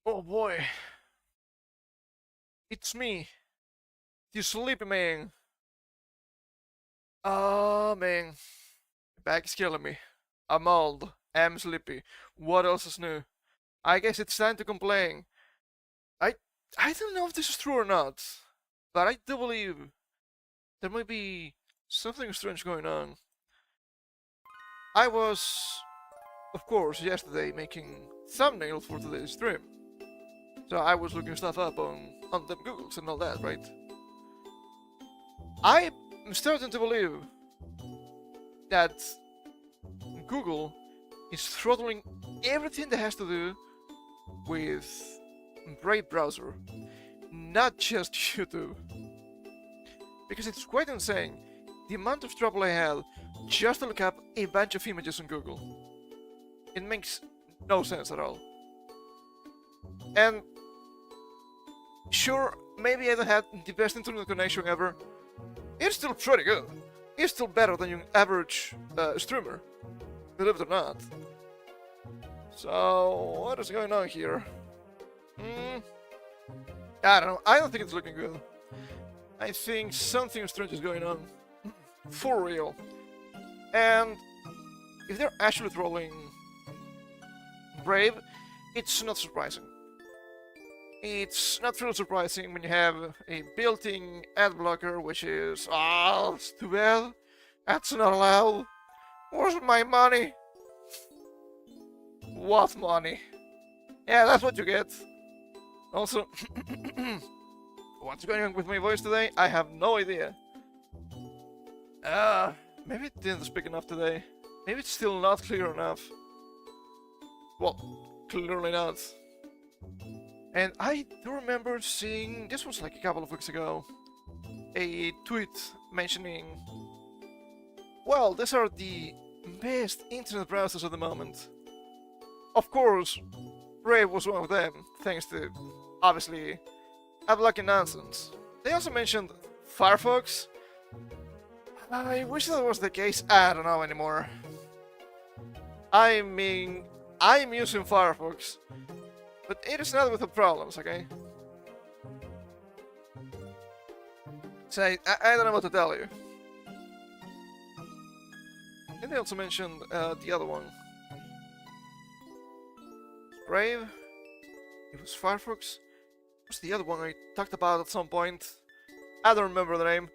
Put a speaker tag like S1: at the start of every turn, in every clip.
S1: Oh boy, it's me, you sleepy man. Oh man, back is killing me. I'm old, I'm sleepy. What else is new? I guess it's time to complain. I I don't know if this is true or not, but I do believe there might be something strange going on. I was, of course, yesterday making thumbnails for today's stream. So I was looking stuff up on the Googles and all that, right? I'm starting to believe that Google is throttling everything that has to do with Brave browser, not just YouTube. Because it's quite insane the amount of trouble I had just to look up a bunch of images on Google. It makes no sense at all. And sure, maybe I don't have the best internet connection ever. It's still pretty good. It's still better than your average streamer, believe it or not. So, what is going on here? I don't know. I don't think it's looking good. I think something strange is going on. For real. And if they're actually trolling Brave, it's not surprising. It's not really surprising when you have a built-in ad blocker, which is, it's too bad. That's not allowed. Where's my money? What money? Yeah, that's what you get. Also, what's going on with my voice today? I have no idea. Maybe it didn't speak enough today. Maybe it's still not clear enough. Well, clearly not. And I do remember seeing, this was like a couple of weeks ago, a tweet mentioning, well, these are the best internet browsers at the moment. Of course, Brave was one of them, thanks to, obviously, Ibaraki nonsense. They also mentioned Firefox. I wish that was the case, I don't know anymore. I mean, I'm using Firefox, but it is not without problems, okay? So I don't know what to tell you. And they also mentioned the other one. Brave. It was Firefox. What's the other one I talked about at some point? I don't remember the name.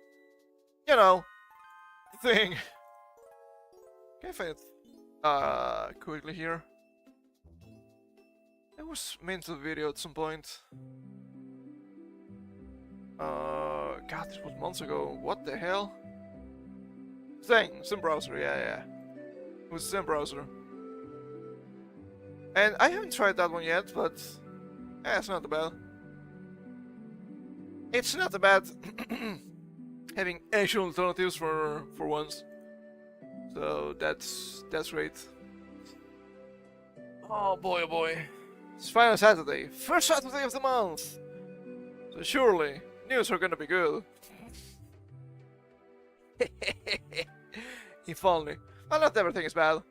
S1: You know, the thing. Can I find it quickly here? It was meant to the video at some point. God, this was months ago. What the hell? Zen browser, yeah. It was Zen browser. And I haven't tried that one yet, but it's not bad. It's not bad having actual alternatives for once. So that's great. Oh boy. It's final Saturday. First Saturday of the month! So surely, news are gonna be good. If only. Well, not everything is bad,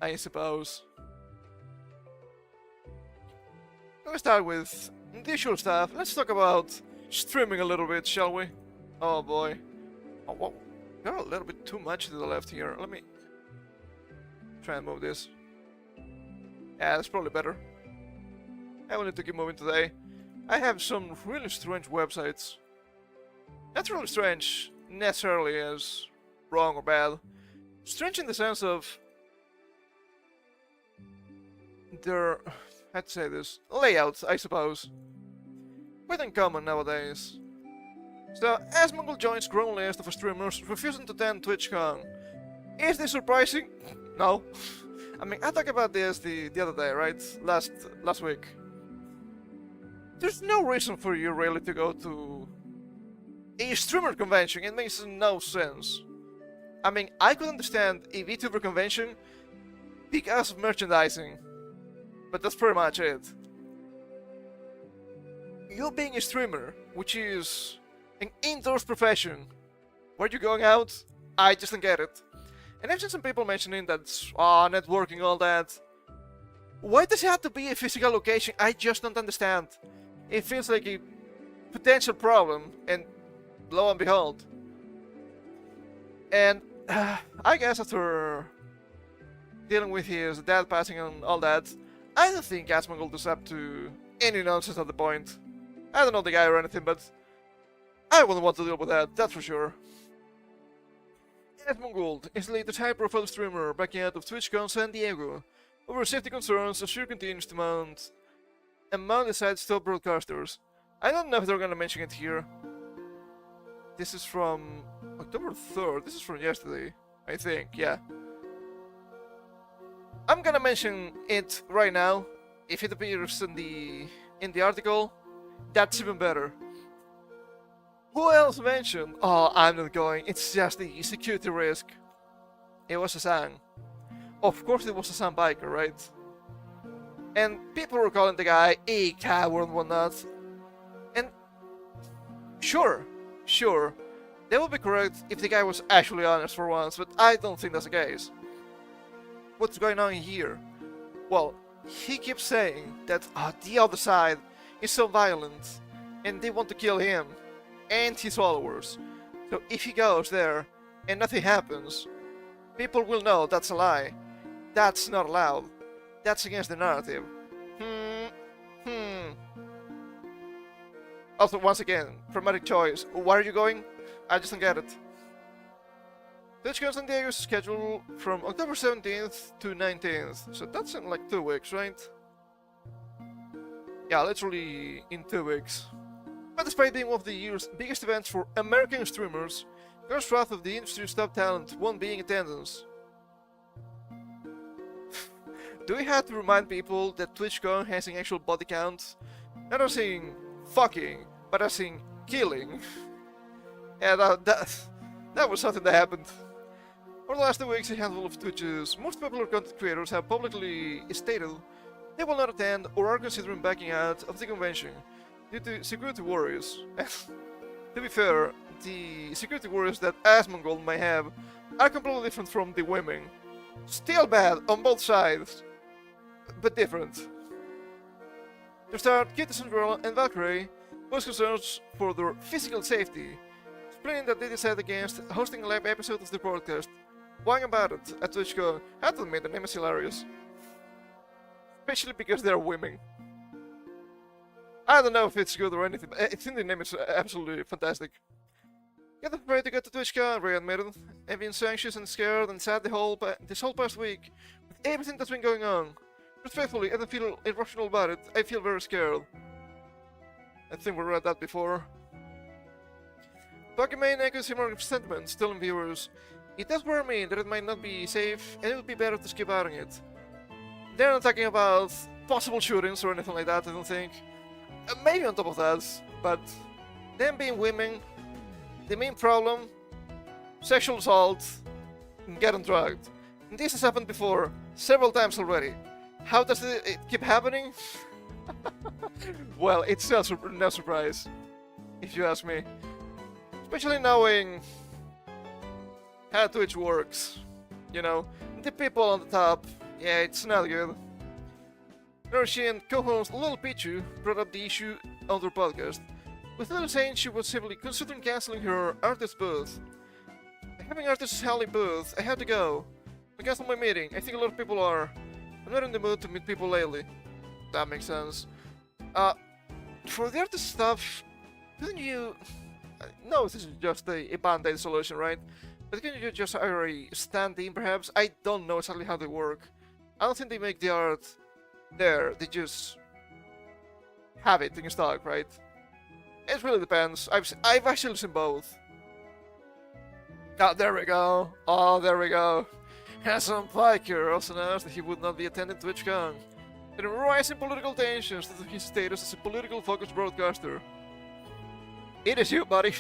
S1: I suppose. Let's start with the usual stuff. Let's talk about streaming a little bit, shall we? Oh boy. Oh, whoa. Got a little bit too much to the left here. Let me try and move this. Yeah, that's probably better. I will need to keep moving today. I have some really strange websites. Not really strange necessarily as wrong or bad. Strange in the sense of their, how to say this, layouts, I suppose. Quite uncommon nowadays. So, as Mongol joins growing list of streamers refusing to attend TwitchCon. Is this surprising? No. I mean, I talked about this the other day, right? Last week. There's no reason for you really to go to a streamer convention. It makes no sense. I mean, I could understand a vtuber convention because of merchandising, but that's pretty much it. You being a streamer, which is an indoors profession, where you going out? I just don't get it. And I've seen some people mentioning that, networking, all that. Why does it have to be a physical location? I just don't understand. It feels like a potential problem, and lo and behold. And I guess after dealing with his dad passing and all that, I don't think Asmongold is up to any nonsense at the point. I don't know the guy or anything, but I wouldn't want to deal with that, that's for sure. Asmongold is the latest high-profile streamer backing out of TwitchCon San Diego. Over safety concerns, Assure continues to mount decides to stop broadcasters. I don't know if they're gonna mention it here. This is from October 3rd. This is from yesterday, I think, yeah. I'm gonna mention it right now. If it appears in the article, that's even better. Who else mentioned? Oh, I'm not going. It's just the security risk. It was a San. Of course it was a San biker, right? And people were calling the guy a coward and whatnot. And sure, they would be correct if the guy was actually honest for once, but I don't think that's the case. What's going on here? Well, he keeps saying that the other side is so violent and they want to kill him and his followers. So if he goes there and nothing happens, people will know that's a lie. That's not allowed. That's against the narrative. Also, once again, dramatic choice. Where are you going? I just don't get it. TwitchCon San Diego is scheduled from October 17th to 19th, so that's in like 2 weeks, right? Yeah, literally in 2 weeks. But despite being one of the year's biggest events for American streamers, there's wrath of the industry's top talent won't be in attendance. Do we have to remind people that TwitchCon has an actual body count? Not as in fucking, but as in killing. Yeah, that was something that happened. For the last 2 weeks, a handful of Twitch's most popular content creators have publicly stated they will not attend or are considering backing out of the convention due to security worries. To be fair, the security worries that Asmongold may have are completely different from the women. Still bad on both sides, but different. To start, Kitty Cinderella and Valkyrie voiced concerns for their physical safety, explaining that they decided against hosting a live episode of the broadcast. Why about it at TwitchCon? I have to admit, the name is hilarious. Especially because they're women. I don't know if it's good or anything, but I think the name is absolutely fantastic. Get afraid to get to TwitchCon, Ray admitted. I've been so anxious and scared and sad this whole past week, with everything that's been going on. Respectfully, I don't feel irrational about it. I feel very scared. I think we read that before. Pokemon echoes similar sentiments, telling viewers, it does worry me that it might not be safe and it would be better to skip out on it. They're not talking about possible shootings or anything like that, I don't think. Maybe on top of that, but them being women, the main problem, sexual assault, and getting drugged. And this has happened before, several times already. How does it keep happening? Well, it's no surprise, if you ask me. Especially knowing how Twitch works. You know, the people on the top, yeah, it's not good. Nurshi and co-host Lil Pichu brought up the issue on their podcast, with Lil saying she was simply considering cancelling her artist booth. Having artists held a booth, I had to go. I canceled my meeting. I think a lot of people are. I'm not in the mood to meet people lately. That makes sense. For the artist stuff, couldn't you... No, this is just a band-aid solution, right? But can you just hire a stand-in, perhaps? I don't know exactly how they work. I don't think they make the art there. They just have it in stock, right? It really depends. I've actually seen both. Oh, there we go. Oh, there we go. Handsome Piker also announced that he would not be attending TwitchCon, and rising political tensions due to his status as a political-focused broadcaster. It is you, buddy.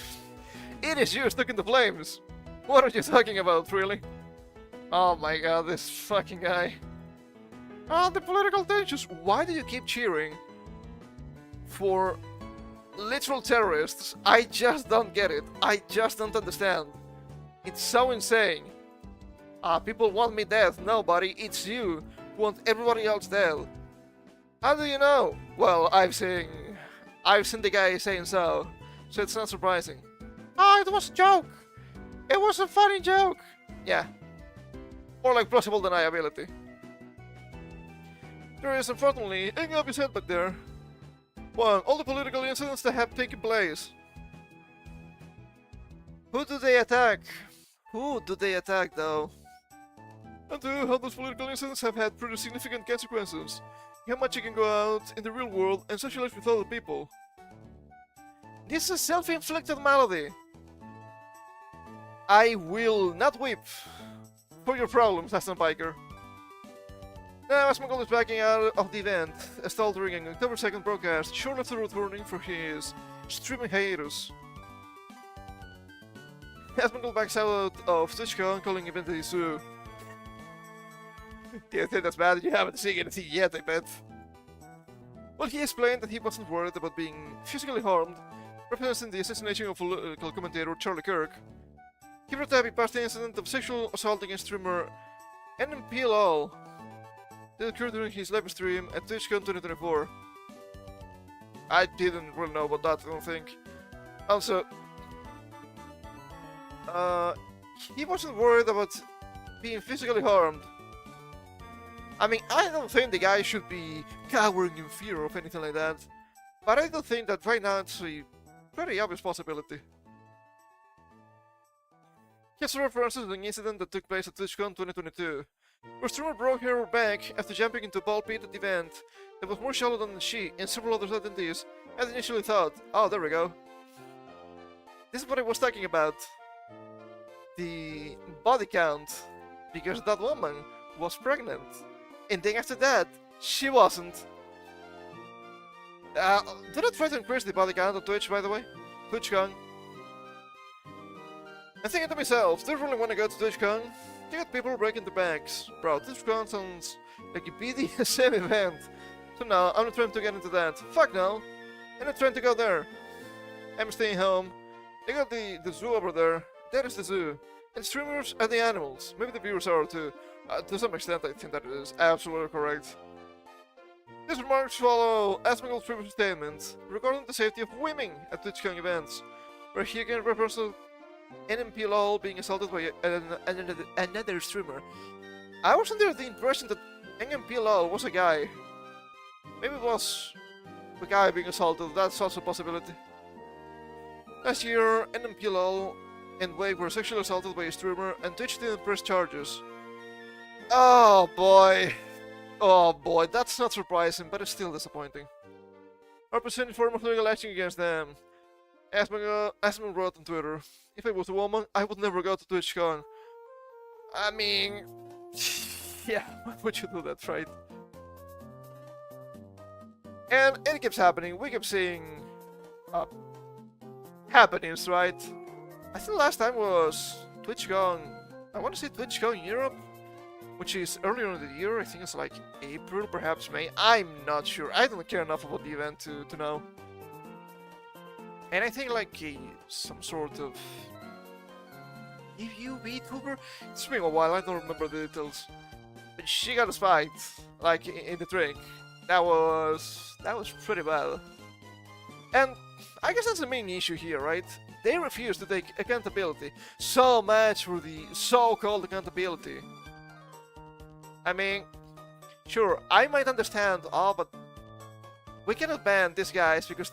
S1: It is you stuck in the flames. What are you talking about, really? Oh my god, this fucking guy. Oh, the political tensions. Why do you keep cheering for literal terrorists? I just don't get it. I just don't understand. It's so insane. People want me dead. No, buddy, it's you want everybody else dead. How do you know? Well, I've seen the guy saying so it's not surprising. Oh, it was a joke! It was a funny joke! Yeah. More like plausible deniability. There is, unfortunately, an obvious head back there. One, all the political incidents that have taken place. Who do they attack? Who do they attack, though? And two, how those political incidents have had pretty significant consequences. How much you can go out in the real world and socialize with other people. This is a self-inflicted malady. I will not weep for your problems, Aston Biker. Now, as Mongol is backing out of the event, a stall during an October 2nd broadcast, shortly after returning for his streaming hiatus. As Mongol backs out of TwitchCon, calling event a zoo. Do you think that's bad? You haven't seen anything yet, I bet. Well, he explained that he wasn't worried about being physically harmed, referencing the assassination of local commentator Charlie Kirk. He brought up a past incident of sexual assault against streamer NMPLL that occurred during his live stream at TwitchCon 2024. I didn't really know about that, I don't think. Also, he wasn't worried about being physically harmed. I mean, I don't think the guy should be cowering in fear of anything like that, but I do think that right now it's a pretty obvious possibility. He also references an incident that took place at TwitchCon 2022, where streamer broke her back after jumping into a ball pit at the event that was more shallow than she and several other attendees had initially thought. Oh, there we go. This is what I was talking about. The body count, because that woman was pregnant. And then after that, she wasn't. Do not try to increase the body count on Twitch, by the way. TwitchCon. I'm thinking to myself, do you really want to go to TwitchCon? You got people breaking their backs. Bro, TwitchCon sounds like a BDSM event. So no, I'm not trying to get into that. Fuck no. I'm not trying to go there. I'm staying home. They got the zoo over there. That is the zoo. And streamers are the animals. Maybe the viewers are too. To some extent, I think that is absolutely correct. These remarks follow Asmongold's previous statement regarding the safety of women at TwitchCon events, where he again references NMPLL being assaulted by another streamer. I was under the impression that NMPLL was a guy. Maybe it was a guy being assaulted, that's also a possibility. Last year, NMPLL and Wake were sexually assaulted by a streamer, and Twitch didn't press charges. Oh boy, that's not surprising, but it's still disappointing. Our presented form of legal action against them. Asman wrote on Twitter, if I was a woman, I would never go to TwitchCon. I mean, yeah, why would you do that, right? And it keeps happening, we keep seeing happenings, right? I think last time was TwitchCon, I want to say TwitchCon Europe, which is earlier in the year. I think it's like April, perhaps May. I'm not sure. I don't care enough about the event to know. And I think like some sort of vtuber. It's been a while. I don't remember the details. But she got a spite, like in the drink. That was pretty bad. And I guess that's the main issue here, right? They refuse to take accountability. So much for the so-called accountability. I mean, sure, I might understand, but we cannot ban these guys because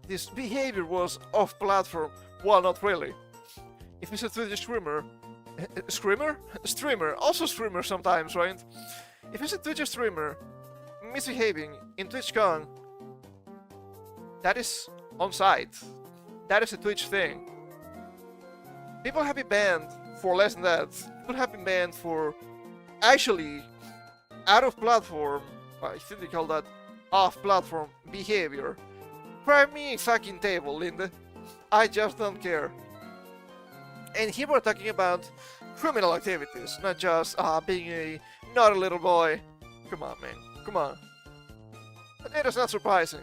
S1: this behavior was off-platform. Well, not really. If it's a Twitch streamer, streamer, also streamer sometimes, right? If it's a Twitch streamer misbehaving in TwitchCon, that is on site. That is a Twitch thing. People have been banned for less than that. People have been banned for actually out of platform, I think they call that off-platform behavior. Cry me a fucking table, Linda. I just don't care. And here we're talking about criminal activities, not just being a naughty little boy. Come on, man. Come on. But it is not surprising.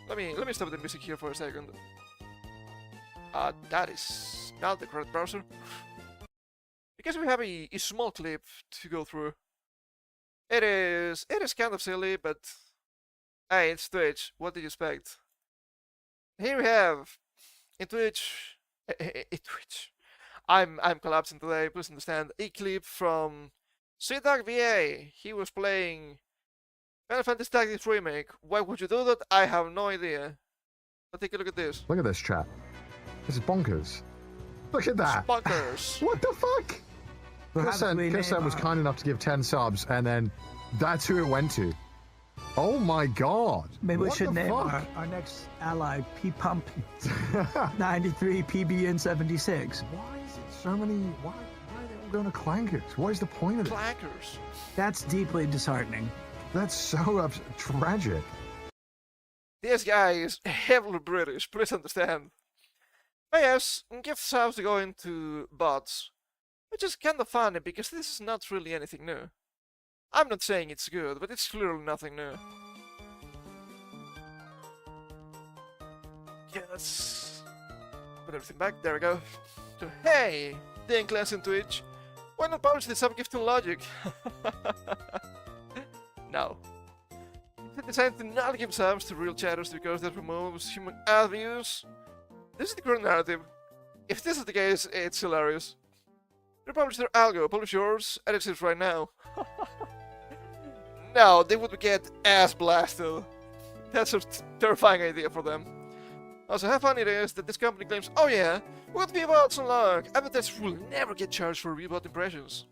S1: Let me stop the music here for a second. That is not the correct browser. Because we have a small clip to go through. It is kind of silly, but hey, it's Twitch. What did you expect? Here we have in Twitch. In Twitch. I'm collapsing today. Please understand. A clip from Sidak VA. He was playing Final Fantasy Tactics Remake. Why would you do that? I have no idea. But take a look at this.
S2: Look at this, chat. This is bonkers. Look at that.
S1: Bonkers.
S2: What the fuck? Kirsten was kind enough to give 10 subs, and then that's who it went to. Oh my god.
S3: Maybe we
S2: What
S3: should
S2: the
S3: name
S2: fuck?
S3: our next ally P-Pump 93 PBN 76.
S2: Why is it so many? Why are they all going to clankers? What is the point of it?
S1: Clankers.
S3: That's deeply disheartening.
S2: That's so tragic.
S1: This guy is heavily British, please understand. But yes, gift subs go into bots, which is kinda funny because this is not really anything new. I'm not saying it's good, but it's clearly nothing new. Yeah, let's put everything back, there we go. So, hey, the class in Twitch, why not publish the sub-gifting logic? No. They decided to not give subs to real chatters because that removes human ad views. This is the current narrative. If this is the case, it's hilarious. They publish their algo, publish yours, edit it right now. No, they would get ass blasted. That's a terrifying idea for them. Also, how funny it is that this company claims, oh yeah, we got V-bots unlocked. Advertisers will never get charged for V-bot impressions.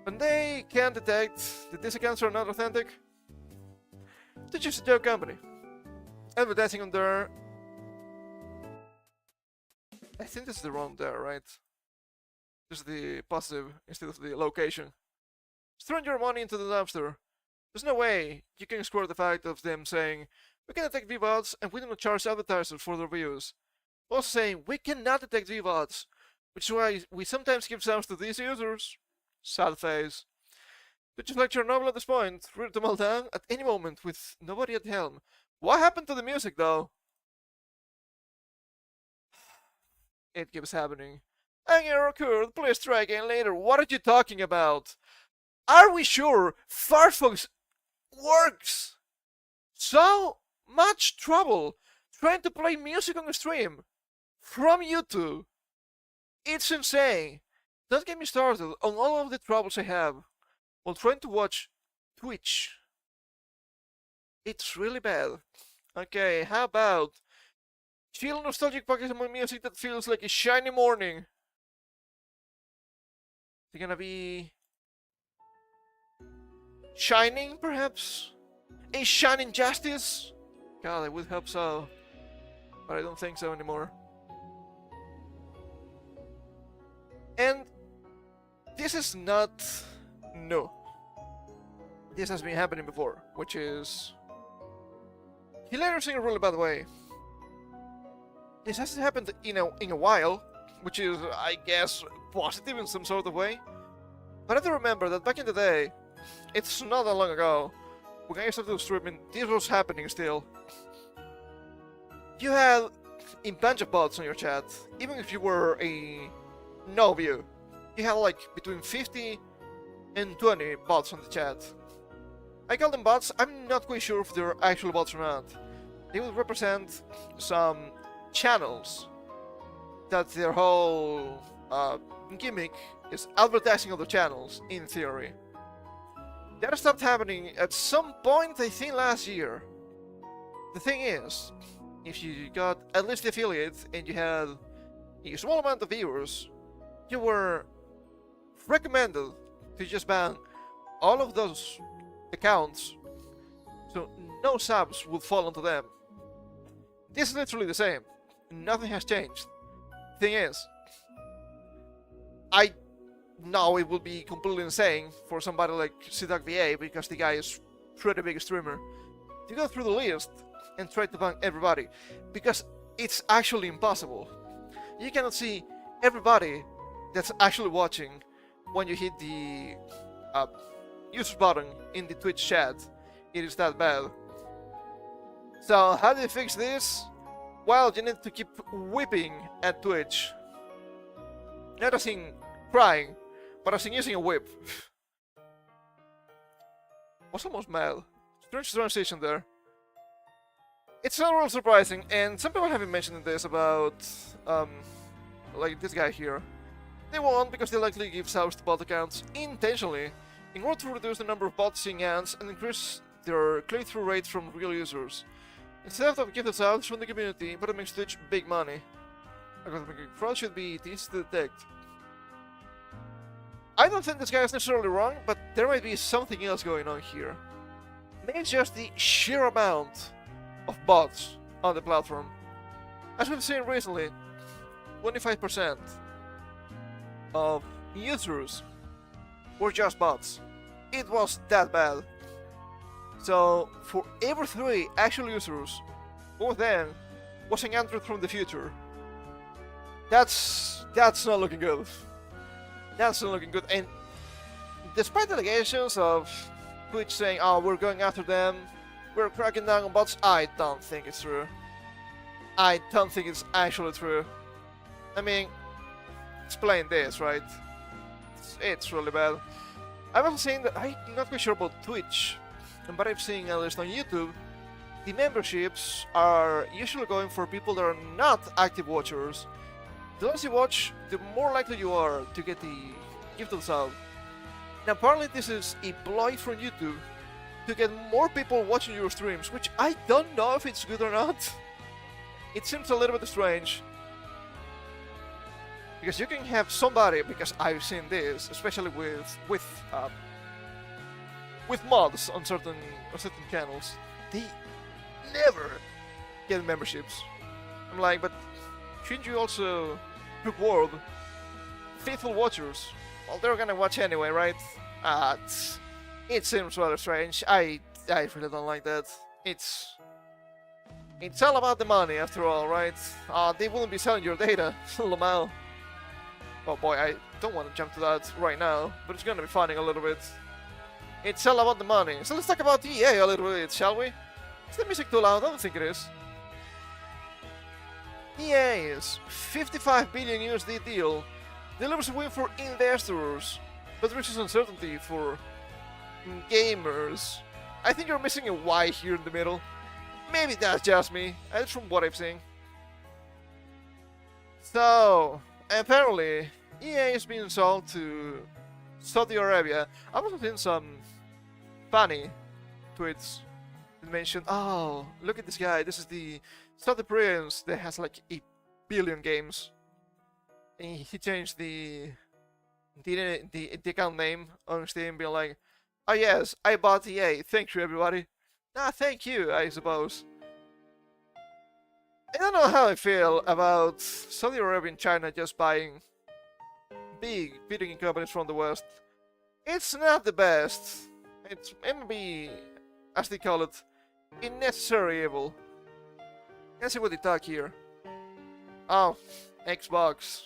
S1: When they can detect that these accounts are not authentic, they're just a joke company. Advertising on their... I think this is the wrong there, right? This is the positive instead of the location. Just throwing your money into the dumpster. There's no way you can square the fact of them saying, we can detect VBOTs and we do not charge advertisers for their views. Also saying, we cannot detect VBOTs, which is why we sometimes give sounds to these users. Sad face. Could you lecture novel at this point? Ready to melt down at any moment with nobody at the helm. What happened to the music though? It keeps happening. Anger occurred, please try again later. What are you talking about? Are we sure Firefox works? So much trouble trying to play music on a stream from YouTube. It's insane. Don't get me started on all of the troubles I have while trying to watch Twitch. It's really bad. Okay, how about chill nostalgic Pokemon music that feels like a shiny morning? It's gonna be Shining, perhaps? A Shining Justice? God, I would hope so. But I don't think so anymore. And this is not new. This has been happening before, which is hilarious in a really bad way. This hasn't happened in a while, which is, I guess, positive in some sort of way. But I have to remember that back in the day, it's not that long ago, when I started streaming, this was happening still. You had a bunch of bots on your chat, even if you were a no view. You had like between 50 and 20 bots on the chat. I call them bots, I'm not quite sure if they're actual bots or not. They would represent some channels that their whole gimmick is advertising other channels, in theory. That stopped happening at some point, I think last year. The thing is, if you got at least the affiliate and you had a small amount of viewers, you were recommended to just ban all of those accounts so no subs would fall onto them. This is literally the same. Nothing has changed. Thing is, I know it would be completely insane for somebody like Sidak VA, because the guy is pretty big streamer, to go through the list and try to ban everybody, because it's actually impossible. You cannot see everybody that's actually watching when you hit the user button in the Twitch chat. It is that bad. So how do you fix this? Well, you need to keep whipping at Twitch. Not as in crying, but as in using a whip. Was almost mad. Strange transition there. It's not real surprising, and some people have been mentioning this about, like this guy here. They won because they likely give subs to bot accounts intentionally in order to reduce the number of bots seeing ads and increase their click-through rate from real users. Instead of giving subs from the community, but it makes Twitch big money. Algorithmic fraud should be easy to detect. I don't think this guy is necessarily wrong, but there might be something else going on here. Maybe it's just the sheer amount of bots on the platform. As we've seen recently, 25% of users were just bots. It was that bad. So, for every 3 actual users, one of them was an android from the future. That's not looking good. That's not looking good. And despite the allegations of Twitch saying, "Oh, we're going after them, we're cracking down on bots," I don't think it's true. I don't think it's actually true. I mean, explain this, right? It's really bad. I've also seen that, I'm not quite sure about Twitch, but I've seen at least on YouTube, the memberships are usually going for people that are not active watchers. The less you watch, the more likely you are to get the gifted sub. Now apparently this is a ploy from YouTube to get more people watching your streams, which I don't know if it's good or not. It seems a little bit strange. Because you can have somebody, because I've seen this, especially with mods on certain channels, they never get memberships. I'm like, but shouldn't you also reward faithful watchers? Well, they're gonna watch anyway, right? It seems rather strange. I really don't like that. It's all about the money after all, right? They wouldn't be selling your data, Lamau. Oh boy, I don't want to jump to that right now, but it's gonna be funny a little bit. It's all about the money. So let's talk about EA a little bit, shall we? Is the music too loud? I don't think it is. EA's 55 billion USD deal delivers a win for investors, but reaches uncertainty for gamers. I think you're missing a Y here in the middle. Maybe that's just me, that's from what I've seen. So, apparently, EA is being sold to Saudi Arabia. I've also seen some funny tweets that mention, "Oh, look at this guy, this is the Saudi prince that has like 1 billion games." And he changed the account name on Steam, being like, "Oh yes, I bought EA, thank you everybody." Nah, thank you, I suppose. I don't know how I feel about Saudi Arabia and China just buying big video game companies from the West. It's not the best. It's maybe, as they call it, a necessary evil. Let's see what they talk here. Oh, Xbox.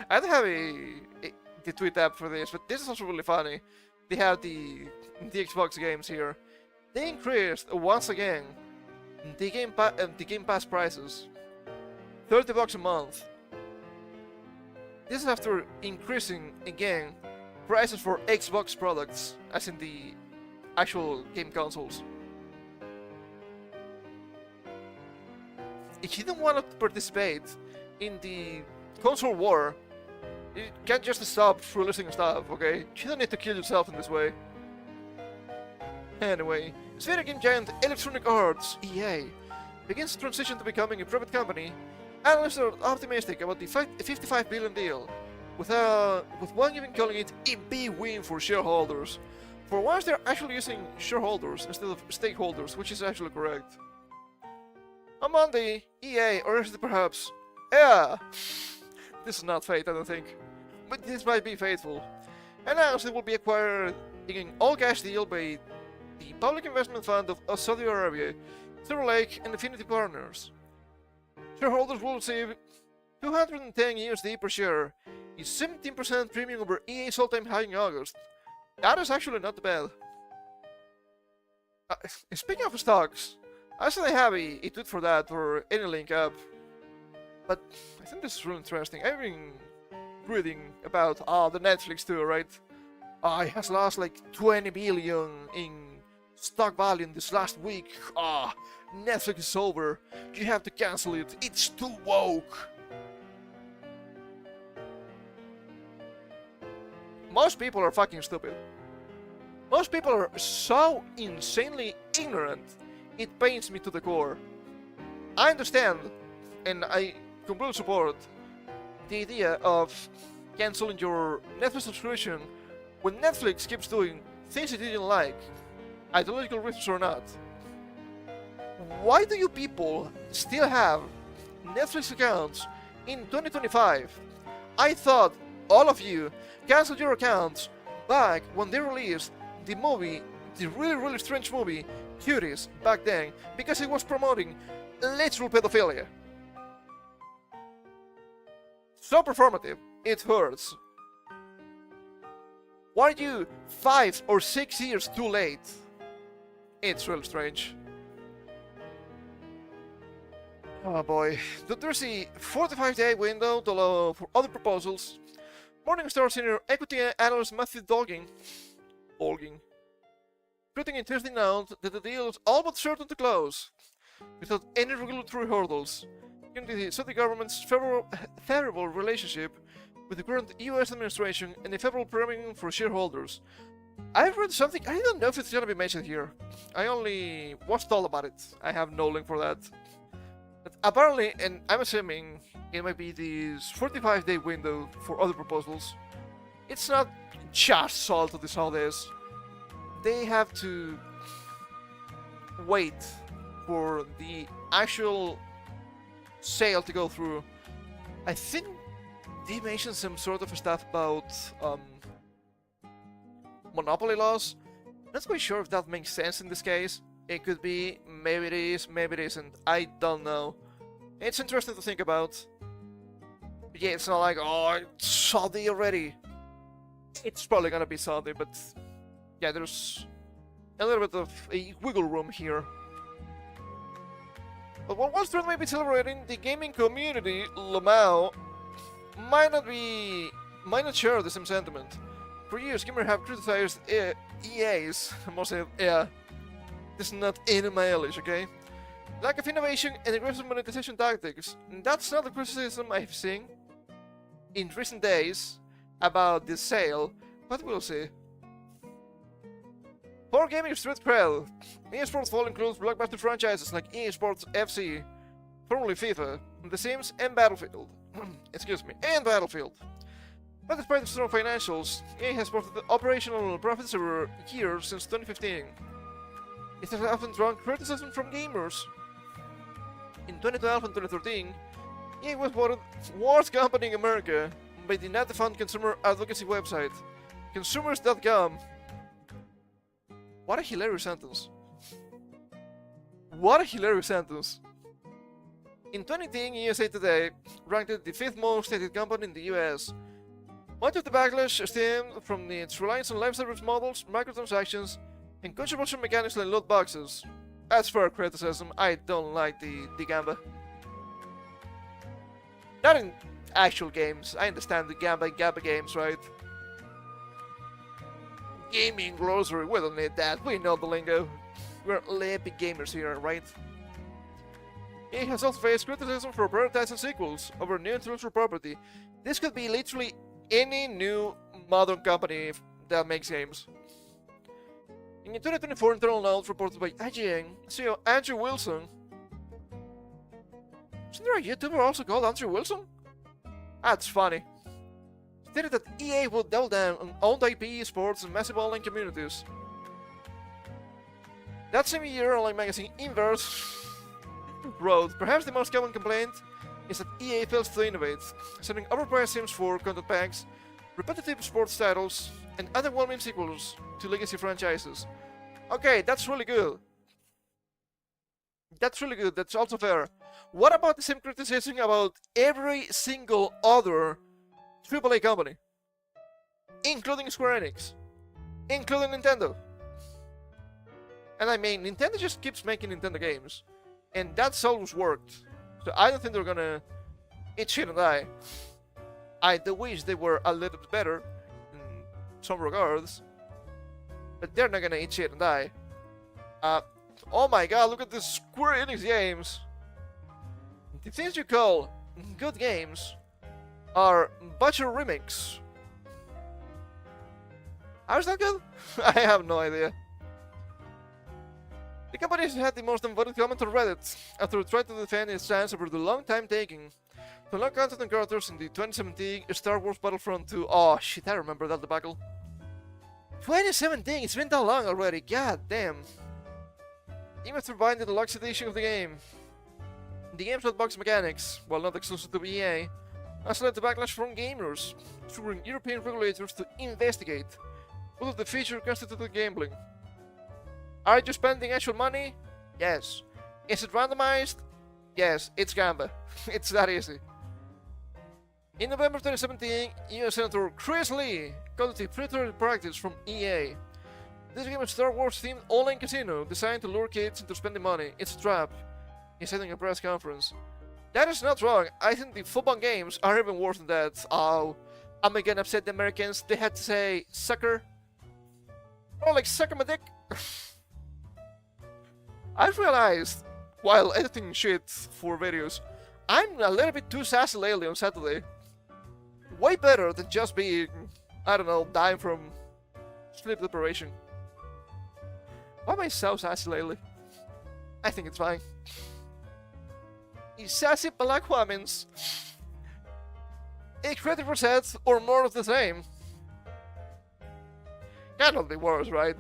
S1: I don't have the tweet app for this, but this is also really funny. They have the Xbox games here. They increased once again the Game Pass prices, $30 a month. This is after increasing again prices for Xbox products, as in the actual game consoles. If you don't want to participate in the console war, you can't just stop releasing stuff, okay? You don't need to kill yourself in this way. Anyway, as video game giant Electronic Arts, EA, begins to transition to becoming a private company, analysts are optimistic about the 55 billion deal, with one even calling it a big win for shareholders. For once they're actually using shareholders instead of stakeholders, which is actually correct. On Monday, EA, or is it perhaps... Yeah! This is not fate, I don't think. But this might be fateful. Announced it will be acquired in an all-cash deal by the Public Investment Fund of Saudi Arabia, Silver Lake, and Affinity Partners. Shareholders will receive 210 USD per share, a 17% premium over EA's all-time high in August. That is actually not bad. Speaking of stocks, I actually have a tweet for that, or any link up. But I think this is really interesting. I've been reading about the Netflix too, right? It has lost like 20 billion in stock value in this last week. Netflix is over. You have to cancel it. It's too woke. Most people are fucking stupid. Most people are so insanely ignorant, it pains me to the core. I understand, and I completely support the idea of canceling your Netflix subscription when Netflix keeps doing things you didn't like, ideological reasons or not. Why do you people still have Netflix accounts in 2025? I thought all of you canceled your accounts back when they released the movie, the really strange movie, Cuties, back then, because it was promoting literal pedophilia. So performative, it hurts. Why are you 5 or 6 years too late? It's really strange. Oh boy, there's a 45-day window to allow for other proposals. Morningstar senior equity analyst Matthew Dolgin, putting in Thursday note that the deal is all but certain to close, without any regulatory hurdles, given the Saudi government's favorable relationship with the current US administration and the favorable premium for shareholders. I've read something, I don't know if it's gonna be mentioned here. I only was told about it. I have no link for that. But apparently, and I'm assuming it might be this 45-day window for other proposals. It's not just sold to the Saudis. They have to wait for the actual sale to go through. I think they mentioned some sort of stuff about monopoly laws. Not quite sure if that makes sense in this case. It could be, maybe it is, maybe it isn't. I don't know. It's interesting to think about. But yeah, it's not like, oh, it's Saudi already. It's probably gonna be Saudi, but yeah, there's a little bit of a wiggle room here. But while Wall Street may be celebrating, the gaming community, Lamau, might not share the same sentiment. For years, gamers have criticized EA's, mostly, yeah, this is not in-mailish, okay? Lack of innovation and aggressive monetization tactics. That's not the criticism I've seen in recent days about this sale, but we'll see. For gaming street cred, EA Sports Fall includes blockbuster franchises like EA Sports FC, formerly FIFA, The Sims, and Battlefield. Excuse me, and Battlefield. But despite the strong financials, EA has reported operational profits over years since 2015. It has often drawn criticism from gamers. In 2012 and 2013, EA was voted Worst Company in America by the not-defunct consumer advocacy website, consumers.com. What a hilarious sentence. What a hilarious sentence. In 2010, USA Today ranked it the 5th most hated company in the US. Much of the backlash stemmed from its reliance on live service models, microtransactions, and controversial mechanics like loot boxes. As for criticism, I don't like the Gamba. Not in actual games. I understand the Gamba games, right? Gaming glossary, we don't need that. We know the lingo. We're epic gamers here, right? It has also faced criticism for prioritizing sequels over new intellectual property. This could be literally any new modern company that makes games. In a 2024 internal note reported by IGN, CEO Andrew Wilson. Isn't there a YouTuber also called Andrew Wilson? That's funny. Stated that EA would double down on owned IP, sports, and massive online communities. That same year, online magazine Inverse wrote, perhaps the most common complaint is that EA fails to innovate, sending overpriced Sims 4 content packs, repetitive sports titles, and underwhelming sequels to legacy franchises. Okay, that's really good. That's really good, that's also fair. What about the same criticism about every single other AAA company? Including Square Enix. Including Nintendo. And I mean, Nintendo just keeps making Nintendo games. And that's always worked. So I don't think they're gonna eat shit and die. I do wish they were a little bit better. some regards. But they're not gonna eat shit and die. Oh my god, look at the Square Enix games! The things you call good games are Butcher Remix. How's that good? I have no idea. The company has had the most unvoted comment on Reddit after trying to defend its stance over the long time taking to unlock content and characters in the 2017 Star Wars Battlefront 2. Oh shit, I remember that debacle. 2017, it's been that long already, god damn. Even after buying the deluxe edition of the game, the game's lootbox mechanics, while not exclusive to EA, has led to backlash from gamers, triggering European regulators to investigate whether the feature constituted gambling. Are you spending actual money? Yes. Is it randomized? Yes, it's gamba. It's that easy. In November 2017, US Senator Chris Lee called it a predatory practice from EA. This game is a Star Wars themed online casino designed to lure kids into spending money. It's a trap. He's having a press conference. That is not wrong. I think the football games are even worse than that. Oh, I'm again upset the Americans. They had to say sucker. Oh, like sucker my dick. I've realized, while editing shit for videos, I'm a little bit too sassy lately on Saturday. Way better than just being, I don't know, dying from sleep deprivation. Why am I so sassy lately? I think it's fine. These sassy black women's. A creative reset or more of the same. Cannot be worse, right?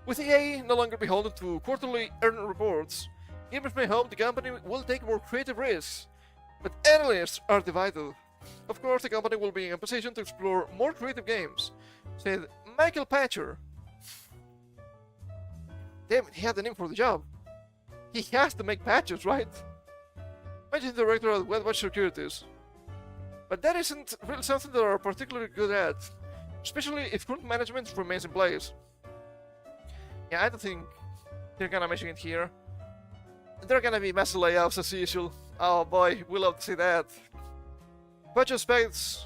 S1: With EA no longer beholden to quarterly earning reports, gamers may hope the company will take more creative risks, but analysts are divided. Of course, the company will be in a position to explore more creative games, said Michael Patcher. Damn it, he had the name for the job. He has to make patches, right? Managing director at Wetwatch Securities. But that isn't really something they are particularly good at, especially if current management remains in place. Yeah, I don't think they're gonna mention it here. There are gonna be massive layoffs as usual. Oh boy, we love to see that. Budget specs.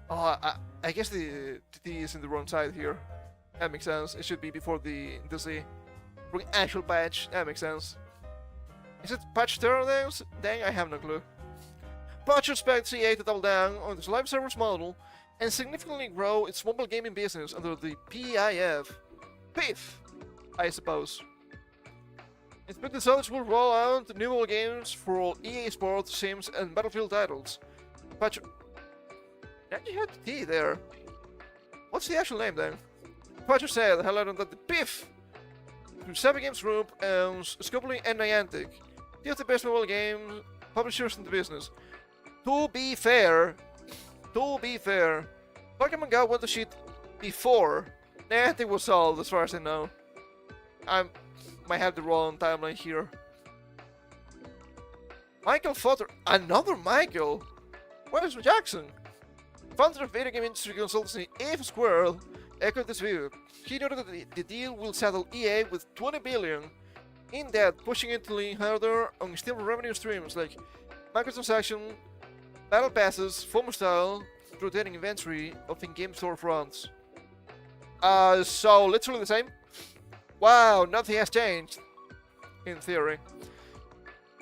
S1: Oh, I guess the T is in the wrong side here. That makes sense. It should be before the Z. For the actual patch, that makes sense. Is it patch 30 days? Dang, I have no clue. Patch expects EA to double down on its live service model and significantly grow its mobile gaming business under the PIF, I suppose. Expect the service will roll out new mobile games for all EA Sports, Sims, and Battlefield titles. Patch. Did you have the T there? What's the actual name then? Patcher said, highlighting that the PIF through Savvy Games Group owns Scopely and Niantic, two of the best mobile game publishers in the business. To be fair, Pokemon Go went to shit before Niantic was sold, as far as I know. I might have the wrong timeline here. Michael Foster, another Michael? Where's Jackson? Founder of video game industry consultancy If Squirrel echoed this view. He noted that the deal will saddle EA with $20 billion in debt, pushing it to lean harder on stable revenue streams like microtransaction, battle passes, FOMO style, rotating inventory of in-game storefronts. So literally the same? Wow, nothing has changed. In theory.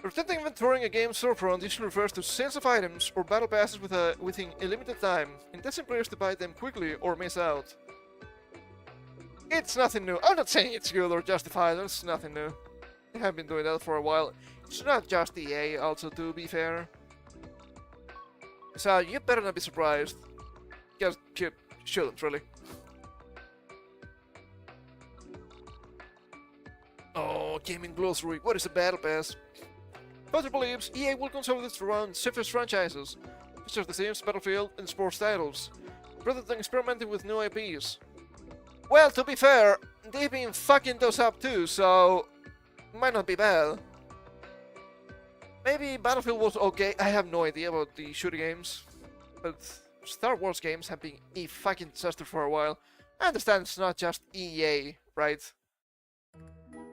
S1: Rotating inventory in a game storefront usually refers to sales of items or battle passes within a limited time, enticing players to buy them quickly or miss out. It's nothing new. I'm not saying it's good or justified, it's nothing new. They have been doing that for a while. It's not just EA, also, to be fair. So you better not be surprised. Because you shouldn't, really. Oh, gaming glossary. What is a battle pass? Potter believes EA will consolidate around Ciphers franchises, such as The Sims, Battlefield, and sports titles, rather than experimenting with new IPs. Well, to be fair, they've been fucking those up too, so might not be bad. Maybe Battlefield was okay, I have no idea about the shooting games, but Star Wars games have been a fucking disaster for a while. I understand it's not just EA, right?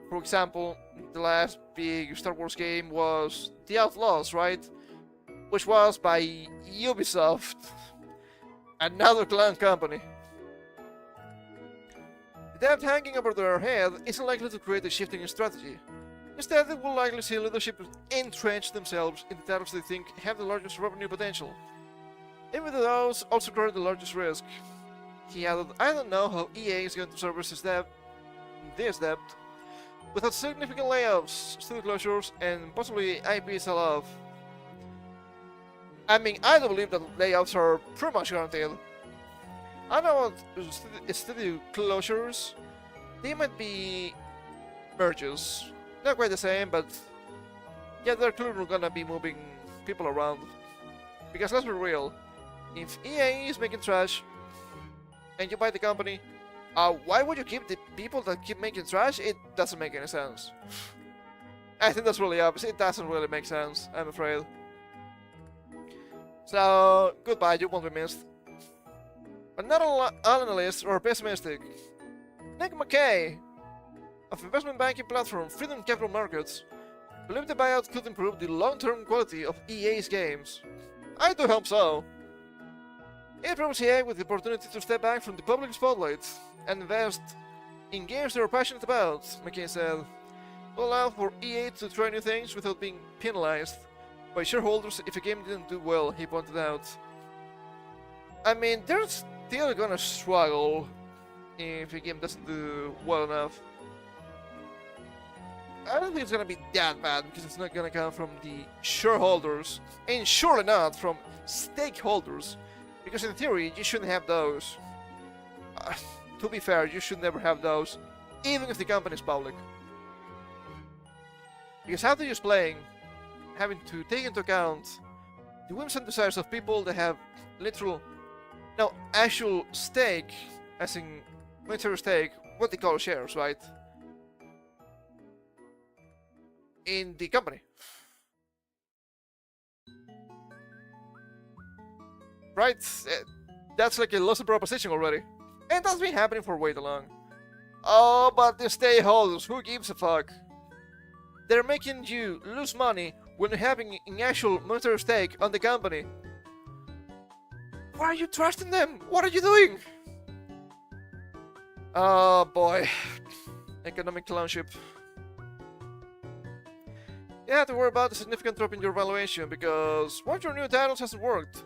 S1: For example, the last big Star Wars game was The Outlaws, right? Which was by Ubisoft, another clown company. The debt hanging over their head isn't likely to create a shifting in strategy. Instead, they will likely see leadership entrench themselves in the titles they think have the largest revenue potential. Even those also carry the largest risk. He added, I don't know how EA is going to service this debt, without significant layoffs, studio closures, and possibly IP sell-off. I mean, I do believe that layoffs are pretty much guaranteed. I know about studio closures. They might be merges. Not quite the same, but yeah, they're clearly gonna be moving people around. Because let's be real, if EA is making trash and you buy the company, why would you keep the people that keep making trash? It doesn't make any sense. I think that's really obvious. It doesn't really make sense, I'm afraid. So, goodbye, you won't be missed. But not all analysts are pessimistic. Nick McKay, of investment banking platform Freedom Capital Markets, believe the buyout could improve the long-term quality of EA's games. I do hope so. It provides EA with the opportunity to step back from the public spotlight and invest in games they are passionate about, McKay said. To allow for EA to try new things without being penalized by shareholders if a game didn't do well, he pointed out. I mean, they're still gonna struggle if a game doesn't do well enough. I don't think it's gonna be that bad because it's not gonna come from the shareholders, and surely not from stakeholders, because in theory you shouldn't have those. To be fair, you should never have those, even if the company is public. Because how they're just playing, having to take into account the whims and desires of people that have actual stake, as in monetary stake, what they call shares, right? In the company. Right? That's like a lost proposition already. And that's been happening for way too long. Oh, but the stakeholders, who gives a fuck? They're making you lose money when you're having an actual monetary stake on the company. Why are you trusting them? What are you doing? Oh boy. Economic clownship. You have to worry about a significant drop in your valuation because one of your new titles hasn't worked.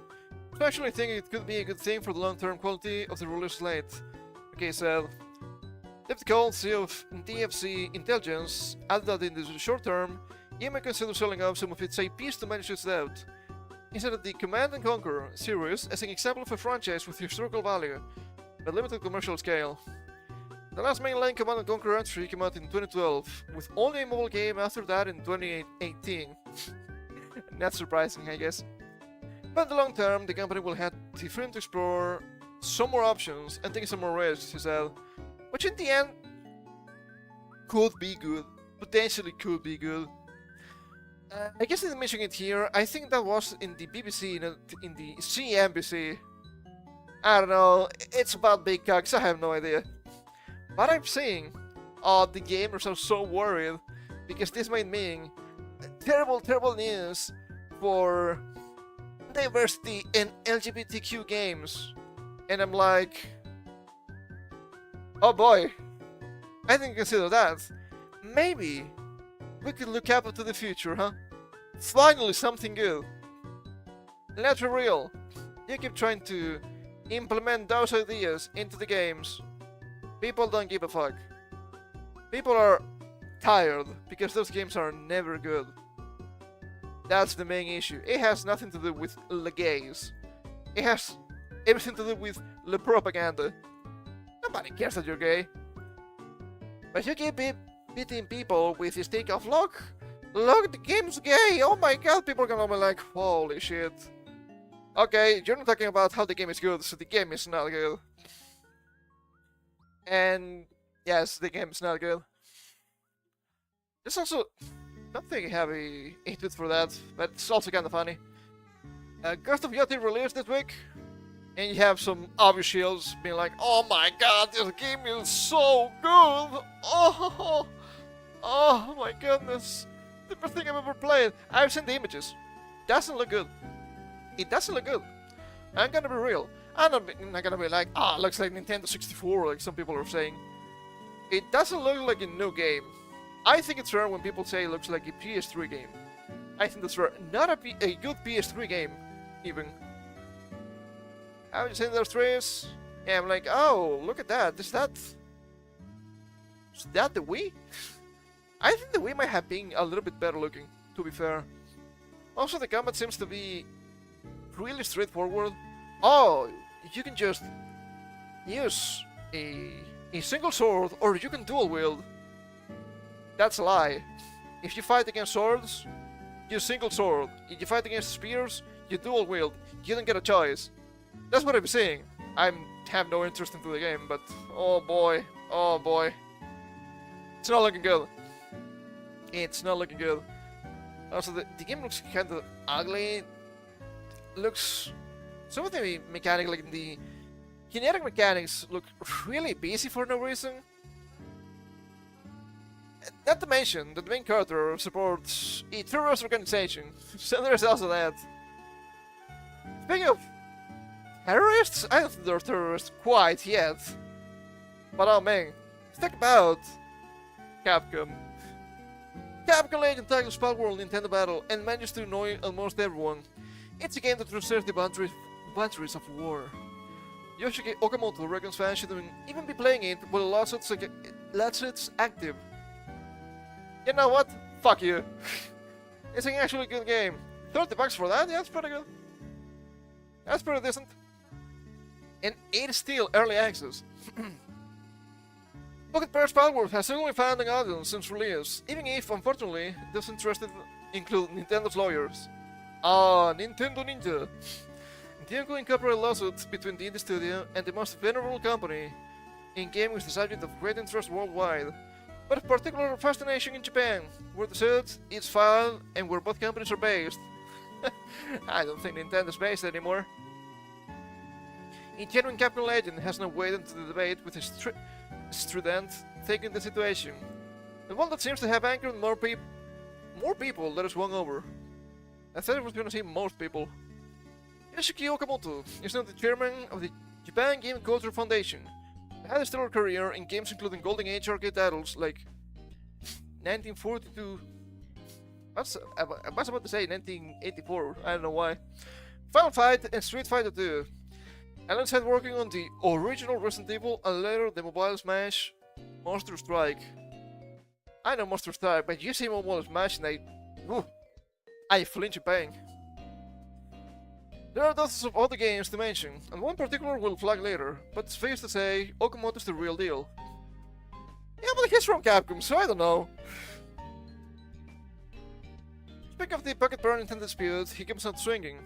S1: I actually think it could be a good thing for the long-term quality of the release slate. Okay, said. Deputy Cole, CEO of DFC Intelligence, added that in the short term, he may consider selling off some of its IPs to manage its debt. He said that the Command & Conquer series is an example of a franchise with historical value, but limited commercial scale. The last mainline Command & Conquer entry came out in 2012, with only a mobile game after that in 2018. Not surprising, I guess. But in the long term, the company will have the freedom to explore some more options and take some more risks, he said. Which in the end could be good. Potentially could be good. I guess I didn't mention it here. I think that was in the BBC, in the CNBC. I don't know. It's about big cocks. I have no idea. But I'm saying, the gamers are so worried because this might mean terrible, terrible news for diversity in LGBTQ games. And I'm like, oh boy, I didn't consider that. Maybe we could look up into the future, huh? Finally something good. Let's be real. You keep trying to implement those ideas into the games. People don't give a fuck. People are tired because those games are never good. That's the main issue. It has nothing to do with the gays. It has everything to do with the propaganda. Nobody cares that you're gay. But you keep beating people with this thing of look, the game's gay. Oh my god, people are gonna be like, holy shit. Okay, you're not talking about how the game is good, so the game is not good. And yes, the game is not good. There's also nothing heavy into it for that, but it's also kind of funny. Ghost of Yachty released this week, and you have some obvious shields being like, oh my god, this game is so good! Oh my goodness, the best thing I've ever played. I've seen the images. Doesn't look good. It doesn't look good. I'm gonna be real. I'm not gonna be like, looks like Nintendo 64, like some people are saying. it doesn't look like a new game. I think it's rare when people say it looks like a PS3 game. I think that's rare. Not a good PS3 game, even. Have you seen those trees? Yeah, I'm like, oh, look at that. Is that the Wii? I think the Wii might have been a little bit better looking, to be fair. Also, the combat seems to be really straightforward. Oh, you can just use a single sword, or you can dual wield. That's a lie. If you fight against swords, you single sword. If you fight against spears, you dual wield. You don't get a choice. That's what I'm saying. I have no interest into the game, but oh boy, it's not looking good. It's not looking good. Also, the game looks kind of ugly. Looks some of the mechanics, like the kinetic mechanics, look really busy for no reason. Not to mention that the main character supports a terrorist organization, so there's also that. Speaking of terrorists, I don't think they're terrorists quite yet. But oh man, let's talk about Capcom. Capcom Legend tackles Palworld Nintendo Battle and manages to annoy almost everyone. It's a game that transcends the boundaries of war. Yoshiki Okamoto reckons fans shouldn't even be playing it while lawsuits active. You know what? Fuck you. It's an actually good game. $30 for that? Yeah, that's pretty good. That's pretty decent. And it is still early access. Pocket Pair's Palworld has certainly found an audience since release, even if, unfortunately, those interested include Nintendo's lawyers. Ah, Nintendo Ninja. The ongoing copyright lawsuit between the indie studio and the most venerable company in gaming is the subject of great interest worldwide, but of particular fascination in Japan, where the suit is filed and where both companies are based. I don't think Nintendo's based anymore. A genuine Capcom legend has now weighed into the debate with his strident taking the situation, and one that seems to have angered more people that is won over. I thought I was going to say most people. Yoshiki Okamoto is now the chairman of the Japan Game Culture Foundation. He had a stellar career in games including Golden Age arcade titles like 1942. I was about to say 1984, I don't know why. Final Fight and Street Fighter 2. Alan said working on the original Resident Evil and later the mobile smash Monster Strike. I know Monster Strike, but you say mobile smash and I flinch in pain. There are dozens of other games to mention, and one particular will flag later, but it's fair to say Okamoto's the real deal. Yeah, but he's from Capcom, so I don't know. Speaking of the Pocket Pair Nintendo dispute, he comes out swinging.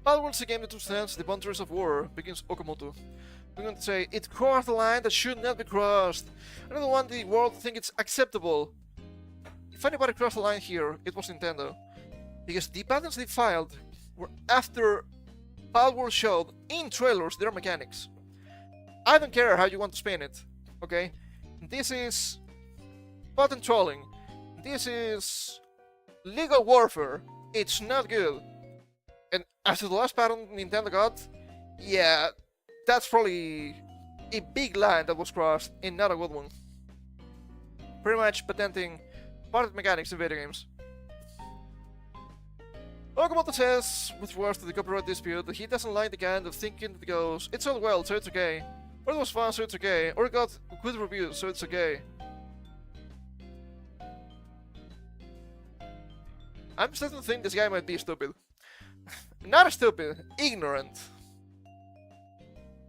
S1: Palworld's a game that withstands the boundaries of war, begins Okamoto. I'm going to say, it crossed a line that should not be crossed. I don't want the world to think it's acceptable. If anybody crossed the line here, it was Nintendo. Because the patents they filed were after Palworld showed in trailers their mechanics. I don't care how you want to spin it, okay? This is patent trolling. This is legal warfare. It's not good. And after the last patent Nintendo got, yeah, that's probably a big line that was crossed and not a good one. Pretty much patenting patent mechanics in video games. Okamoto says, with regards to the copyright dispute, that he doesn't like the kind of thinking that goes, it's all well, so it's okay, or it was fun, so it's okay, or it got good reviews, so it's okay. I'm starting to think this guy might be stupid. Not stupid, ignorant.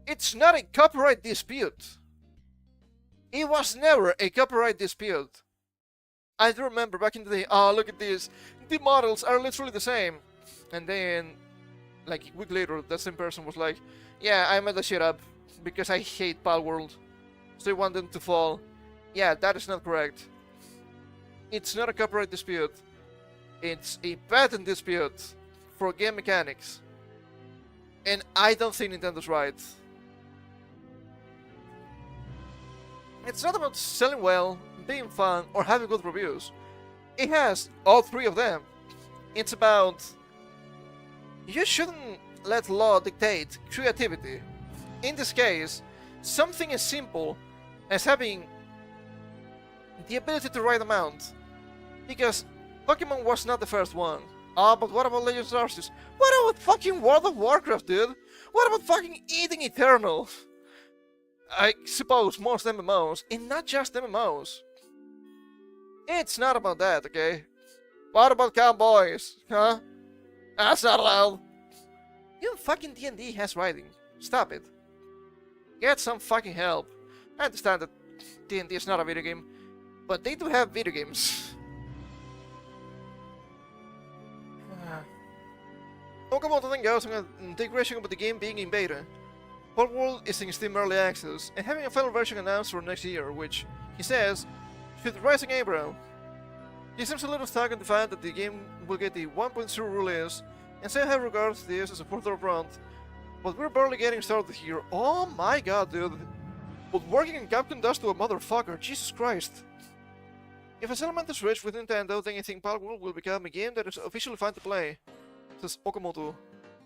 S1: It's not a copyright dispute. It was never a copyright dispute. I do remember back in the day, oh look at this, the models are literally the same. And then, like a week later, that same person was like, yeah, I made that shit up because I hate Palworld. So I want them to fall. Yeah, that is not correct. It's not a copyright dispute. It's a patent dispute for game mechanics. And I don't think Nintendo's right. It's not about selling well, being fun, or having good reviews. It has all three of them. It's about... You shouldn't let law dictate creativity. In this case, something as simple as having the ability to right amount. Because Pokemon was not the first one. Ah, but what about Legends Arceus? What about fucking World of Warcraft, dude? What about fucking Eating Eternal? I suppose most MMOs, and not just MMOs. It's not about that, okay? What about cowboys? Huh? That's not allowed. Even fucking D&D has writing. Stop it. Get some fucking help. I understand that D&D is not a video game, but they do have video games. Okamoto then goes on a digression about the game being in beta. Palworld is in Steam Early Access, and having a final version announced for next year, which, he says, should raise an eyebrow. He seems a little stuck on the fact that the game will get the 1.0 release, and somehow regards this as a further front, but we're barely getting started here. Oh my god, dude. What working in Capcom does to a motherfucker, Jesus Christ. If a settlement is reached with Nintendo, then I think Palworld will become a game that is officially fun to play, says Okamoto,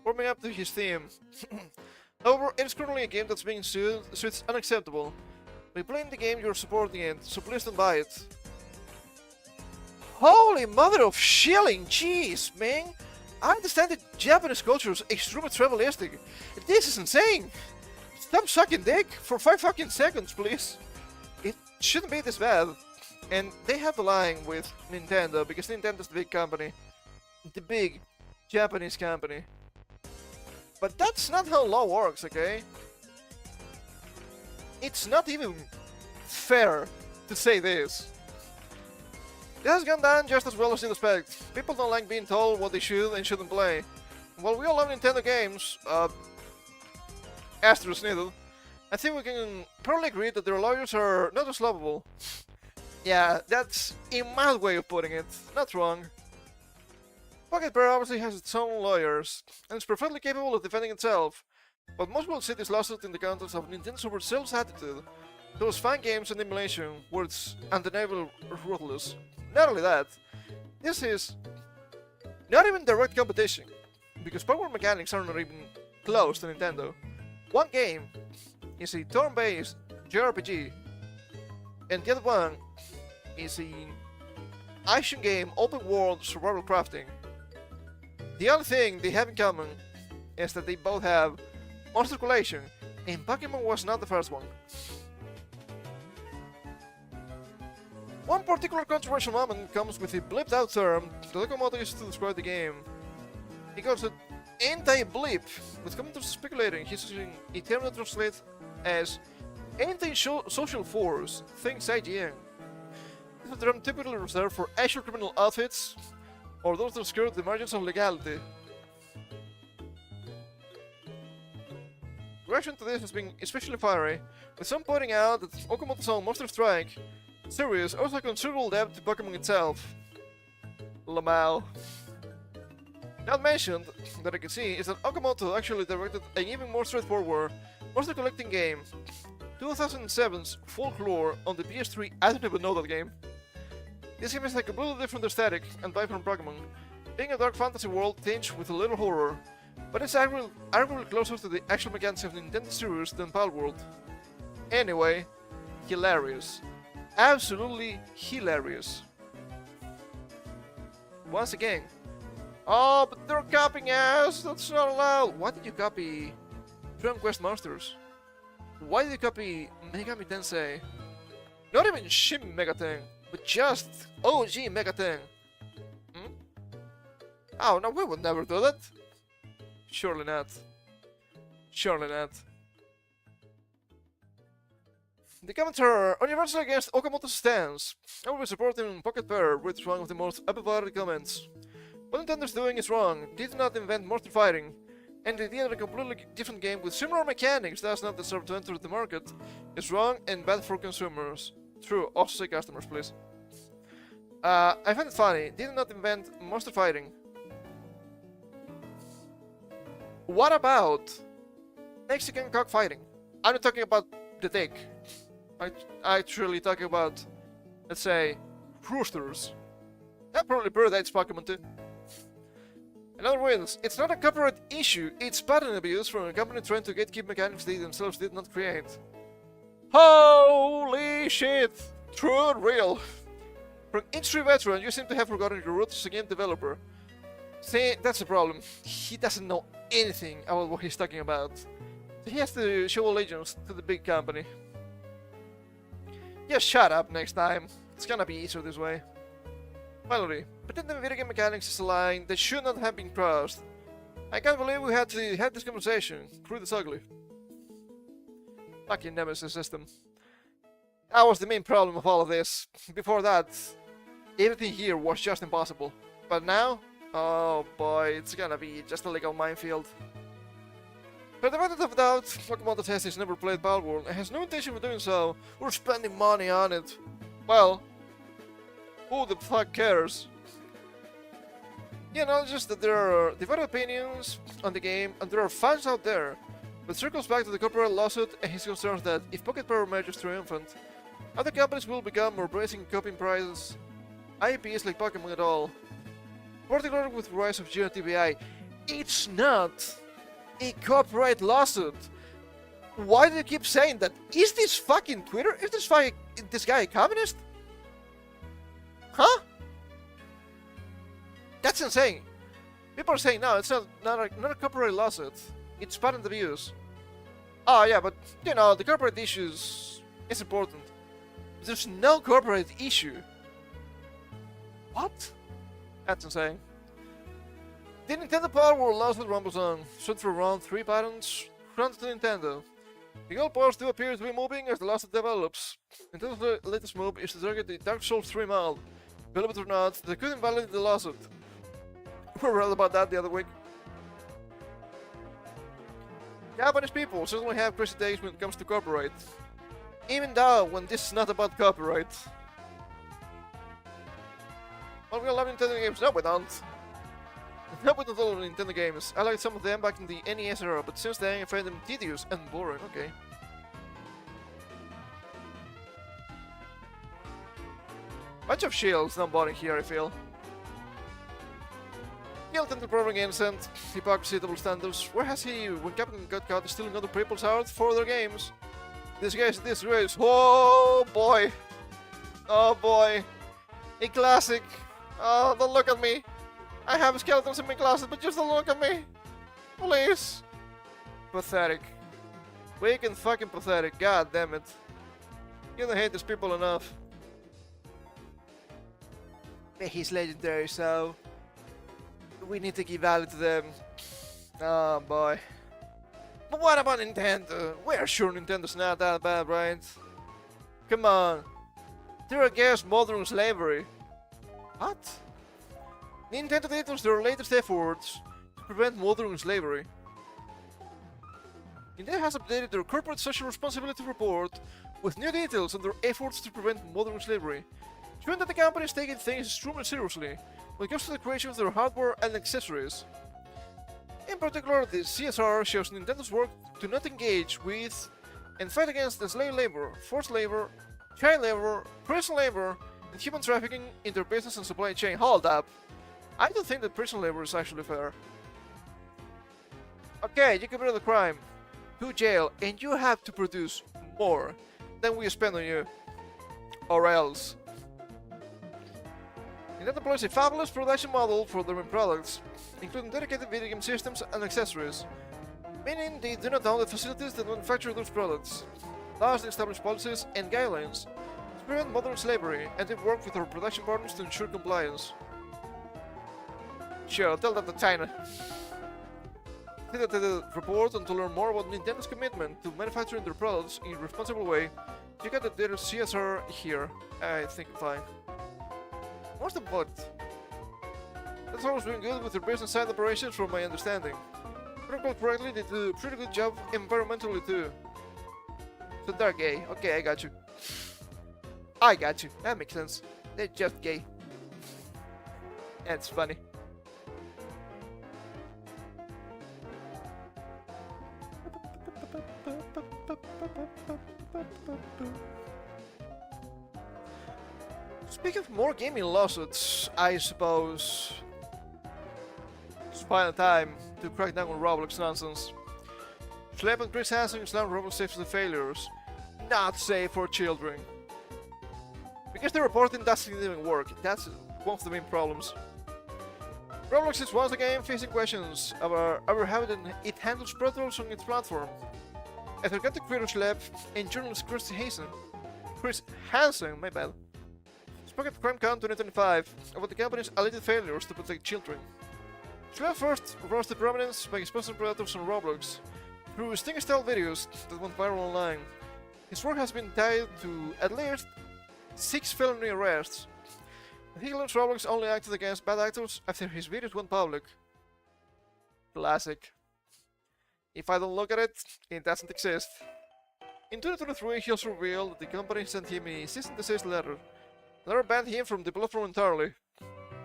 S1: warming up to his theme. However, it is currently a game that's being sued, so it's unacceptable. By playing the game, you're supporting it, so please don't buy it. Holy mother of shilling, jeez, man! I understand that Japanese culture is extremely tribalistic. This is insane! Stop sucking dick for 5 fucking seconds, please! It shouldn't be this bad. And they have the line with Nintendo, because Nintendo's the big company. The big Japanese company. But that's not how law works, okay? It's not even fair to say this. It has gone down just as well as you'd expect. People don't like being told what they should and shouldn't play. While we all love Nintendo games, asterisk needed, I think we can probably agree that their lawyers are not as lovable. Yeah, that's a mild way of putting it. Not wrong. Pocket Bear obviously has its own lawyers, and is perfectly capable of defending itself, but most will see this lawsuit in the context of Nintendo's overzealous attitude towards fan games and emulation, where it's undeniably ruthless. Not only that, this is not even direct competition, because power mechanics are not even close to Nintendo. One game is a turn-based JRPG, and the other one is an action game open-world survival crafting. The only thing they have in common is that they both have monster collation, and Pokemon was not the first one. One particular controversial moment comes with a blipped out term that Okamoto used to describe the game. He calls it anti-blip, with commenters speculating he's using a term that translates as anti-social force, thinks IGN. This is a term typically reserved for actual criminal outfits, or those that skirt the margins of legality. Reaction to this has been especially fiery, with some pointing out that Okamoto's own Monster Strike series also considerable depth to Pokemon itself. Lamau. Not mentioned, that I can see, is that Okamoto actually directed an even more straightforward monster collecting game, 2007's Folklore on the PS3. I don't even know that game. This game is a completely different aesthetic and vibe from Pokemon, being a dark fantasy world tinged with a little horror, but it's arguably closer to the actual mechanics of Nintendo series than Palworld. Anyway, hilarious. Absolutely hilarious. Once again, oh, but they're copying us! That's not allowed! Why did you copy Dragon Quest Monsters? Why did you copy Megami Tensei? Not even Shin Megaten, but just OG Megaten. Hmm? Oh, no, we would never do that. Surely not. Surely not. The comments are universally against Okamoto's stance. I will be supporting Pocket Bear, which is one of the most upvoted comments. What Nintendo's doing is wrong. They did not invent monster fighting, and the idea that a completely different game with similar mechanics does not deserve to enter the market is wrong and bad for consumers. True, also say customers, please. I find it funny. They did not invent monster fighting. What about Mexican cockfighting? I'm not talking about the dick. I'm actually talking about, let's say, roosters. That probably predates Pokemon too. In other words, it's not a copyright issue, it's patent abuse from a company trying to gatekeep mechanics they themselves did not create. Holy shit! True and real. For an industry veteran, you seem to have forgotten your roots as a game developer. See, that's the problem. He doesn't know anything about what he's talking about. So he has to show allegiance to the big company. Just shut up next time. It's gonna be easier this way. Finally, pretending video game mechanics is a line that should not have been crossed. I can't believe we had to have this conversation. Screw this ugly. Fucking Nemesis system. That was the main problem of all of this. Before that, everything here was just impossible. But now, oh boy, it's gonna be just a legal minefield. For the benefit of doubt, Locomotive has never played Palworld and has no intention of doing so, or spending money on it. Well, who the fuck cares? He acknowledges that there are divided opinions on the game and there are fans out there, but circles back to the corporate lawsuit and his concerns that if Pocket Power emerges triumphant, other companies will become more bracing copying prizes IPs like Pokemon at all. Particularly with the rise of generative AI, it's not a copyright lawsuit. Why do you keep saying that? Is this fucking Twitter? Is this guy a communist? Huh? That's insane. People are saying no, it's not a copyright lawsuit. It's patent abuse. Oh yeah, but you know the copyright issues is important. There's no copyright issue. What? That's insane. The Nintendo Palworld lawsuit rumbles on. Sued for around 3 patents granted to Nintendo. The goalposts do appear to be moving as the lawsuit develops. Nintendo's latest move is to target the Dark Souls 3 mod. Believe it or not, they could invalidate the lawsuit. We read about that the other week. Japanese people certainly have crazy days when it comes to copyright. Even though when this is not about copyright. Well, we love Nintendo games. No, we don't. No, we don't love Nintendo games. I liked some of them back in the NES era, but since then I find them tedious and boring. Okay. Bunch of shields not boring here, I feel. Guilt and the problem innocent, hypocrisy, double standards. Where has he, when Captain got caught stealing other people's art for their games? This guy's disgrace. Oh boy. Oh boy. A classic. Oh, don't look at me. I have skeletons in my closet, but just don't look at me. Please. Pathetic. Weak and fucking pathetic. God damn it. You don't hate these people enough. But he's legendary, so we need to give value to them. Oh boy. But what about Nintendo? We're sure Nintendo's not that bad, right? Come on. They're against modern slavery. What? Nintendo details their latest efforts to prevent modern slavery. Nintendo has updated their corporate social responsibility report with new details on their efforts to prevent modern slavery, showing that the company is taking things extremely seriously when it comes to the creation of their hardware and accessories. In particular, the CSR shows Nintendo's work to not engage with and fight against enslaved labor, forced labor, child labor, prison labor, and human trafficking in their business and supply chain. Hold up. I don't think that prison labor is actually fair. Okay, you committed a crime. To jail, and you have to produce more than we spend on you. Or else. Nintendo employs a fabulous production model for their main products, including dedicated video game systems and accessories, meaning they do not own the facilities that manufacture those products. Thus, they establish policies and guidelines to prevent modern slavery, and they work with our production partners to ensure compliance. Sure, tell that to China. See the report and to learn more about Nintendo's commitment to manufacturing their products in a responsible way. You got their CSR here. I think fine. What's the point? That's always been good with their business side operations from my understanding. If I recall correctly, they do a pretty good job environmentally too. So they're gay. Okay, I got you. I got you. That makes sense. They're just gay. That's funny. Speaking of more gaming lawsuits, I suppose it's final time to crack down on Roblox nonsense. Slap and Chris Hansen slammed Roblox safety failures. Not safe for children. Because the reporting doesn't even work. That's one of the main problems. Roblox is once again facing questions about how it handles predators on its platform. After content creators lab and journalist Chris Hansen, my bad, spoke at CrimeCon 2025 about the company's alleged failures to protect children. Slab first rose to prominence by exposing predators on Roblox through sting-style videos that went viral online. His work has been tied to at least 6 felony arrests. He claims Roblox only acted against bad actors after his videos went public. Classic. If I don't look at it, it doesn't exist. In 2023, he also revealed that the company sent him a cease and desist letter. The letter banned him from the platform entirely.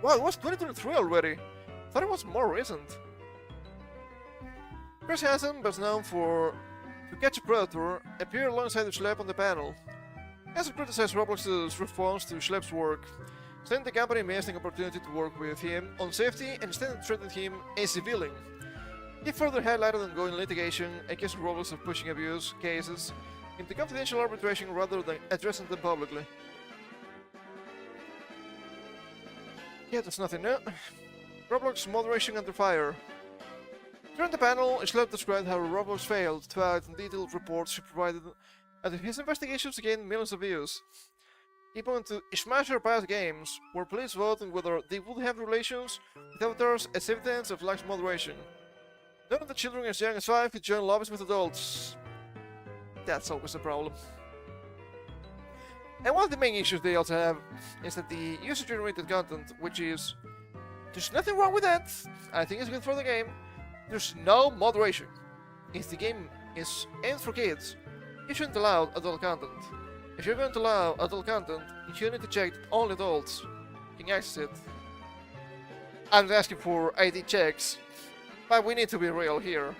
S1: Wow, it was 2023 already! I thought it was more recent. Chris Hansen, best known for To Catch a Predator, appeared alongside Schlep on the panel. Hansen criticized Roblox's response to Schlep's work, saying the company missed an opportunity to work with him on safety and instead threatened him as a villain. He further highlighted ongoing litigation accusing Roblox of pushing abuse cases into confidential arbitration rather than addressing them publicly. Yeah, that's nothing new. Roblox moderation under fire. During the panel, Schlep described how Roblox failed to act on detailed reports he provided after his investigations gained millions of views. He pointed to Smasher Pass games, where police vote on whether they would have relations with avatars as evidence of lax moderation. None of the children as young as 5 could join lobbies with adults. That's always a problem. And one of the main issues they also have is that the user-generated content, which is... There's nothing wrong with that, I think it's good for the game. There's no moderation. If the game is aimed for kids, you shouldn't allow adult content. If you're going to allow adult content, you need to check that only adults can access it. I'm not asking for ID checks, but we need to be real here,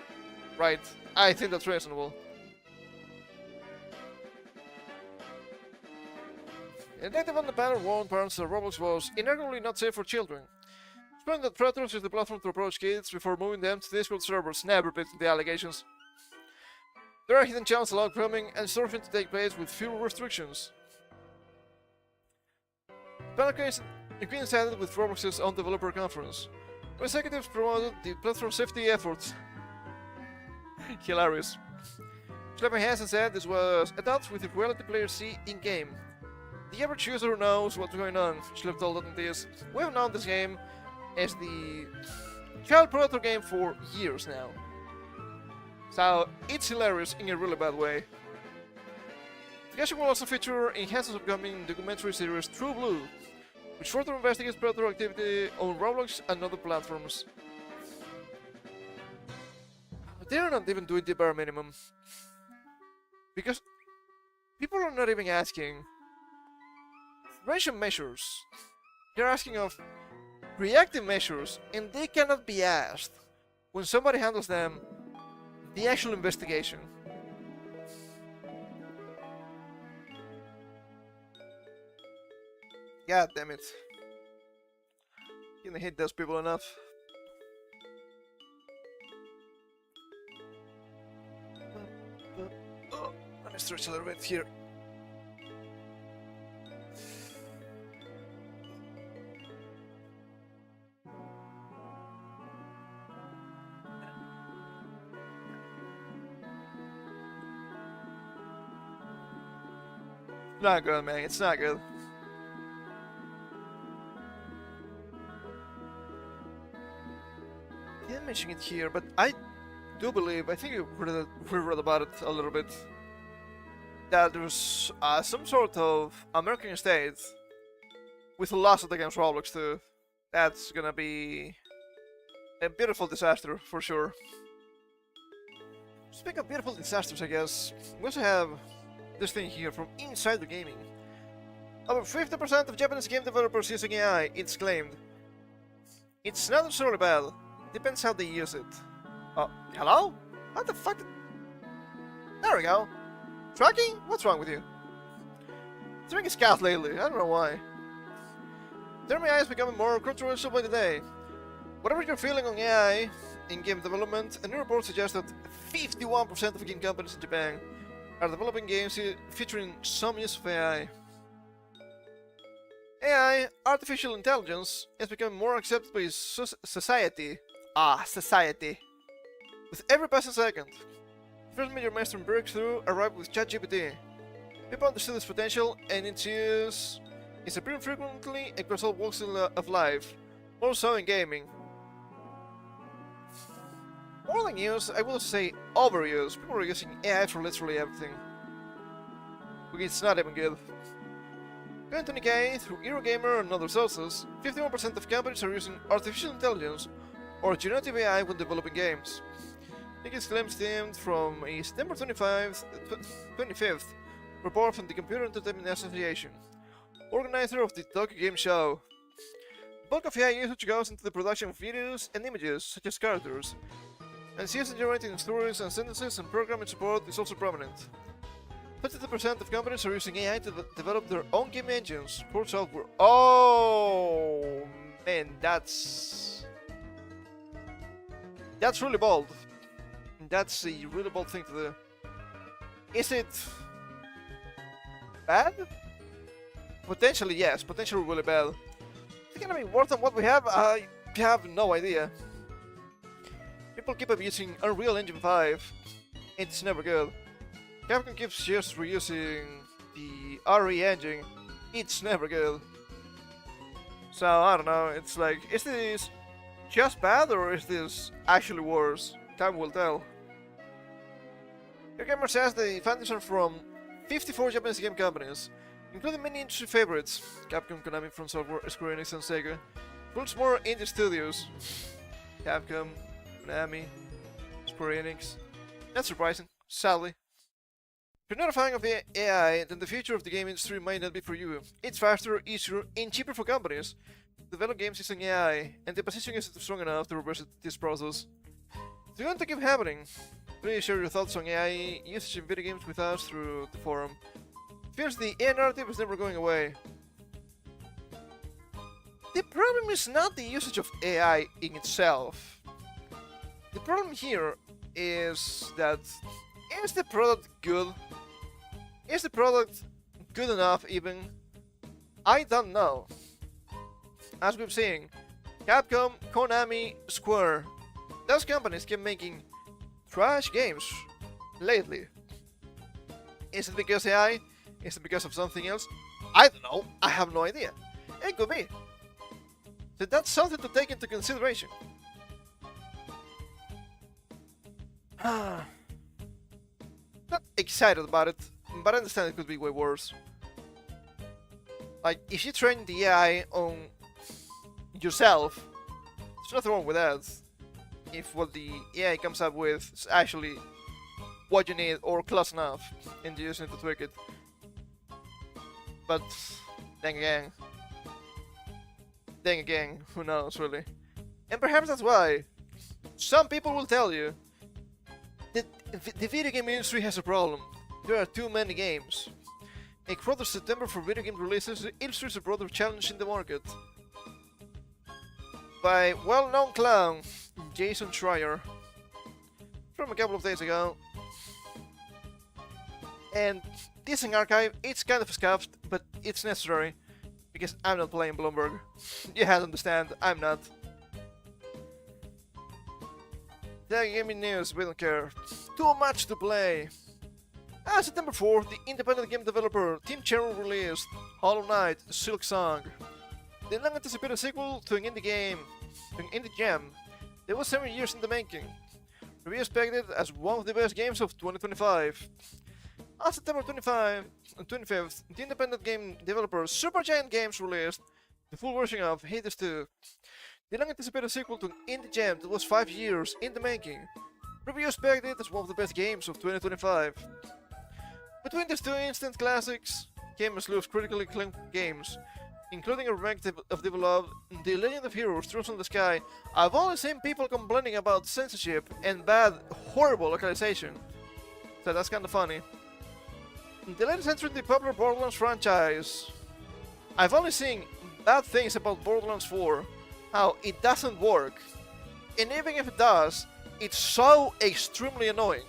S1: right? I think that's reasonable. A detective on the panel warned parents that Roblox was inherently not safe for children, explaining that Predators use the platform to approach kids before moving them to Discord servers, never repeating the allegations. There are hidden channels allowed filming and surfing to take place with fewer restrictions. The panel coincided with Roblox's own developer conference, where executives promoted the platform's safety efforts. Hilarious. Schlepper Hansen said this was adults with the reality players see in-game. The average user knows what's going on, Schlepp told them this. We have known this game as the child predator game for years now. So it's hilarious in a really bad way. The game will also feature in Hansen's upcoming documentary series True Blue, which further investigates predator activity on Roblox and other platforms. They're not even doing the bare minimum. Because people are not even asking prevention measures. They're asking of reactive measures, and they cannot be asked when somebody handles them the actual investigation. God damn it. Can't hate those people enough. Oh, let me stretch a little bit here. Not good, man. It's not good. Didn't mention it here, but I do believe, I think we read about it a little bit, that there's some sort of American state with a lawsuit against Roblox too. That's gonna be a beautiful disaster for sure. Speaking of beautiful disasters, I guess, we also have this thing here from Insider Gaming. Over 50% of Japanese game developers using AI, it's claimed. It's not necessarily bad, depends how they use it. Oh, hello? What the fuck? There we go. Tracking? What's wrong with you? Doing a scout lately, I don't know why. Term AI is becoming more controversial by the day. Whatever you're feeling on AI in game development, a new report suggests that 51% of game companies in Japan are developing games featuring some use of AI. AI, artificial intelligence, is becoming more accepted by society. Society. With every passing second. First major mainstream breakthrough arrived with ChatGPT. People understood its potential and its use is appearing frequently across all walks of life, more so in gaming. More than use, I will say overuse. People are using AI for literally everything. It's not even good. According to Nikkei, through Eurogamer and other sources, 51% of companies are using artificial intelligence or generative AI when developing games. Nikkei's claims stemmed from a September 25th report from the Computer Entertainment Association, organizer of the Tokyo Game Show. The bulk of AI usage goes into the production of videos and images, such as characters, and its use in generating stories and sentences and programming support is also prominent. 52% of companies are using AI to develop their own game engines for software. Oh man, that's really bold. That's a really bold thing to do. Is it bad? Potentially yes, potentially really bad. Is it gonna be worse than what we have? I have no idea. People keep abusing Unreal Engine 5. It's never good. Capcom keeps just reusing the RE engine. It's never good. So I don't know, it's like, is this just bad or is this actually worse? Time will tell. Your gamer says the findings are from 54 Japanese game companies, including many industry favorites: Capcom, Konami, From Software, Square Enix, and Sega. Plus more indie studios: Capcom, Konami, Square Enix. Not surprising, sadly. If you're not a fan of AI, then the future of the game industry might not be for you. It's faster, easier, and cheaper for companies to develop games using AI, and the position isn't strong enough to reverse this process. It's going to keep happening. Please share your thoughts on AI usage in video games with us through the forum. It feels the AI narrative is never going away. The problem is not the usage of AI in itself. The problem here is that, is the product good? Is the product good enough even? I don't know. As we've seen, Capcom, Konami, Square, those companies keep making trash games lately. Is it because AI? Is it because of something else? I don't know. I have no idea. It could be. So that's something to take into consideration. Not excited about it, but I understand it could be way worse. Like, if you train the AI on yourself, there's nothing wrong with that. If what the AI comes up with is actually what you need or close enough, and you just need to tweak it. But then again, who knows really? And perhaps that's why some people will tell you that the video game industry has a problem. There are too many games. A quarter September for video game releases illustrates a broader challenge in the market. By well-known clown Jason Schreier from a couple of days ago. And this in archive, it's kind of scuffed, but it's necessary because I'm not playing Bloomberg. You have to understand, I'm not. The gaming news, we don't care. Too much to play. September 4th, the independent game developer Team Cherry released Hollow Knight: Silk Song, the long-anticipated sequel to an indie game, an indie gem that was 7 years in the making. Review expected as one of the best games of 2025. On September 25th, the independent game developer Supergiant Games released the full version of Hades 2, the long-anticipated sequel to an indie gem that was 5 years in the making. Review expected as one of the best games of 2025. Between these two instant classics came a slew of critically acclaimed games, including a remake of the beloved The Legend of Heroes: Thrones in the Sky. I've only seen people complaining about censorship and bad, horrible localization, so that's kinda funny. The latest entry in the popular Borderlands franchise. I've only seen bad things about Borderlands 4, how it doesn't work, and even if it does, it's so extremely annoying.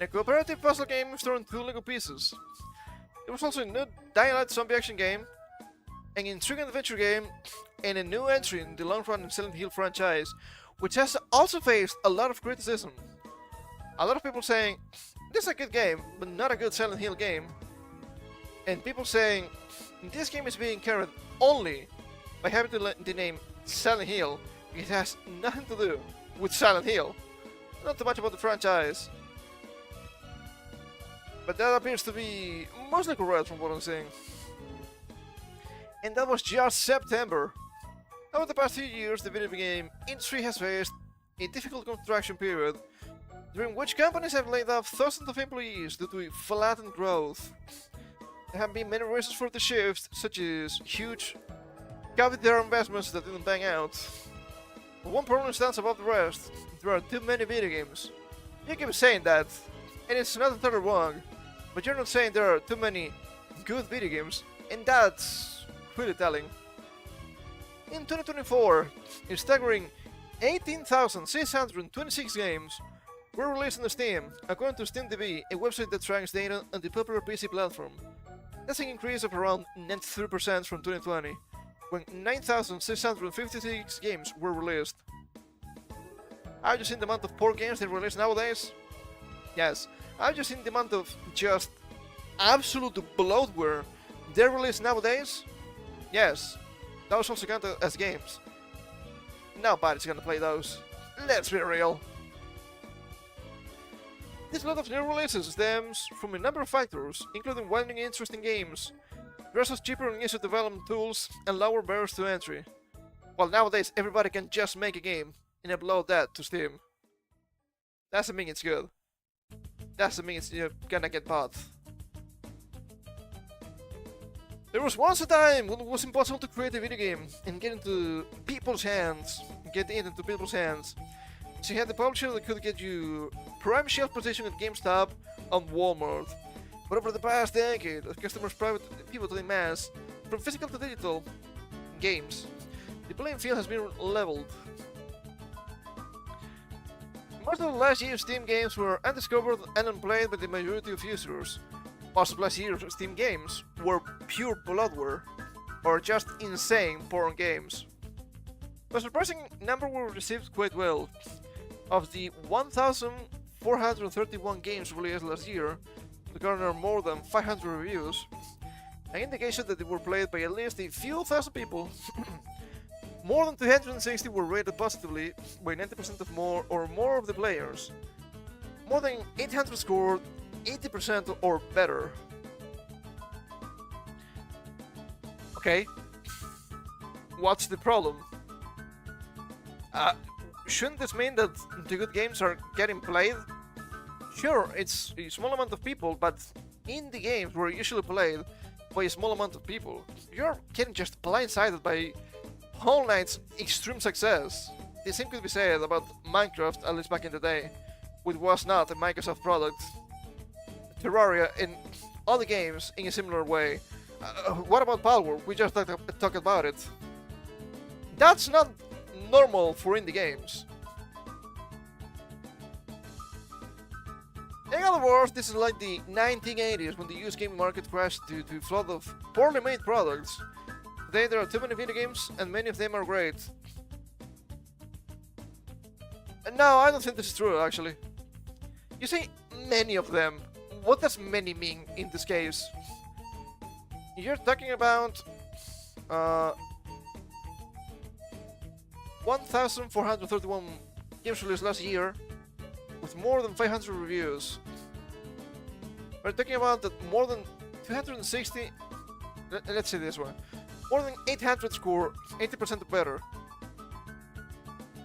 S1: A cooperative puzzle game thrown two Lego pieces. There was also a new Dying Light zombie action game, an intriguing adventure game, and a new entry in the long-running Silent Hill franchise, which has also faced a lot of criticism. A lot of people saying, this is a good game, but not a good Silent Hill game. And people saying, this game is being carried only by having the name Silent Hill. It has nothing to do with Silent Hill. Not too much about the franchise. But that appears to be mostly correct from what I'm seeing. And that was just September. Over the past few years, the video game industry has faced a difficult contraction period, during which companies have laid off thousands of employees due to a flattened growth. There have been many reasons for the shift, such as huge capital investments that didn't bang out. But one problem stands above the rest: there are too many video games. You keep saying that, and it's not entirely wrong, but you're not saying there are too many good video games, and that's really telling. In 2024, a staggering 18,626 games were released on Steam, according to SteamDB, a website that tracks data on the popular PC platform. That's an increase of around 93% from 2020, when 9,656 games were released. Have you seen the amount of poor games they release nowadays? Yes. Have you seen the amount of just absolute bloatware they release nowadays? Yes. Those also count as games. Nobody's gonna play those. Let's be real. This lot of new releases stems from a number of factors, including widening interest in games, versus cheaper and easier development tools, and lower barriers to entry. While nowadays everybody can just make a game and upload that to Steam. Doesn't mean it's good. Doesn't mean it's gonna get bought. There was once a time when it was impossible to create a video game and get it into people's hands. So you had the publisher that could get you prime shelf position at GameStop and Walmart. But over the past decade, as customers pivoted en masse from physical to digital games, the playing field has been leveled. Most of the last year's Steam games were undiscovered and unplayed by the majority of users. Most of last year's Steam games were pure bloatware, or just insane porn games. A surprising number were received quite well. Of the 1,431 games released last year, to garner more than 500 reviews, an indication that they were played by at least a few thousand people. More than 260 were rated positively by 90% of more of the players. More than 800 scored 80% or better. Okay, what's the problem? Shouldn't this mean that the good games are getting played? Sure, it's a small amount of people, but indie games were usually played by a small amount of people. You're getting just blindsided by Hollow Knight's extreme success. The same could be said about Minecraft, at least back in the day, which was not a Microsoft product. Terraria and other games in a similar way. What about Palworld? We just talked about it. That's not normal for indie games. In other words, this is like the 1980s when the used gaming market crashed due to a flood of poorly made products. Today there are too many video games and many of them are great. And no, I don't think this is true actually. You say many of them. What does many mean in this case? You're talking about 1,431 games released last year with more than 500 reviews. We're talking about that more than 260, let's say this one, more than 800 score 80% or better.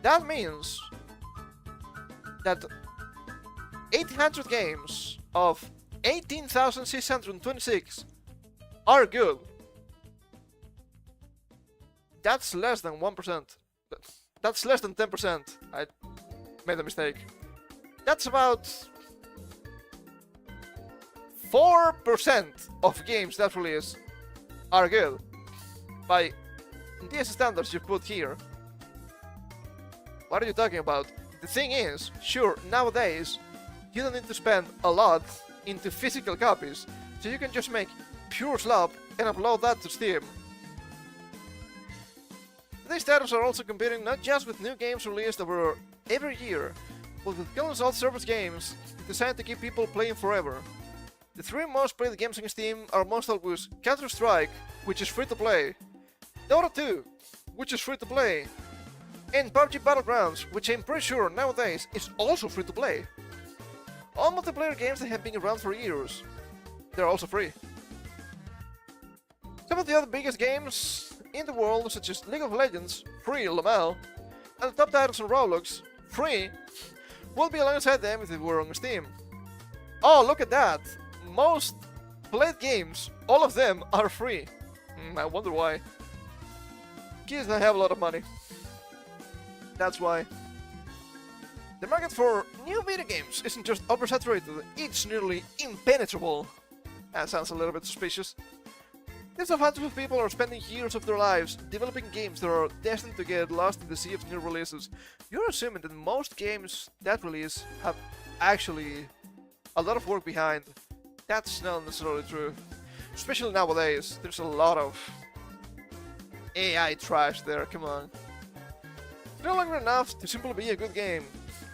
S1: That means that 800 games of 18,626 are good. That's less than 1%. That's less than 10%. I made a mistake. That's about 4% of games that release are good by these standards you put here. What are you talking about? The thing is, sure, nowadays you don't need to spend a lot into physical copies, so you can just make pure slop and upload that to Steam. These titles are also competing not just with new games released over every year, but with countless old service games designed to keep people playing forever. The 3 most played games on Steam are most obvious: Counter-Strike, which is free to play, Dota 2, which is free to play, and PUBG Battlegrounds, which I'm pretty sure nowadays is also free to play. All multiplayer games that have been around for years, they're also free. Some of the other biggest games in the world, such as League of Legends, free LMAO, and the top titles on Roblox, free, will be alongside them if they were on Steam. Oh, look at that! Most played games, all of them are free. I wonder why. Kids don't have a lot of money. That's why. The market for new video games isn't just oversaturated, it's nearly impenetrable. That sounds a little bit suspicious. Tens of hundreds of people are spending years of their lives developing games that are destined to get lost in the sea of new releases. You're assuming that most games that release have actually a lot of work behind. That's not necessarily true. Especially nowadays, there's a lot of AI trash there, come on. It's no longer enough to simply be a good game.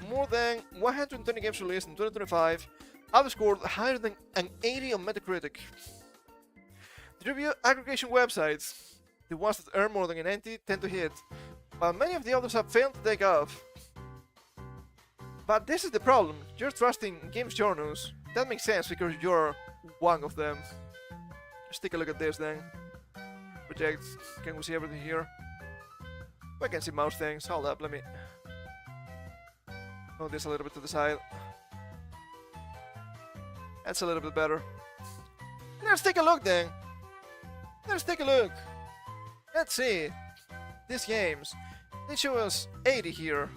S1: More than 120 games released in 2025 have scored higher than an 80 on Metacritic. The review aggregation websites, the ones that earn more than a 90, tend to hit, but many of the others have failed to take off. But this is the problem, you're trusting games journals. That makes sense because you're one of them. Let's take a look at this then. Project, can we see everything here? We can see most things. Hold up, let me move this a little bit to the side. That's a little bit better. Let's take a look then. Let's take a look. Let's see. These games. They show us 80 here.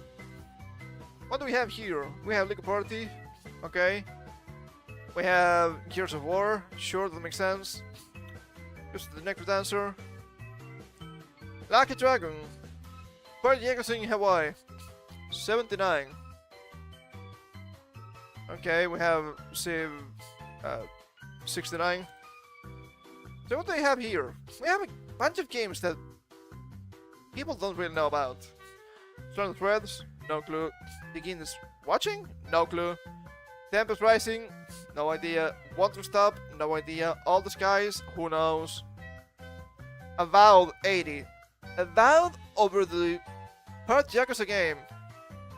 S1: What do we have here? We have League of Party. Okay. We have Gears of War. Sure, that makes sense. Just the next answer. Lucky Dragon. Party Yakuza in Hawaii. 79. Okay, we have Civ 69. So what do we have here? We have a bunch of games that people don't really know about. Storm Threads, no clue. Begin is watching? No clue. Tempest Rising, no idea. Want to Stop, no idea. All the Skies, who knows. Avowed 80. Avowed over the Part Yakuza game.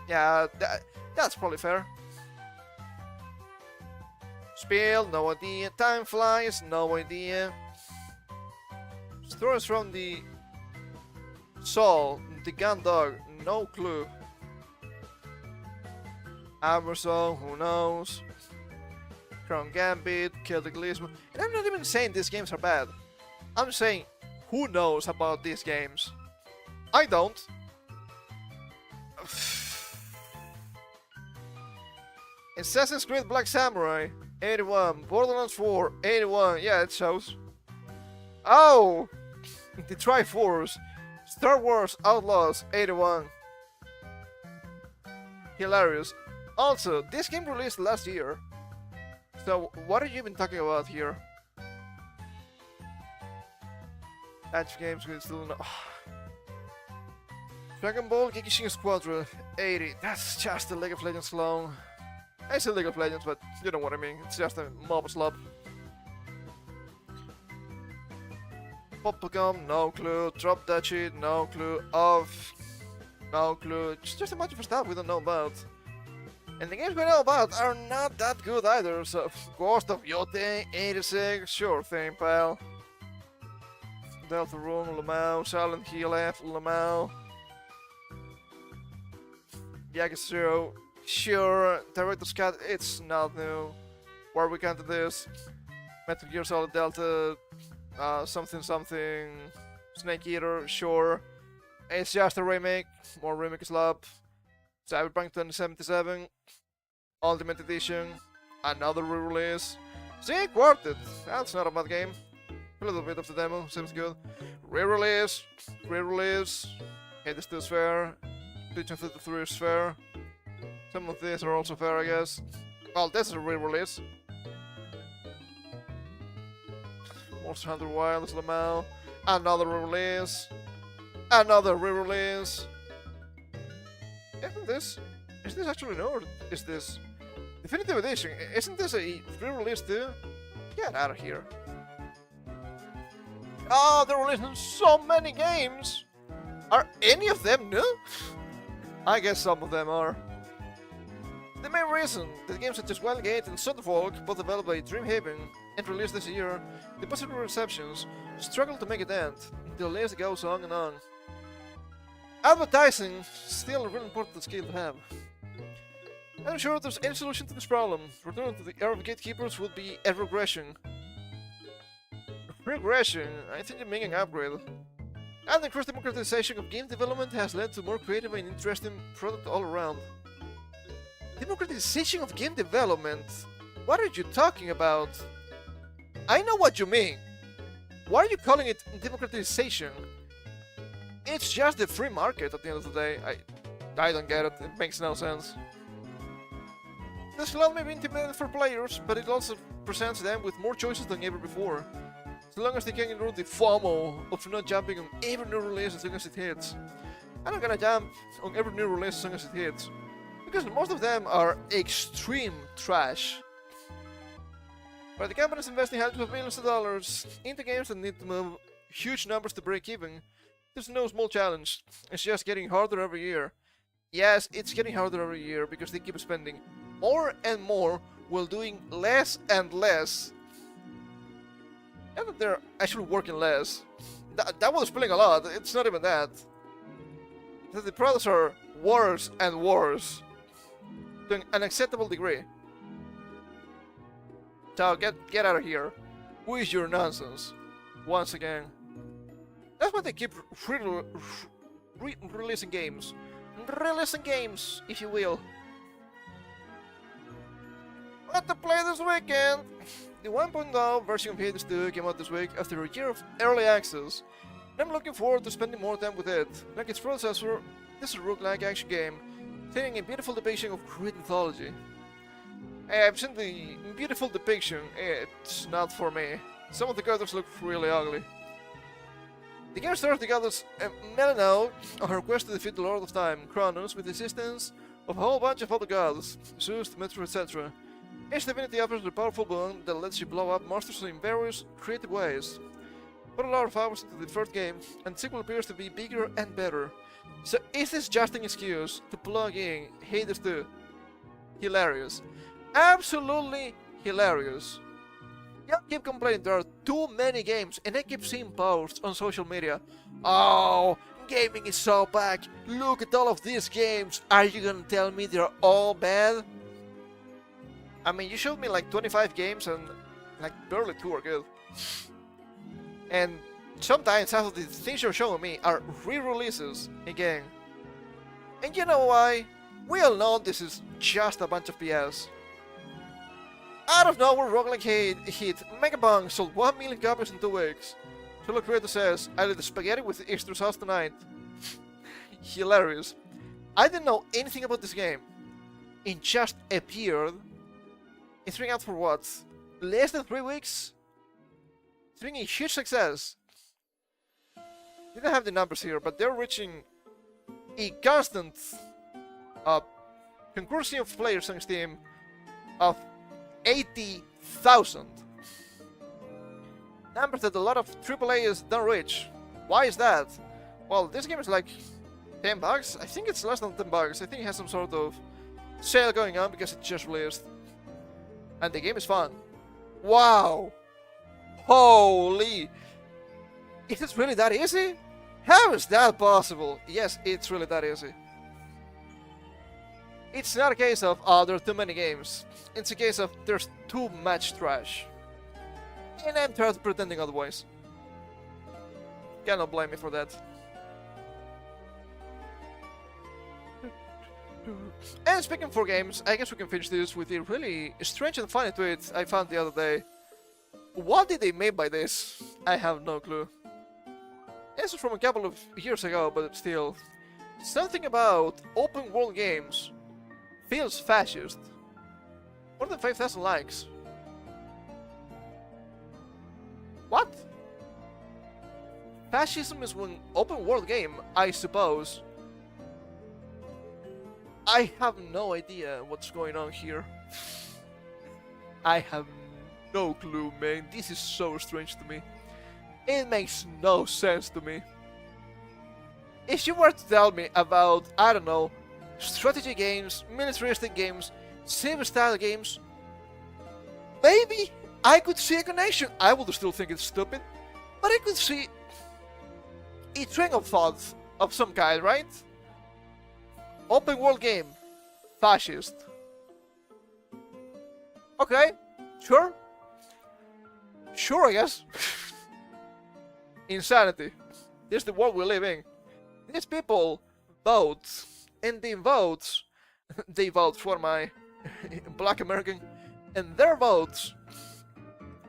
S1: Yeah, that's probably fair. Spiel, no idea. Time Flies, no idea. Stories from the Soul, the Gun Dog, no clue. Amazon, who knows? Crown Gambit, Kill the Glisman. And I'm not even saying these games are bad. I'm saying, who knows about these games? I don't. Assassin's Creed Black Samurai, 81. Borderlands 4, 81. Yeah, it shows. Oh! The Triforce. Star Wars Outlaws, 81. Hilarious. Also, this game released last year. So, what are you even talking about here? Batch games we still know. Dragon Ball Kikishin Squadron, 80. That's just a League of Legends clone. I say League of Legends, but you know what I mean. It's just a mob slop. Popcom, no clue. Drop Duchy, no clue. Off, no clue. It's just a bunch of stuff we don't know about. And the games we know about are not that good either. So, Ghost of Yote, 86. Sure thing, pal. Deltarune, Lamau. Silent Hill F, Lamau. Yakuza, sure. Director's Cut, it's not new. Where we can do this. Metal Gear Solid Delta, something. Snake Eater, sure. It's just a remake, more remake slap. Cyberpunk 2077, Ultimate Edition, another re-release. See, Quartet, that's not a bad game. A little bit of the demo, seems good. Re-release, Hades 2 is fair, Teaching 33 is fair. Some of these are also fair, I guess. Well, this is a re-release. Monster Hunter Wilds Lamau. Another re-release. Another re-release. Is this actually no, or is this Definitive Edition? Isn't this a re-release too? Get out of here. Oh, they're releasing so many games! Are any of them new? I guess some of them are. The main reason that games such as Wildgate and Soderfolk, both developed by Dreamhaven and released this year, the positive receptions struggle to make it end. The list goes on and on. Advertising still a really important skill to have. I'm sure if there's any solution to this problem, returning to the era of gatekeepers would be a regression. Regression? I think you're making an upgrade. And the increased democratization of game development has led to more creative and interesting product all around. Democratization of game development? What are you talking about? I know what you mean. Why are you calling it democratization? It's just the free market at the end of the day. I don't get it. It makes no sense. This will may be intimidating for players, but it also presents them with more choices than ever before. So long as they can ignore the FOMO of not jumping on every new release as soon as it hits. I'm not gonna jump on every new release as soon as it hits, because most of them are extreme trash. But the companies investing hundreds of millions of dollars into games that need to move huge numbers to break even, there's no small challenge. It's just getting harder every year. Yes, it's getting harder every year because they keep spending more and more while doing less and less. And that they're actually working less. That was spilling a lot. It's not even that. That the products are worse and worse to an unacceptable degree. So get out of here. Who is your nonsense? Once again. That's why they keep releasing games. Releasing games, if you will. What to play this weekend? The 1.0 version of Hades 2 came out this week after a year of early access, and I'm looking forward to spending more time with it. Like its predecessor, this is a roguelike action game, telling a beautiful depiction of great mythology. I've seen the beautiful depiction, it's not for me. Some of the characters look really ugly. The game stars the goddess Melano on her quest to defeat the Lord of Time, Kronos, with the assistance of a whole bunch of other gods, Zeus, Demeter, etc. Each divinity offers a powerful boon that lets you blow up monsters in various creative ways. Put a lot of hours into the first game, and the sequel appears to be bigger and better. So is this just an excuse to plug in Hades 2? Hilarious. Absolutely hilarious. Y'all keep complaining there are too many games, and I keep seeing posts on social media. Oh, gaming is so bad. Look at all of these games. Are you gonna tell me they're all bad? I mean, you showed me like 25 games and like barely 2 are good. And sometimes half of the things you're showing me are re-releases again. And you know why? We all know this is just a bunch of BS. Out of nowhere, roguelike hit Megabang sold 1 million copies in 2 weeks. Solo Creator says, I did the spaghetti with extra sauce tonight. Hilarious. I didn't know anything about this game. It just appeared. It's been out for what? Less than 3 weeks? It's been a huge success. We don't have the numbers here, but they're reaching a constant concurrency of players on Steam of 80,000. Numbers that a lot of AAAs don't reach. Why is that? Well, this game is like $10. I think it's less than $10. I think it has some sort of sale going on because it just released. And the game is fun. Wow! Holy! Is it really that easy? How is that possible? Yes, it's really that easy. It's not a case of, oh, there are too many games. It's a case of, there's too much trash. And I'm tired of pretending otherwise. Cannot blame me for that. And speaking for games, I guess we can finish this with a really strange and funny tweet I found the other day. What did they mean by this? I have no clue. This is from a couple of years ago, but still. Something about open world games feels fascist. More than 5,000 likes. What? Fascism is an open world game, I suppose. I have no idea what's going on here. I have no clue, man. This is so strange to me. It makes no sense to me. If you were to tell me about, I don't know, strategy games, militaristic games, sim style games, maybe I could see a connection. I would still think it's stupid, but I could see a train of thought of some kind, right? Open world game, fascist. Okay, sure. Sure, I guess. Insanity. This is the world we live in. These people vote, and they vote. They vote for my black American, and their votes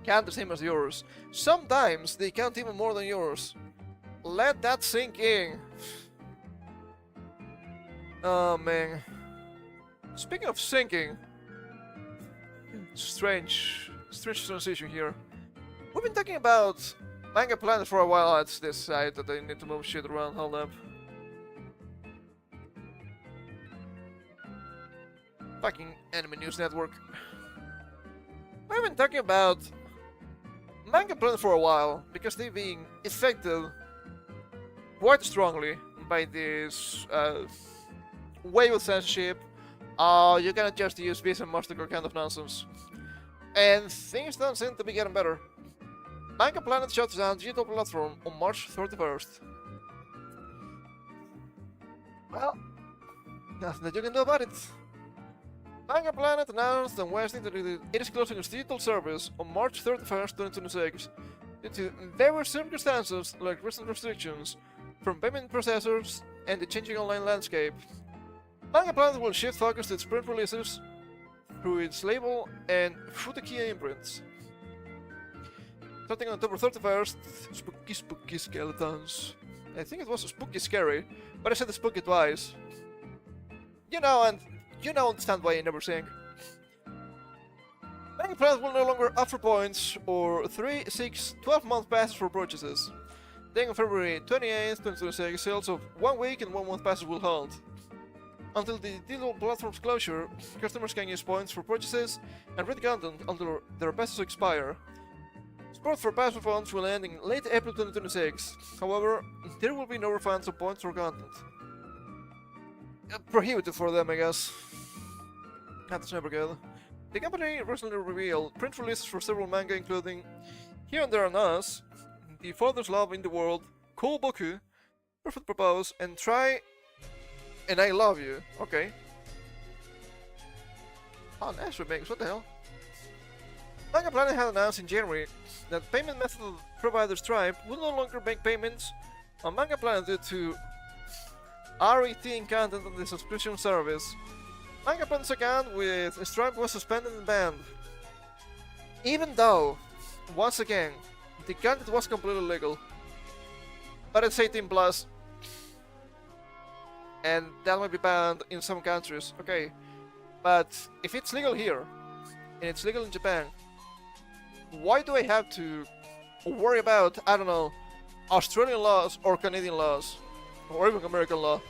S1: count the same as yours. Sometimes they count even more than yours. Let that sink in. Oh man. Speaking of sinking, strange transition here. We've been talking about Manga Planet for a while. It's this side that I need to move shit around. Hold up. Fucking Anime News Network. We've been talking about Manga Planet for a while because they've been affected quite strongly by this wave of censorship. You cannot just use Visa and MasterCard kind of nonsense. And things don't seem to be getting better. Manga Planet shuts down digital platform on March 31st. Well, nothing that you can do about it. Manga Planet announced on Wednesday that it is closing its digital service on March 31st, 2026 due to various circumstances like recent restrictions from payment processors and the changing online landscape. Manga Planet will shift focus to its print releases through its label and Futekiya imprints. Starting on October 31st, spooky skeletons. I think it was spooky scary, but I said spooky twice. You know, and you now understand why I never sing. Manga Planet will no longer offer points or 3, 6, 12-month passes for purchases. Then on February 28th, 2026, sales of 1 week and 1 month passes will hold. Until the digital platform's closure, customers can use points for purchases and read content until their passes expire. Support for pass refunds will end in late April 2026. However, there will be no refunds of points or content. Prohibited for them, I guess. That's never good. The company recently revealed print releases for several manga, including Here and There on Us, The Father's Love in the World, Cool Boku, Perfect Propose, and Try and I Love You. Okay. Oh, nice remakes, what the hell? Manga Planet had announced in January that payment method provider Stripe will no longer make payments on Manga Planet due to RET content on the subscription service. Manga Planet's account with Stripe was suspended and banned. Even though, once again, the content was completely legal. But it's 18 plus. And that might be banned in some countries. Okay. But if it's legal here, and it's legal in Japan, why do I have to worry about, I don't know, Australian laws or Canadian laws? Or even American law?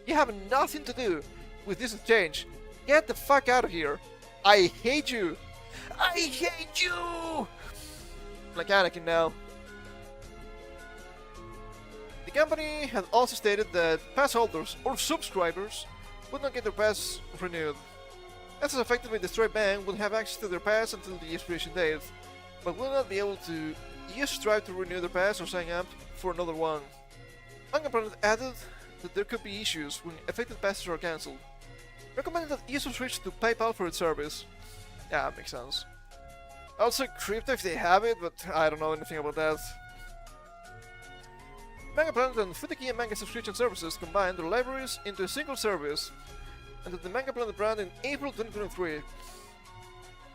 S1: You have nothing to do with this exchange. Get the fuck out of here. I hate you. I hate you! Like Anakin now. The company had also stated that pass holders or subscribers would not get their pass renewed. As is effectively the Stripe ban will have access to their pass until the expiration date, but will not be able to use Stripe to renew their pass or sign up for another one. Manga Planet added that there could be issues when affected passes are cancelled, recommended that users switch to PayPal for its service. Yeah, makes sense. Also crypto if they have it, but I don't know anything about that. Manga Planet and Futekiya manga subscription services combined their libraries into a single service, and that the Manga Planet brand in April 2023.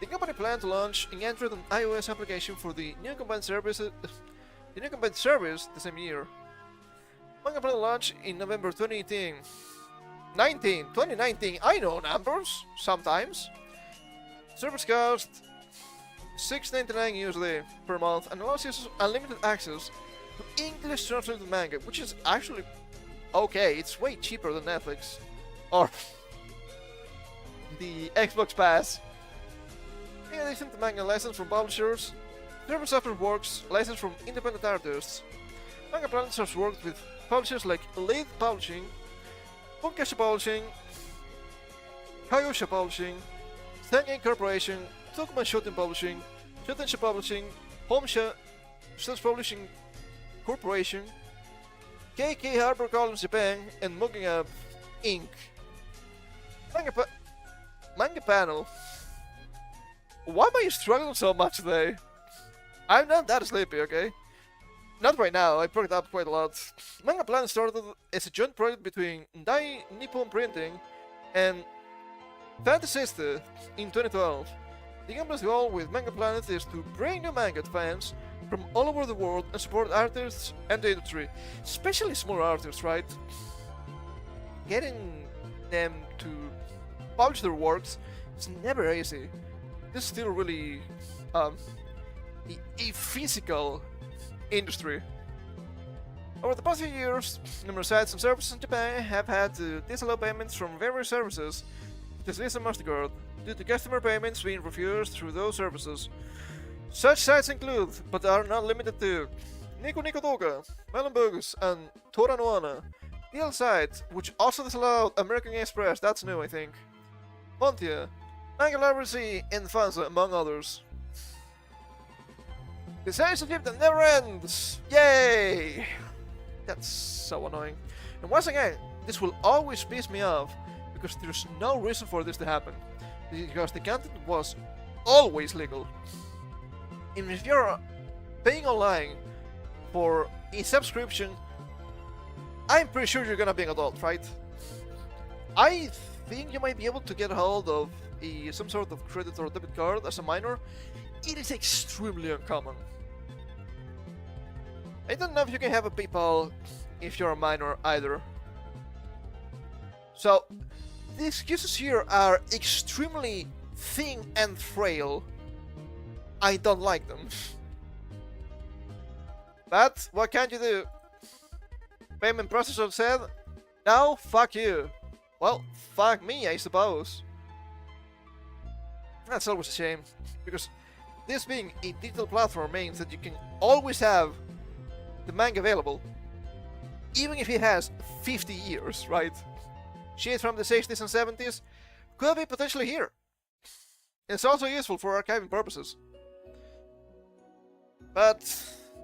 S1: The company planned to launch an Android and iOS application for the new combined service the same year. Manga Planet launched in November 2018. 2019, I know numbers, sometimes. Service cost $6.99 USD per month and allows users unlimited access to English translated manga, which is actually okay. It's way cheaper than Netflix or the Xbox Pass. In addition to manga license from publishers, German software works license from independent artists. Manga Planet has worked with publishers like Lead Publishing, Bunkasha Publishing, Kayosha Publishing, Sengen Corporation, Tokuman Shoten Publishing, Shotensha Publishing, Homesha Self-Publishing Corporation, KK HarperCollins Japan, and Mugging Up Inc. Manga Panel. Why am I struggling so much today? I'm not that sleepy, okay? Not right now, I perked up quite a lot. Manga Planet started as a joint project between Dai Nippon Printing and Fantasista in 2012. The company's goal with Manga Planet is to bring new manga to fans from all over the world and support artists and the industry, especially smaller artists, right? Getting them to publish their works is never easy. This is still really a physical industry. Over the past few years, numerous sites and services in Japan have had to disallow payments from various services, such as Visa and MasterCard, due to customer payments being refused through those services. Such sites include, but are not limited to, Nico Nico Doga, Melon Bogus, and Tora no Ana. DL sites, which also disallowed American Express, that's new I think. Montia, Manga Library, and Fanza, among others. The censorship that never ends! Yay! That's so annoying. And once again, this will always piss me off, because there's no reason for this to happen. Because the content was always legal. And if you're paying online for a subscription, I'm pretty sure you're gonna be an adult, right? I think you might be able to get a hold of some sort of credit or debit card as a minor. It is extremely uncommon. I don't know if you can have a PayPal if you're a minor either. So, the excuses here are extremely thin and frail. I don't like them. But, what can you do? Payment processor said, no, fuck you. Well, fuck me, I suppose. That's always a shame, because this being a digital platform means that you can always have the manga available, even if it has 50 years, right? Shit from the 60s and 70s could be potentially here. It's also useful for archiving purposes. But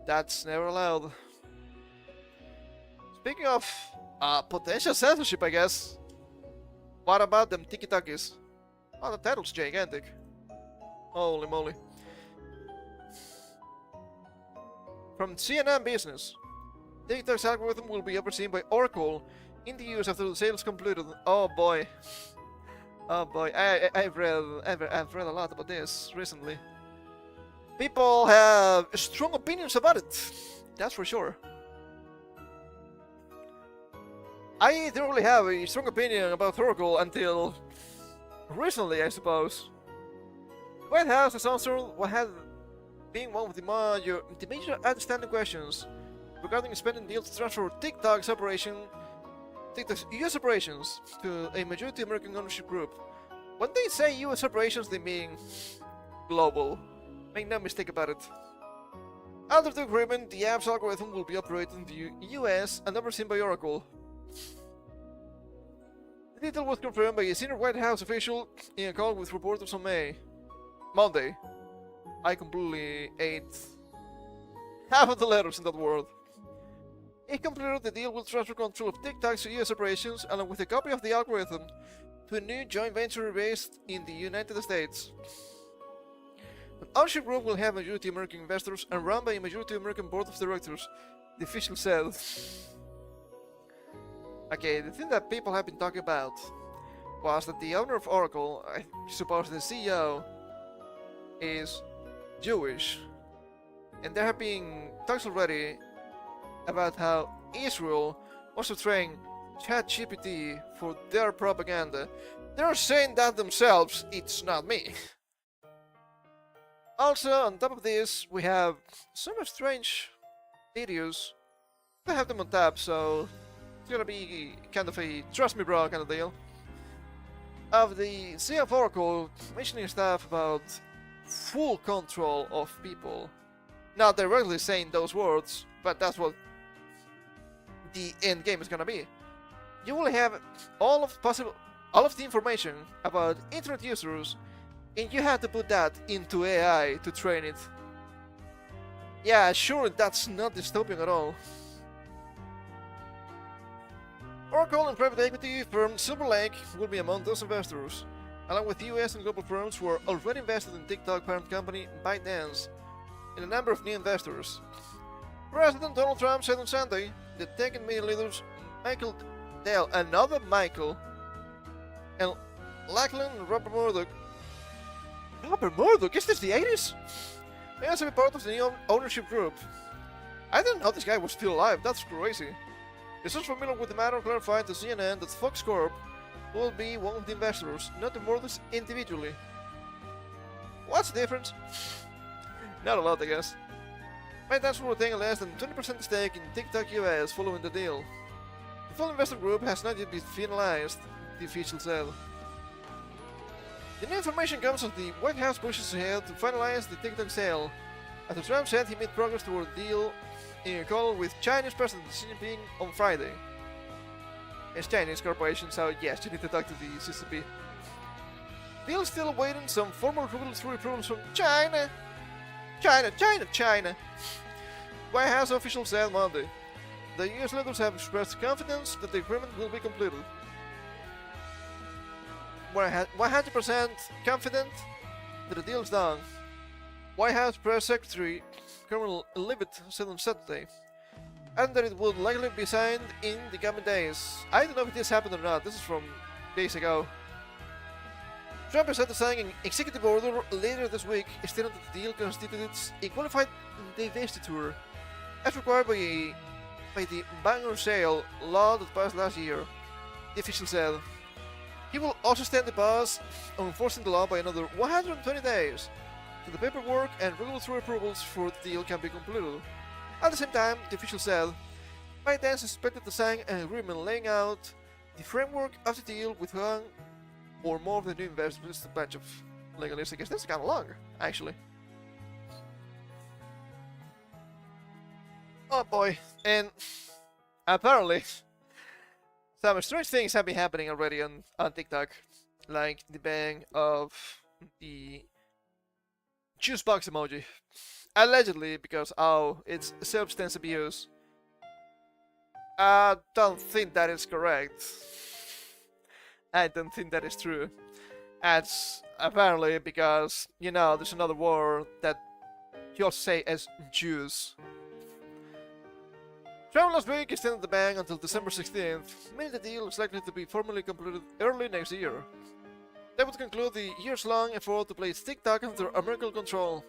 S1: that's never allowed. Speaking of potential censorship, I guess. What about them tiki-takis? Oh, the title's gigantic. Holy moly. From CNN Business. TikTok's algorithm will be overseen by Oracle in the use after the sale is completed. Oh boy. Oh boy. I've read a lot about this recently. People have strong opinions about it. That's for sure. I didn't really have a strong opinion about Oracle until recently, I suppose. The White House has answered what had been one of the major outstanding questions regarding spending deals to transfer TikTok's US operations to a majority American ownership group. When they say US operations, they mean global. Make no mistake about it. Under the agreement, the app's algorithm will be operated in the US and overseen by Oracle. The detail was confirmed by a senior White House official in a call with reporters on Monday. I completely ate half of the letters in that word. It completed the deal will transfer control of TikTok's US operations along with a copy of the algorithm to a new joint venture based in the United States. An ownership group will have majority American investors and run by a majority American board of directors, the official said. Okay, the thing that people have been talking about was that the owner of Oracle, I suppose the CEO, is Jewish. And there have been talks already about how Israel wants to train ChatGPT for their propaganda. They're saying that themselves, it's not me. Also, on top of this, we have some strange videos, they have them on tap, so it's gonna be kind of a trust me bro kind of deal. Of the CF Oracle mentioning stuff about full control of people. Not directly saying those words, but that's what the end game is gonna be. You will have all of the information about internet users, and you have to put that into AI to train it. Yeah, sure, that's not dystopian at all. Oracle and private equity firm Silver Lake will be among those investors, along with US and global firms who are already invested in TikTok parent company ByteDance, and a number of new investors. President Donald Trump said on Sunday that tech and media leaders Michael Dell, another Michael, and Lachlan and Robert Murdoch. Robert Murdoch? Is this the 80s? May also be part of the new ownership group. I didn't know this guy was still alive, that's crazy. The source familiar with the matter clarified to CNN that Fox Corp will be one of the investors, not the Murdochs individually. What's the difference? Not a lot, I guess. ByteDance will retain a less than 20% stake in TikTok US following the deal. The full investor group has not yet been finalized, the official said. The new information comes as the White House pushes ahead to finalize the TikTok sale, after Trump said he made progress toward the deal in a call with Chinese President Xi Jinping on Friday. It's Chinese corporation, so yes, you need to talk to the CCP. Deal still awaiting some formal regulatory approvals from China. China. White House officials said Monday. The US leaders have expressed confidence that the agreement will be completed. We're 100% confident that the deal is done. White House Press Secretary Colonel Leavitt said on Saturday, and that it would likely be signed in the coming days. I don't know if this happened or not, this is from days ago. Trump is set to sign an executive order later this week, stating that the deal constitutes a qualified divestiture, as required by the Bangor sale law that passed last year, the official said. He will also stand the pause on enforcing the law by another 120 days, so the paperwork and regulatory approvals for the deal can be completed. At the same time, the official said, ByteDance is expected to sign an agreement laying out the framework of the deal with one or more of the new investors. It's a bunch of legalists. I guess that's kind of long, actually. Oh boy, and apparently some strange things have been happening already on TikTok, like the ban of the juice box emoji. Allegedly, because, it's substance abuse. I don't think that is correct. I don't think that is true. It's apparently because, there's another word that you also say as juice. Trump last week extended the ban until December 16th, meaning the deal is likely to be formally completed early next year. That would conclude the years-long effort to place TikTok under American control,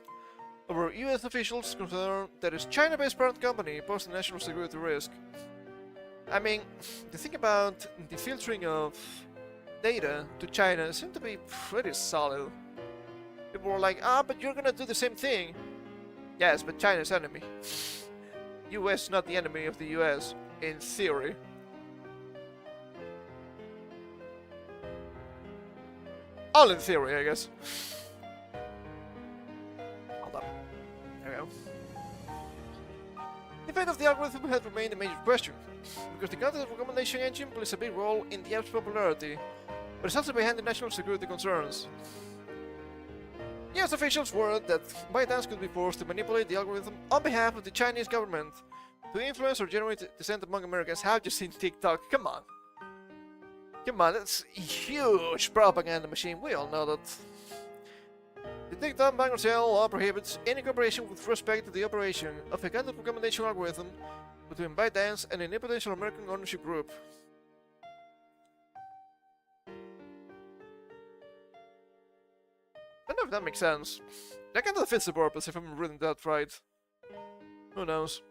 S1: over US officials concerned that its China-based parent company posed a national security risk. I mean, the thing about the filtering of data to China seemed to be pretty solid. People were like, but you're gonna do the same thing. Yes, but China's enemy. US is not the enemy of the US, in theory. All in theory, I guess. Hold up. There we go. The fate of the algorithm has remained a major question, because the content recommendation engine plays a big role in the app's popularity, but it's also behind the national security concerns. US officials worried that ByteDance could be forced to manipulate the algorithm on behalf of the Chinese government to influence or generate dissent among Americans. Have you seen TikTok? Come on. Come on, that's a huge propaganda machine, we all know that. The TikTok Bangor sale law prohibits any cooperation with respect to the operation of a content recommendation algorithm between ByteDance and any potential American ownership group. I don't know if that makes sense. That kind of fits the purpose if I'm reading that right. Who knows?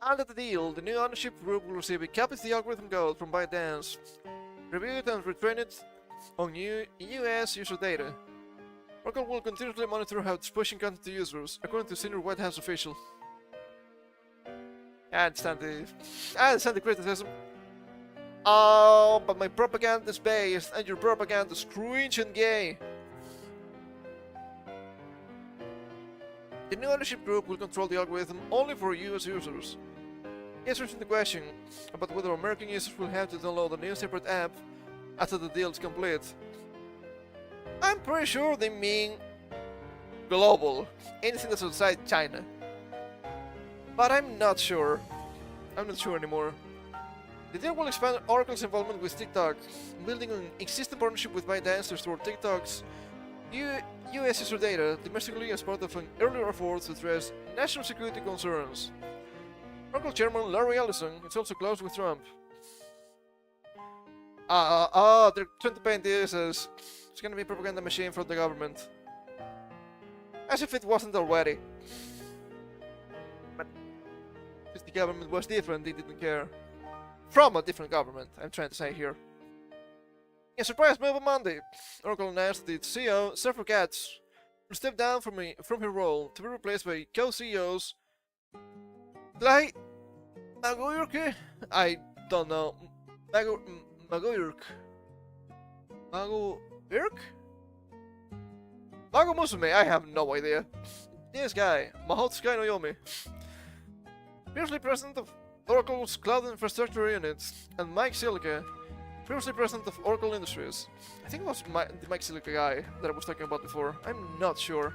S1: Under the deal, the new ownership group will receive a copy of the algorithm code from ByteDance, review it and retrain it on new US user data. Oracle will continuously monitor how it's pushing content to users, according to a senior White House official. I understand the criticism. Oh, but my propaganda is based, and your propaganda is cringe and gay. The new ownership group will control the algorithm only for US users. Answers the question about whether American users will have to download a new separate app after the deal is complete. I'm pretty sure they mean global, anything that's outside China. But I'm not sure. I'm not sure anymore. The deal will expand Oracle's involvement with TikTok, building an existing partnership with ByteDance to store TikTok's US user data domestically as part of an earlier effort to address national security concerns. Oracle Chairman Larry Ellison is also close with Trump. They're trying to paint this as it's gonna be a propaganda machine from the government. As if it wasn't already. But if the government was different, they didn't care. From a different government, I'm trying to say here. In a surprise move on Monday, Oracle announced that its CEO, Sarah Katz, will step down from her role to be replaced by co-CEOs Clay Maguyurk? I don't know. Maguyurk? Mago Musume? I have no idea. This guy, Mahot Sky Noyomi, previously president of Oracle's Cloud Infrastructure Unit, and Mike Silica, previously president of Oracle Industries. I think it was the Mike Silica guy that I was talking about before. I'm not sure.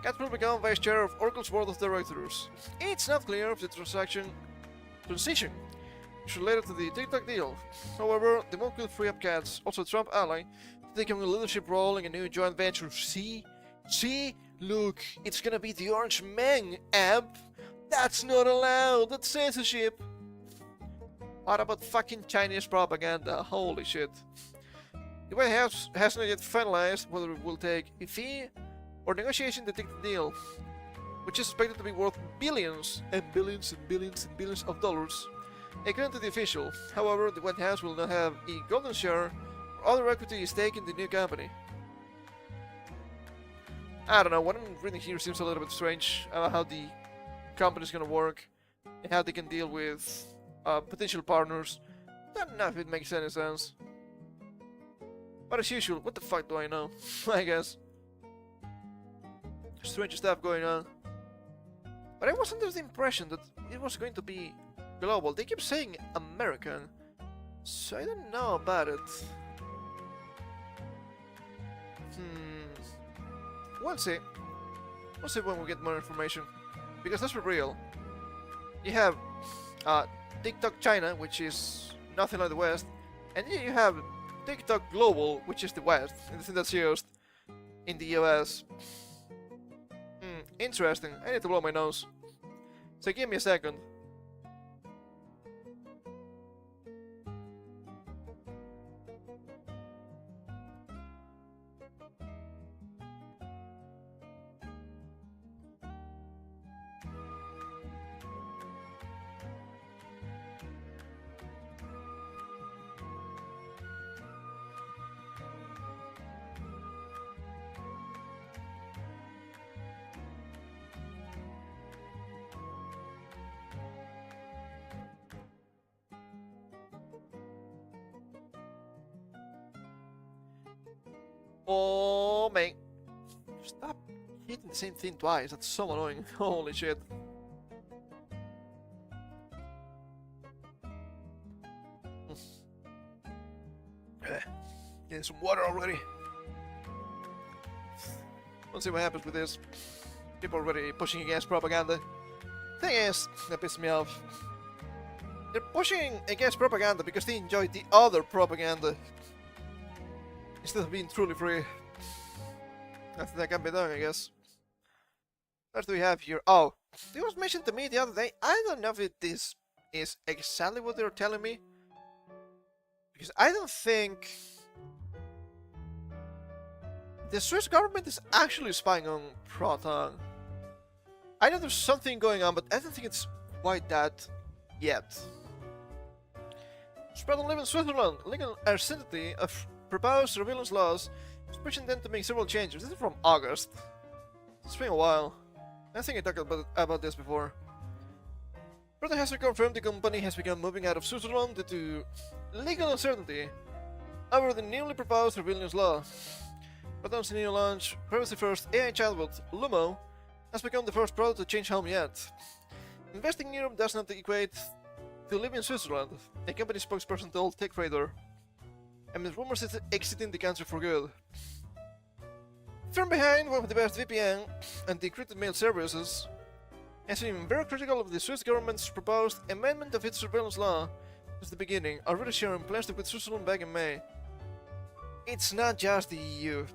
S1: Katz will become vice chair of Oracle's board of directors. It's not clear if the transition is related to the TikTok deal. However, the move could free up Katz, also a Trump ally, to take a leadership role in a new joint venture. See? Look, it's gonna be the Orange Man app. That's not allowed. That's censorship. What about fucking Chinese propaganda? Holy shit. The White House hasn't yet finalized whether it will take a fee or negotiation to take the deal, which is expected to be worth billions and billions and billions and billions of dollars, according to the official. However, the White House will not have a golden share or other equity stake in the new company. I don't know, what I'm reading here seems a little bit strange about how the company's gonna work and how they can deal with potential partners. Don't know if it makes any sense. But as usual, what the fuck do I know? I guess. Strange stuff going on. But I was under the impression that it was going to be global. They keep saying American, so I don't know about it. We'll see. We'll see when we get more information. Because let's be real. You have TikTok China, which is nothing like the West, and then you have TikTok Global, which is the West, and the thing that's used in the US. Interesting. I need to blow my nose. So give me a second. Oh man. Stop hitting the same thing twice. That's so annoying. Holy shit. Getting some water already. Let's see what happens with this. People are already pushing against propaganda. Thing is, that pisses me off. They're pushing against propaganda because they enjoy the other propaganda. Instead of being truly free. Nothing that can be done, I guess. What do we have here? Oh, it was mentioned to me the other day. I don't know if this is exactly what they're telling me. Because I don't think the Swiss government is actually spying on Proton. I know there's something going on, but I don't think it's quite that yet. Proton live in Switzerland. Legal uncertainty of proposed surveillance laws is pushing them to make several changes. This is from August. It's been a while. I think I talked about this before. Proton has confirmed the company has begun moving out of Switzerland due to legal uncertainty over the newly proposed surveillance law. Proton's new launch, privacy-first AI chatbot, Lumo, has become the first product to change home yet. Investing in Europe does not equate to living in Switzerland, a company spokesperson told TechRadar, amid rumors it's exiting the country for good. Firm behind one of the best VPN and decrypted mail services, has been very critical of the Swiss government's proposed amendment of its surveillance law since the beginning, already sharing plans to put Switzerland back in May. It's not just the EU,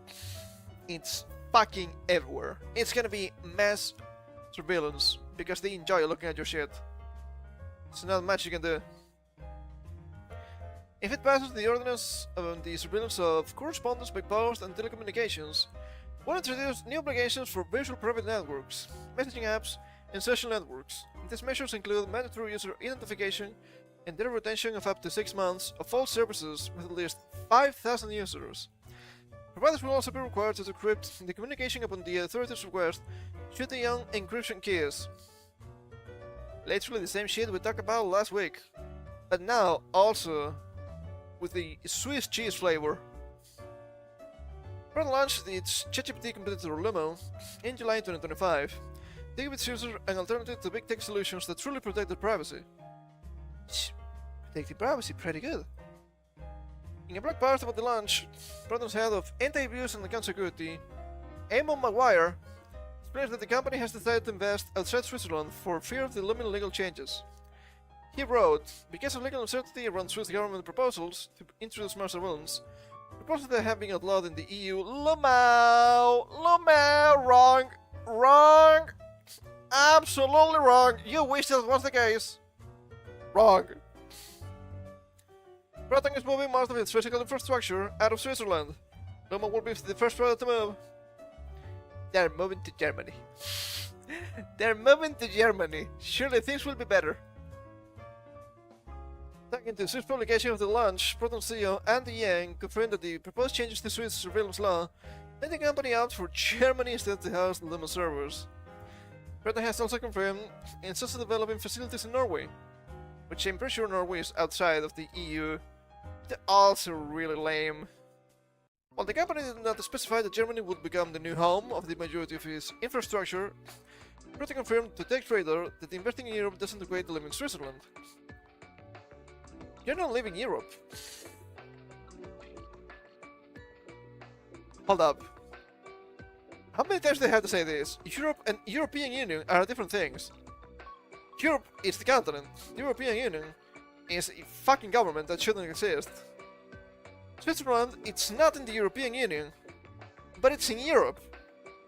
S1: it's fucking everywhere. It's gonna be mass surveillance because they enjoy looking at your shit. It's not much you can do. If it passes the ordinance on the surveillance of correspondence by post and telecommunications, will introduce new obligations for virtual private networks, messaging apps, and social networks. These measures include mandatory user identification and data retention of up to 6 months of all services with at least 5,000 users. Providers will also be required to decrypt the communication upon the authorities' request should they own encryption keys. Literally the same shit we talked about last week, but now also with the Swiss cheese flavor. Proton launched its ChatGPT competitor Lumo in July 2025, to give its users an alternative to big tech solutions that truly protect their privacy. Protecting privacy pretty good. In a blog post about the launch, Proton's head of anti-abuse and account security, Eamon Maguire, explains that the company has decided to invest outside Switzerland for fear of the looming legal changes. He wrote, because of legal uncertainty around Swiss government proposals to introduce smart surveillance, proposals that have been outlawed in the EU, Lumao, wrong, absolutely wrong, you wish that was the case, wrong. Proton is moving most of its physical infrastructure out of Switzerland. Lumo will be the first product to move. They're moving to Germany. They're moving to Germany. Surely things will be better. Talking to Swiss publication of the launch, Proton CEO Andy Yang confirmed that the proposed changes to Swiss surveillance law let the company out for Germany instead to house the Lumo servers. Proton has also confirmed it's also developing facilities in Norway, which I'm pretty sure Norway is outside of the EU. They're also really lame. While the company did not specify that Germany would become the new home of the majority of its infrastructure, Proton confirmed to TechRadar that investing in Europe doesn't equate to living in Switzerland. You're not living in Europe. Hold up. How many times do they have to say this? Europe and European Union are different things. Europe is the continent. The European Union is a fucking government that shouldn't exist. Switzerland, it's not in the European Union, but it's in Europe,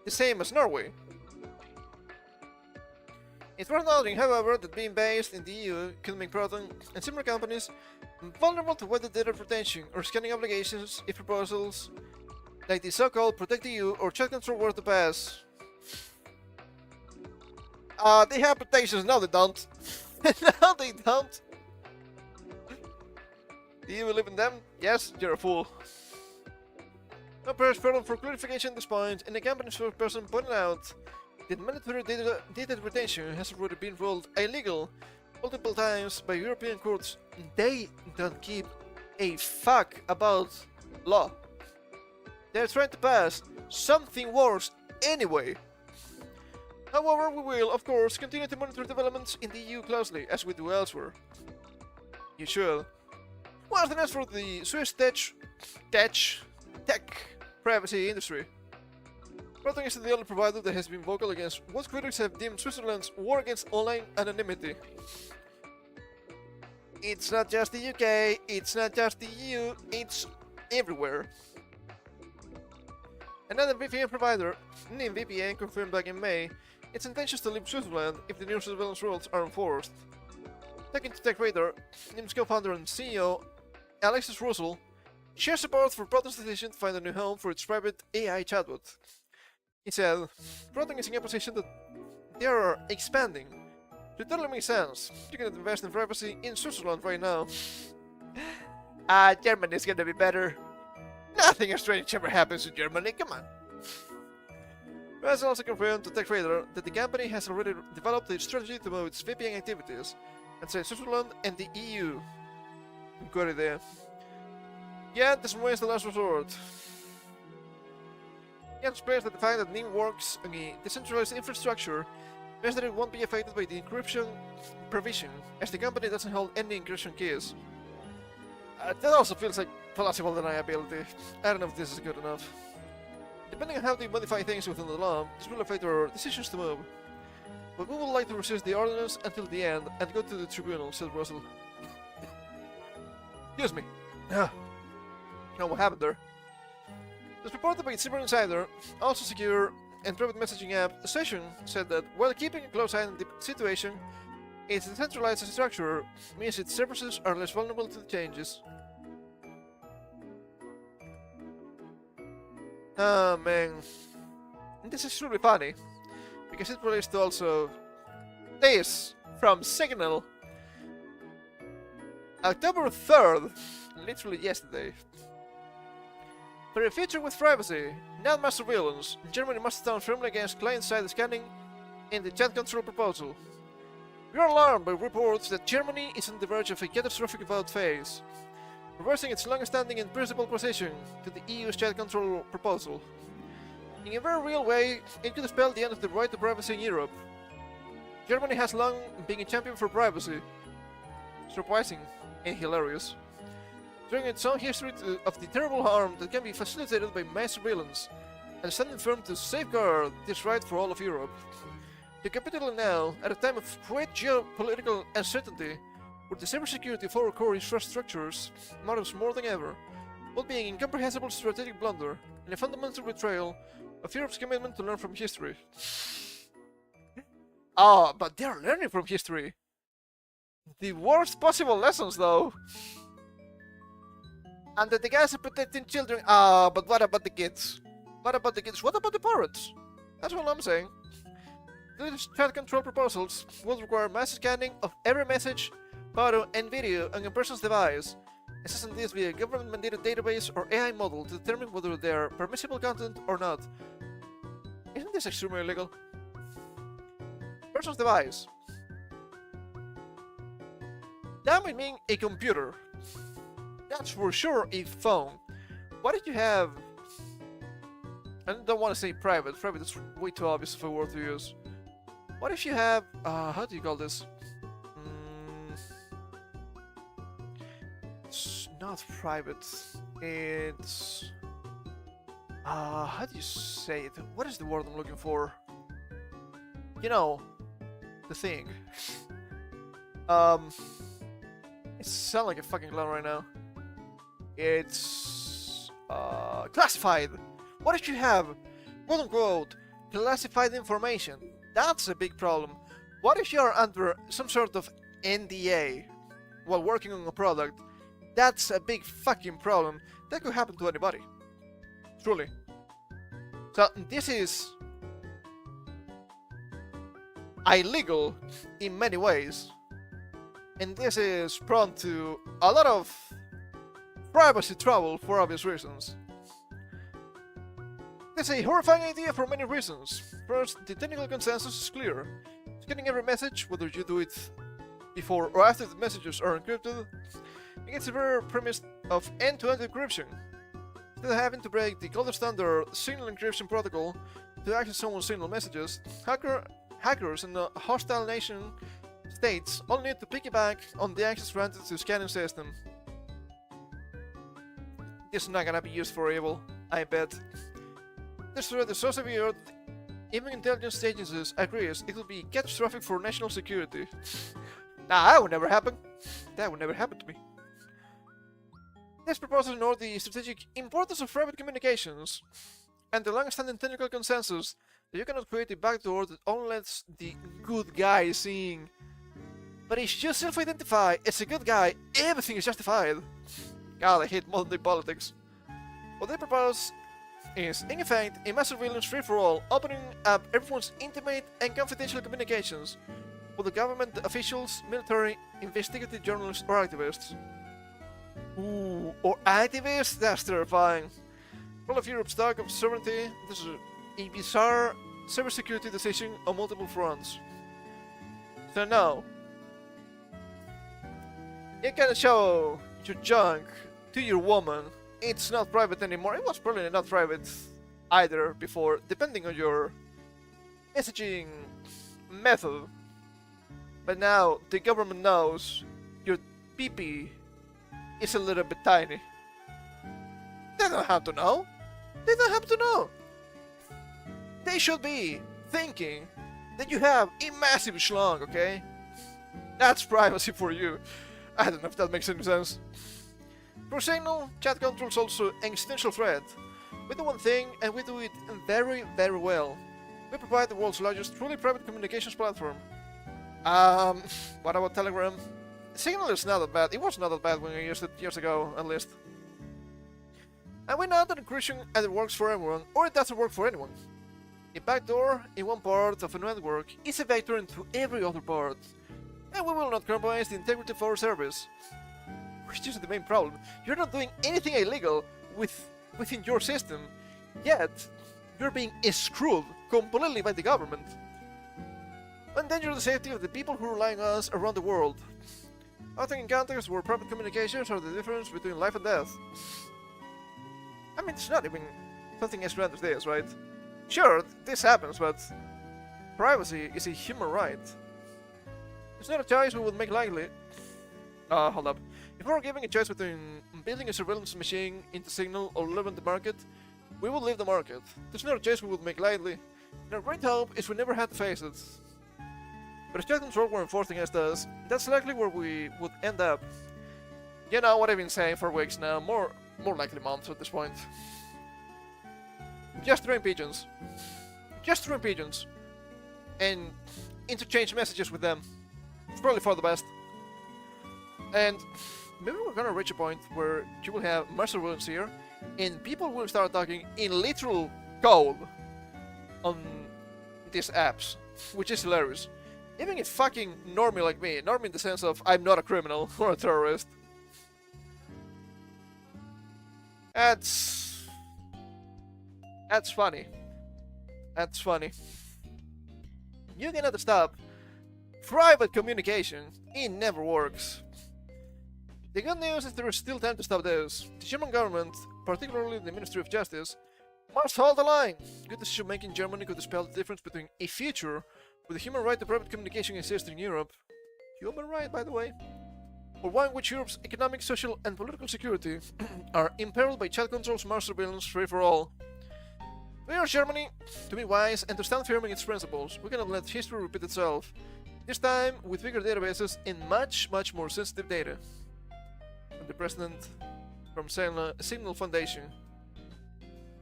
S1: the same as Norway. It's worth noting, however, that being based in the EU could make Proton and similar companies vulnerable to whether data retention or scanning obligations if proposals like the so-called Protect EU or Chat Control were to pass. They have protections, no they don't. No they don't. Do you believe in them? Yes, you're a fool. No press Proton for clarification at this point, and the company's spokesperson pointed out that mandatory data retention has already been ruled illegal multiple times by European courts. They don't give a fuck about law. They're trying to pass something worse anyway. However, we will, of course, continue to monitor developments in the EU closely, as we do elsewhere. You should. What's the next for the Swiss tech privacy industry? Proton is the only provider that has been vocal against what critics have deemed Switzerland's war against online anonymity. It's not just the UK, it's not just the EU, it's everywhere. Another VPN provider, envtuber, confirmed back in May its intentions to leave Switzerland if the new surveillance rules are enforced. Talking to TechRadar, NIM's co-founder and CEO, Alexis Russell, shares support for Proton's decision to find a new home for its private AI chatbot. He said, Proton is in a position that they are expanding. It totally makes sense. You can invest in privacy in Switzerland right now. Germany's gonna be better. Nothing strange ever happens in Germany, come on. Press also confirmed to TechRadar that the company has already developed a strategy to move its VPN activities inside Switzerland and the EU. Good idea. Yeah, this remains the last resort. Against players that define that NIM works on a decentralized infrastructure means that it won't be affected by the encryption provision, as the company doesn't hold any encryption keys. That also feels like plausible deniability. I don't know if this is good enough. Depending on how they modify things within the law, this will affect our decisions to move. But we would like to resist the ordinance until the end and go to the tribunal, said Russell. Excuse me. You know what happened there? As reported by Cyber Insider, also secure and private messaging app Session said that while keeping a close eye on the situation, its decentralized structure means its services are less vulnerable to the changes. Oh man. This is really funny, because it relates to also this from Signal. October 3rd, literally yesterday. For a future with privacy, not mass surveillance, Germany must stand firmly against client-side scanning in the chat control proposal. We are alarmed by reports that Germany is on the verge of a catastrophic vote phase, reversing its long-standing and principled position to the EU's chat control proposal. In a very real way, it could spell the end of the right to privacy in Europe. Germany has long been a champion for privacy. Surprising and hilarious. During its own history of the terrible harm that can be facilitated by mass surveillance, and standing firm to safeguard this right for all of Europe. To capitulate now, at a time of great geopolitical uncertainty, where the cybersecurity of our core infrastructures matters more than ever, would be an incomprehensible strategic blunder and a fundamental betrayal of Europe's commitment to learn from history. Ah, but they are learning from history. The worst possible lessons, though. And that the guys are protecting children. Ah, but what about the kids? What about the kids? What about the parents? That's what I'm saying. These chat control proposals will require mass scanning of every message, photo, and video on a person's device, accessing this via a government-mandated database or AI model to determine whether they are permissible content or not. Isn't this extremely illegal? Person's device. That would mean a computer. That's for sure a phone. What if you have... I don't want to say private. Private is way too obvious of a word to use. What if you have... how do you call this? It's not private. It's... how do you say it? What is the word I'm looking for? You know, the thing. It sounds like a fucking clown right now. It's classified. What if you have, quote unquote, classified information? That's a big problem. What if you are under some sort of NDA while working on a product? That's a big fucking problem. That could happen to anybody. Truly. So this is illegal in many ways. And this is prone to a lot of privacy trouble for obvious reasons. It's a horrifying idea for many reasons. First, the technical consensus is clear. Scanning every message, whether you do it before or after the messages are encrypted, against the very premise of end-to-end encryption. Instead of having to break the gold standard signal encryption protocol to access someone's signal messages, hackers in the hostile nation states only need to piggyback on the access granted to the scanning system. This is not gonna be used for evil, I bet. This threat is so severe that even intelligence agencies agrees it will be catastrophic for national security. Nah, that would never happen. That would never happen to me. This proposal ignored the strategic importance of private communications and the long-standing technical consensus that you cannot create a backdoor that only lets the good guy in. But if you self-identify as a good guy, everything is justified. God, I hate modern-day politics. What they propose is, in effect, a mass surveillance free-for-all, opening up everyone's intimate and confidential communications with the government officials, military, investigative journalists, or activists. Ooh, or activists? That's terrifying. All of Europe's talk of sovereignty, this is a bizarre cybersecurity decision on multiple fronts. So now, you can show your junk to your woman. It's not private anymore. It was probably not private either before, depending on your messaging method. But now the government knows your PP is a little bit tiny. They don't have to know. They don't have to know. They should be thinking that you have a massive schlong, okay? That's privacy for you. I don't know if that makes any sense. For Signal, chat control is also an existential threat. We do one thing, and we do it very, very well. We provide the world's largest truly private communications platform. What about Telegram? Signal is not that bad. It was not that bad when I used it years ago, at least. And we know that encryption either works for everyone, or it doesn't work for anyone. A backdoor in one part of a network is a vector into every other part. And we will not compromise the integrity of our service. Which is the main problem. You're not doing anything illegal within your system, yet you're being screwed completely by the government. Endanger the safety of the people who rely on us around the world. Often in contexts where private communications are the difference between life and death. I mean, it's not even something as grand as this, right? Sure, this happens, but privacy is a human right. It's not a choice we would make lightly. Hold up. If we were given a choice between building a surveillance machine into Signal or living the market, we would leave the market. There's not a choice we would make lightly. And our great hope is we never had to face it. But if chat control were enforced against us, that's likely where we would end up. You know what I've been saying for weeks now, more likely months at this point. Just train pigeons. Just train pigeons. And interchange messages with them. It's probably for the best. And maybe we're gonna reach a point where you will have master villains here, and people will start talking in literal code on these apps, which is hilarious. Even a fucking normie like me, normie in the sense of I'm not a criminal or a terrorist. That's funny. That's funny. You cannot stop private communication. It never works. The good news is there is still time to stop this. The German government, particularly the Ministry of Justice, must hold the line. Good decision making in Germany could spell the difference between a future where the human right to private communication exists in Europe, human right by the way, or one in which Europe's economic, social and political security are imperiled by chat controls, mass surveillance, free for all. We urge Germany to be wise and to stand firm in its principles. We cannot let history repeat itself, this time with bigger databases and much more sensitive data. From the president from Signal Foundation.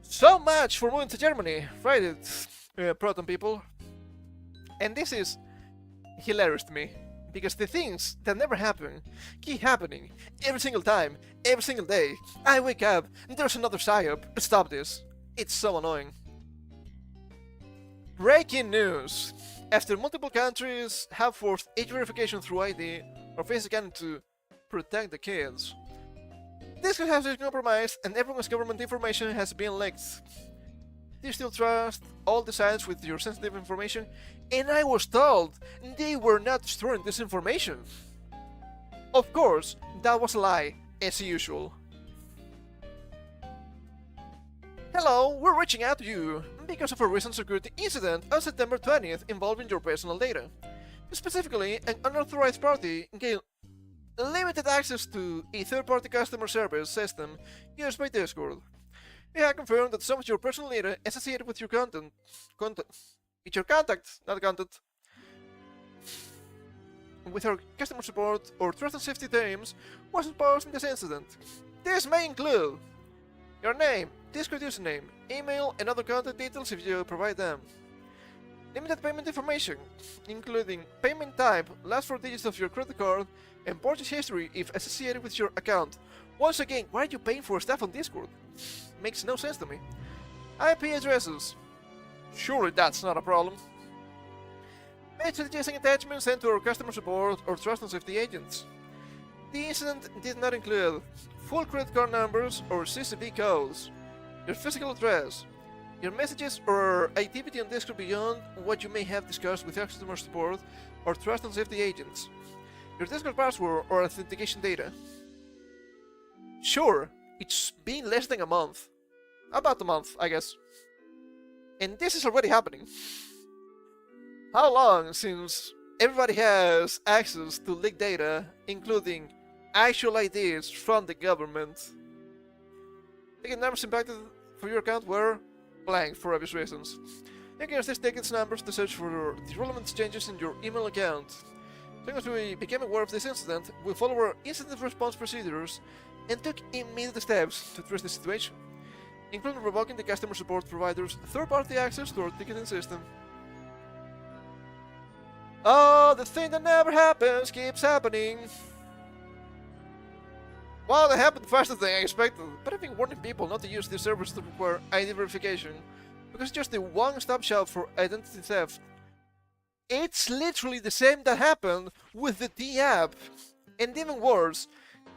S1: So much for moving to Germany, right it, Proton people. And this is hilarious to me, because the things that never happen keep happening every single time, every single day. I wake up and there's another psyop. Stop this. It's so annoying. Breaking news! After multiple countries have forced age verification through ID or face scanning to protect the kids, this has been compromised and everyone's government information has been leaked. Do you still trust all the sites with your sensitive information? And I was told they were not storing this information. Of course, that was a lie, as usual. Hello, we're reaching out to you because of a recent security incident on September 20th involving your personal data. Specifically, an unauthorized party gained limited access to a third-party customer service system used by Discord. We have confirmed that some of your personal data associated with your with our customer support or trust and safety teams wasn't posed in this incident. This may include your name, Discord username, email, and other contact details if you provide them. Limited payment information, including payment type, last 4 digits of your credit card, and purchase history if associated with your account. Once again, why are you paying for stuff on Discord? Makes no sense to me. IP addresses. Surely that's not a problem. Messaging attachments sent to our customer support or trust and safety agents. The incident did not include full credit card numbers or CCV codes, your physical address, Your messages or activity on Discord beyond what you may have discussed with customer support or trust and safety agents. Your Discord password or authentication data. Sure, it's been less than a month. About a month, I guess. And this is already happening. How long since everybody has access to leaked data, including actual IDs from the government? Ticket numbers impacted for your account were blank for obvious reasons. You can use these tickets numbers to search for the relevant changes in your email account. As soon as we became aware of this incident, we followed our incident response procedures and took immediate steps to address the situation, including revoking the customer support provider's third-party access to our ticketing system. Oh, the thing that never happens keeps happening. Well, that happened faster than I expected, but I've been warning people not to use these servers that require ID verification, because it's just a one-stop shop for identity theft. It's literally the same that happened with the D-app, and even worse,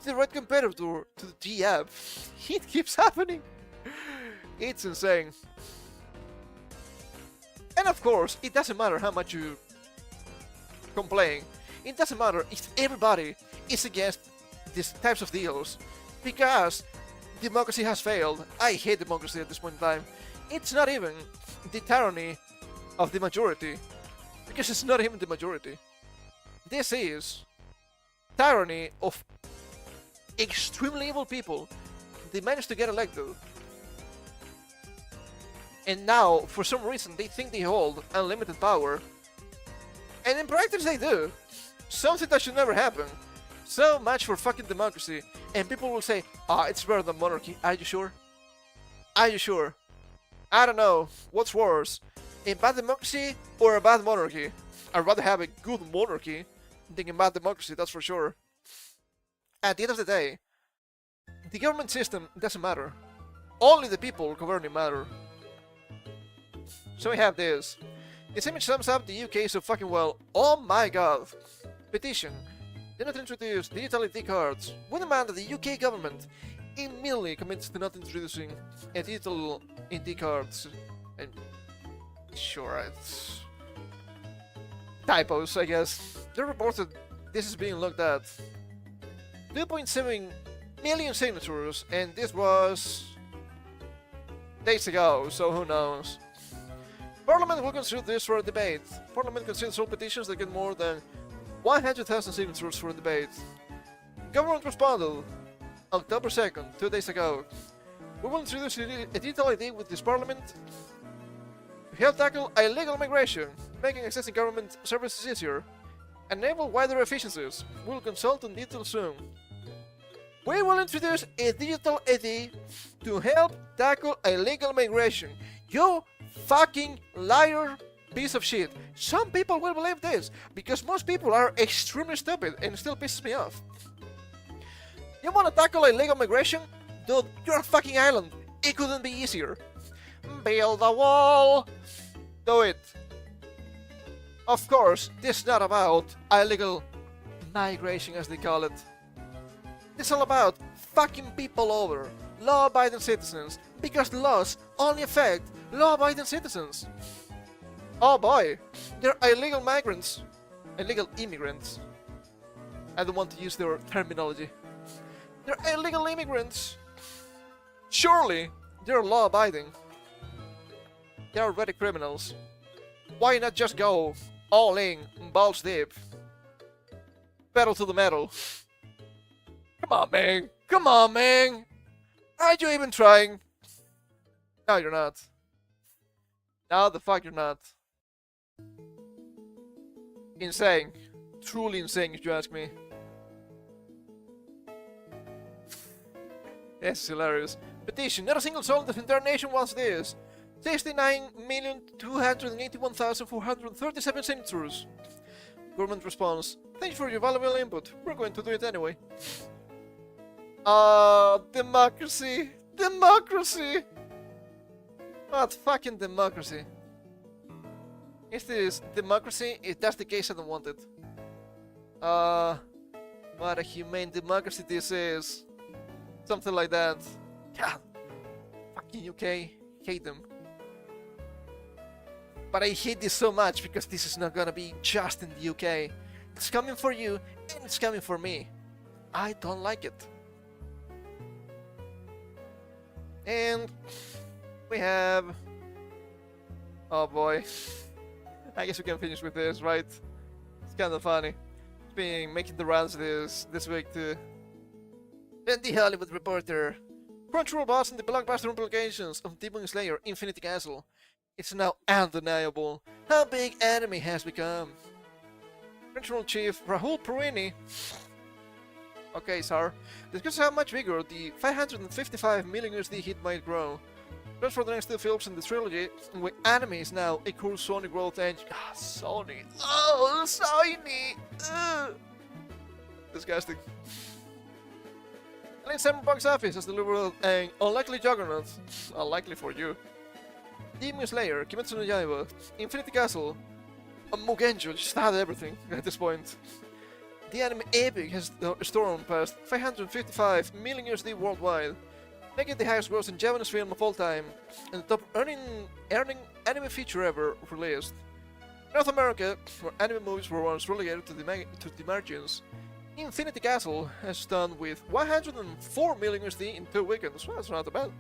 S1: the right competitor to the D-app. It keeps happening. It's insane. And of course, it doesn't matter how much you complain. It doesn't matter if everybody is against these types of deals, because democracy has failed. I hate democracy at this point in time. It's not even the tyranny of the majority, because it's not even the majority. This is tyranny of extremely evil people. They managed to get elected, and now for some reason they think they hold unlimited power, and in practice they do. Something that should never happen. So much for fucking democracy. And people will say, ah, it's better than monarchy. Are you sure? Are you sure? I don't know. What's worse? A bad democracy or a bad monarchy? I'd rather have a good monarchy than a bad democracy, that's for sure. At the end of the day, the government system doesn't matter. Only the people governing matter. So we have this. This image sums up the UK so fucking well. Oh my god. Petition. Do not introduce digital ID cards. We demand that the UK government immediately commits to not introducing a digital ID cards. And sure, it's typos, I guess. They reported this is being looked at. 2.7 million signatures, and this was days ago, so who knows. Parliament will consider this for a debate. Parliament considers all petitions that get more than 100,000 signatures for a debate. Government responded October 2nd, 2 days ago. We will introduce a digital ID with this parliament to help tackle illegal migration, making accessing government services easier, enable wider efficiencies. We will consult on details soon. We will introduce a digital ID to help tackle illegal migration. You fucking liar! Piece of shit. Some people will believe this, because most people are extremely stupid and it still pisses me off. You wanna tackle illegal migration? Dude, you're a fucking island. It couldn't be easier. Build a wall! Do it. Of course, this is not about illegal migration as they call it. It's all about fucking people over, law-abiding citizens, because laws only affect law-abiding citizens. Oh boy, they're illegal migrants. Illegal immigrants. I don't want to use their terminology. They're illegal immigrants. Surely, they're law-abiding. They're already criminals. Why not just go all in, balls deep? Pedal to the metal. Come on, man. Come on, man. Are you even trying? No, you're not. No, the fuck you're not. Insane. Truly insane, if you ask me. Yes, hilarious. Petition. Not a single soul in the entire nation wants this. 69,281,437 signatures. Government response. Thank you for your valuable input. We're going to do it anyway. Democracy. Democracy. What fucking democracy? Is this democracy? If that's the case, I don't want it. What a humane democracy this is. Something like that. God. Fucking UK. Hate them. But I hate this so much because this is not gonna be just in the UK. It's coming for you and it's coming for me. I don't like it. And we have... Oh boy. I guess we can finish with this, right? It's kind of funny. It's been making the rounds this week too. And the Hollywood Reporter. Crunchyroll boss in the blockbuster implications of Demon Slayer Infinity Castle. It's now undeniable how big anime has become. Crunchyroll chief Rahul Purini, okay sir, discusses how much bigger the 555 million USD hit might grow. Just for the next two films in the trilogy, where anime is now a core Sony growth engine. Ah, Sony. Oh, Sony! Ugh. Disgusting. And in Seven box office has delivered an unlikely juggernaut. Unlikely for you. Demon Slayer, Kimetsu no Yaiba, Infinity Castle, Mugenjo, just had everything at this point. The anime epic has stormed past 555 million USD worldwide, making it the highest grossing Japanese film of all time, and the top earning anime feature ever released. North America, where anime movies were once relegated to the margins, Infinity Castle has done with 104 million USD in 2 weekends. Well, that's not bad.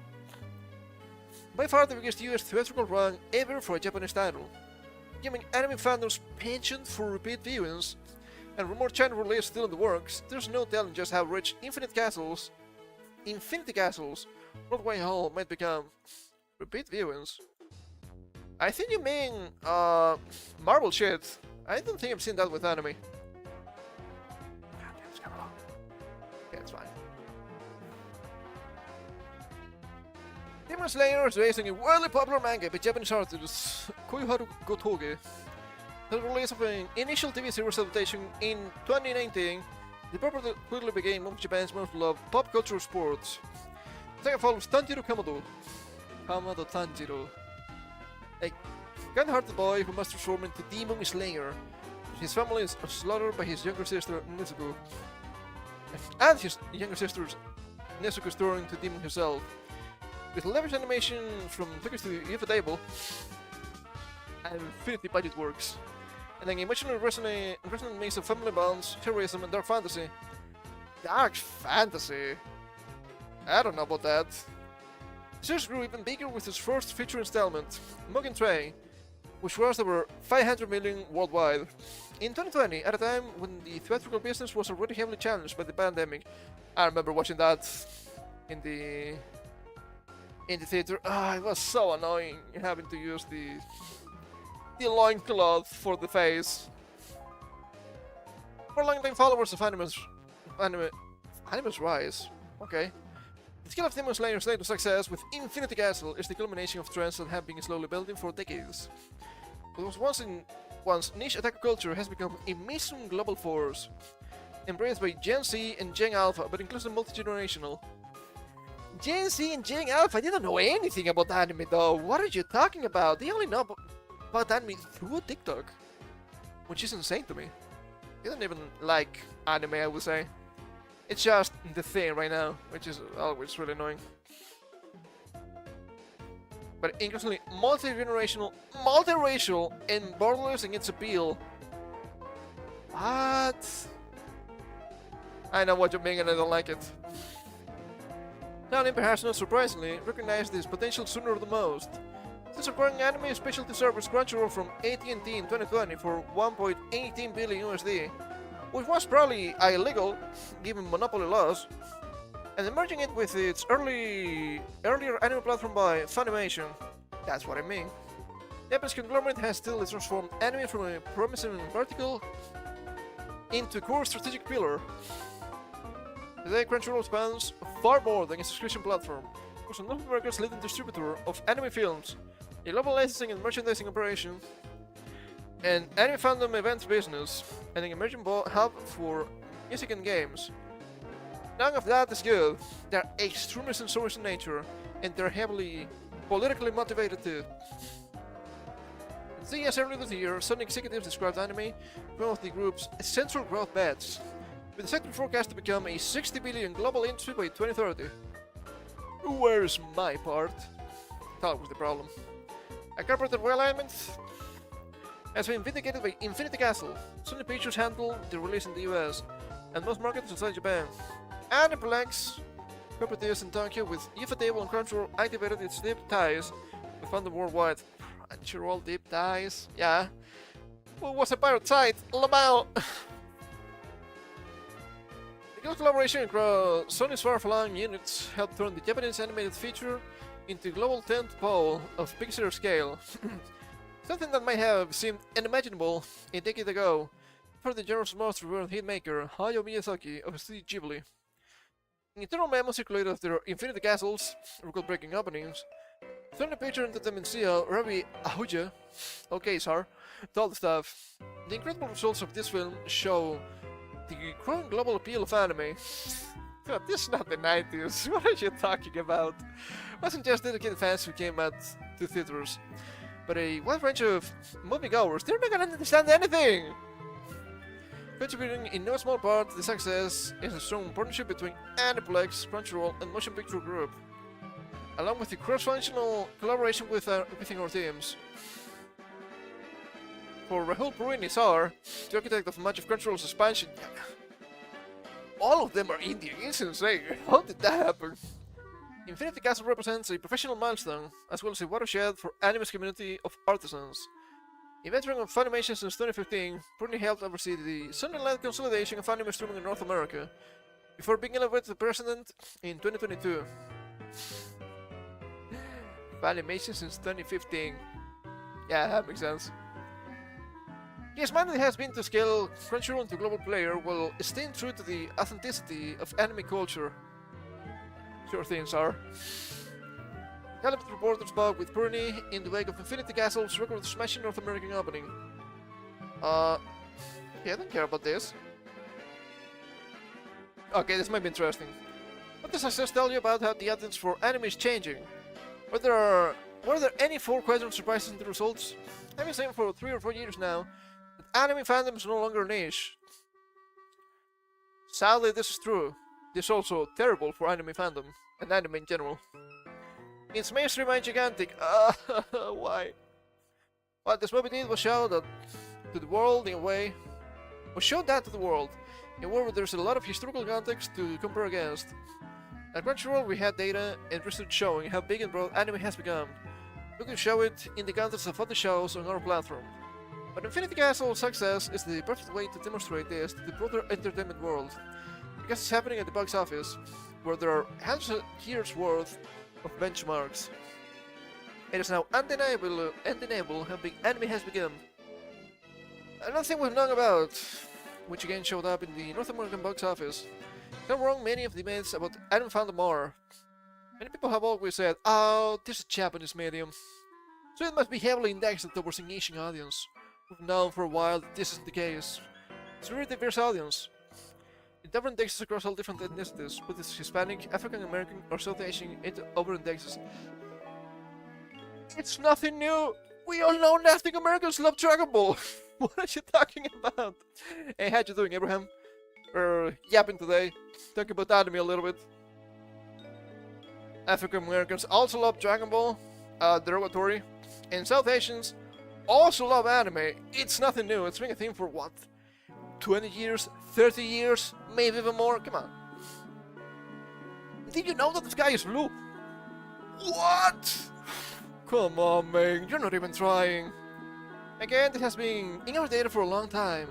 S1: By far the biggest US theatrical run ever for a Japanese title, giving anime fandoms penchant for repeat viewings, and with more China release still in the works, there's no telling just how rich Infinity Castles worldwide haul might become. Repeat viewings? I think you mean, Marvel shit. I don't think I've seen that with anime. It's kind of long. Okay, it's fine. Demon Slayer is based on a wildly popular manga by Japanese artist Koiharu Gotoge. The release of an initial TV series adaptation in 2019, the property quickly became one of Japan's most loved pop culture sports. The saga follows Tanjiro Kamado Tanjiro, a kind-hearted boy who must transform into Demon Slayer. His family is slaughtered by his younger sister Nezuko, and his younger sister's Nezuko's turning to Demon herself. With lavish animation from Tokyo Studio Ufotable and Infinity Budget Works, and an emotionally resonant mix of family bonds, heroism, and dark fantasy. Dark fantasy? I don't know about that. The series grew even bigger with its first feature installment, Mugen Train, which grossed over 500 million worldwide. In 2020, at a time when the theatrical business was already heavily challenged by the pandemic, I remember watching that in the theater. It was so annoying having to use the loincloth for the face. For long-time followers of anime's rise, okay. The skill of Demon Slayer's late to success with Infinity Castle is the culmination of trends that have been slowly building for decades. What was once niche attack culture has become a mainstream global force, embraced by Gen Z and Gen Alpha, but inclusive multi-generational. Gen Z and Gen Alpha, they don't know anything about anime though. What are you talking about? They only know about anime through TikTok, which is insane to me. They don't even like anime, I would say. It's just the thing right now, which is always really annoying. But increasingly multi-generational, multiracial, and borderless in its appeal. What? I know what you mean and I don't like it. None, perhaps not surprisingly, recognized this potential sooner than most. Since acquiring anime specialty service Crunchyroll from AT&T in 2020 for 1.18 billion USD, which was probably illegal given monopoly laws, and merging it with its earlier anime platform by Funimation. That's what I mean. Japan's conglomerate has still transformed anime from a promising vertical into a core strategic pillar. Today, Crunchyroll spans far more than a subscription platform. It was North America's leading distributor of anime films, a global licensing and merchandising operation, an anime fandom events business, and an emerging hub for music and games. None of that is good. They're extremely censorious in nature, and they're heavily politically motivated too. As earlier this year, Sony executives described anime as one of the group's central growth bets, with the sector forecast to become a 60 billion global industry by 2030. Where's my part? That was the problem. A corporate realignment? has been vindicated by Infinity Castle. Sony Pictures handled the release in the US and most markets inside Japan. Aniplex properties in Tokyo with ufotable and Crunchyroll activated its deep ties with fandom worldwide. Crunchyroll deep ties? Yeah. Who was a pirate site? Lamau! The close collaboration across Sony's far-flung units helped turn the Japanese animated feature into global tentpole of picture scale. Something that might have seemed unimaginable a decade ago for the generous most revered hitmaker Hayao Miyazaki of Studio Ghibli. Internal memos circulated after Infinity Castle's record-breaking openings. Sony Picture Entertainment CEO Ravi Ahuja, okay sir, told the staff, the incredible results of this film show the growing global appeal of anime. God, this is not the 90s, what are you talking about? It wasn't just dedicated fans who came out to theaters, but a wide range of moviegoers. They're not gonna understand anything! Contributing in no small part to the success is a strong partnership between Aniplex, Crunchyroll, and Motion Picture Group, along with the cross-functional collaboration within our teams. For Rahul Purini, sir, the architect of much of Crunchyroll's expansion, all of them are Indian, it's insane. How did that happen? Infinity Castle represents a professional milestone, as well as a watershed for anime's community of artisans. A veteran of Funimation since 2015, Purini helped oversee the Sony-led consolidation of anime streaming in North America, before being elected to president in 2022. Funimation since 2015. Yeah, that makes sense. His mandate has been to scale Crunchyroll into a global player while staying true to the authenticity of anime culture. Sure things are. Calibre reporter spoke with Purini in the wake of Infinity Castle's record-smashing North American opening. Yeah, I don't care about this. Okay, this might be interesting. What does success tell you about how the audience for anime is changing? Were there any forequestioned surprises in the results? I've been saying for 3 or 4 years now that anime fandom is no longer a niche. Sadly, this is true. This is also terrible for anime fandom, and anime in general. Its mainstream and gigantic. Why? What this movie did was show that to the world in a way. Was show that to the world in a world where there's a lot of historical context to compare against. At Crunchyroll, we had data and research showing how big and broad anime has become. We could show it in the context of other shows on our platform. But Infinity Castle's success is the perfect way to demonstrate this to the broader entertainment world, because it's happening at the box office, where there are hundreds of years worth of benchmarks. It is now undeniable how big anime has become. Another thing we've known about, which again showed up in the North American box office, how wrong many of the myths about anime fandom are. Many people have always said, oh, this is a Japanese medium, so it must be heavily indexed towards an Asian audience. We've known for a while that this isn't the case. It's a very diverse audience. It over-indexes across all different ethnicities, whether it's Hispanic, African American, or South Asian, it over-indexes. It's nothing new! We all know Latin Americans love Dragon Ball! What are you talking about? Hey, how you doing, Abraham? We're yapping today, talking about anime a little bit. African Americans also love Dragon Ball, derogatory, and South Asians also love anime. It's nothing new, it's been a theme for what? 20 years? 30 years? Maybe even more? Come on. Did you know that the sky is blue? What? Come on, man, you're not even trying. Again, this has been in our data for a long time,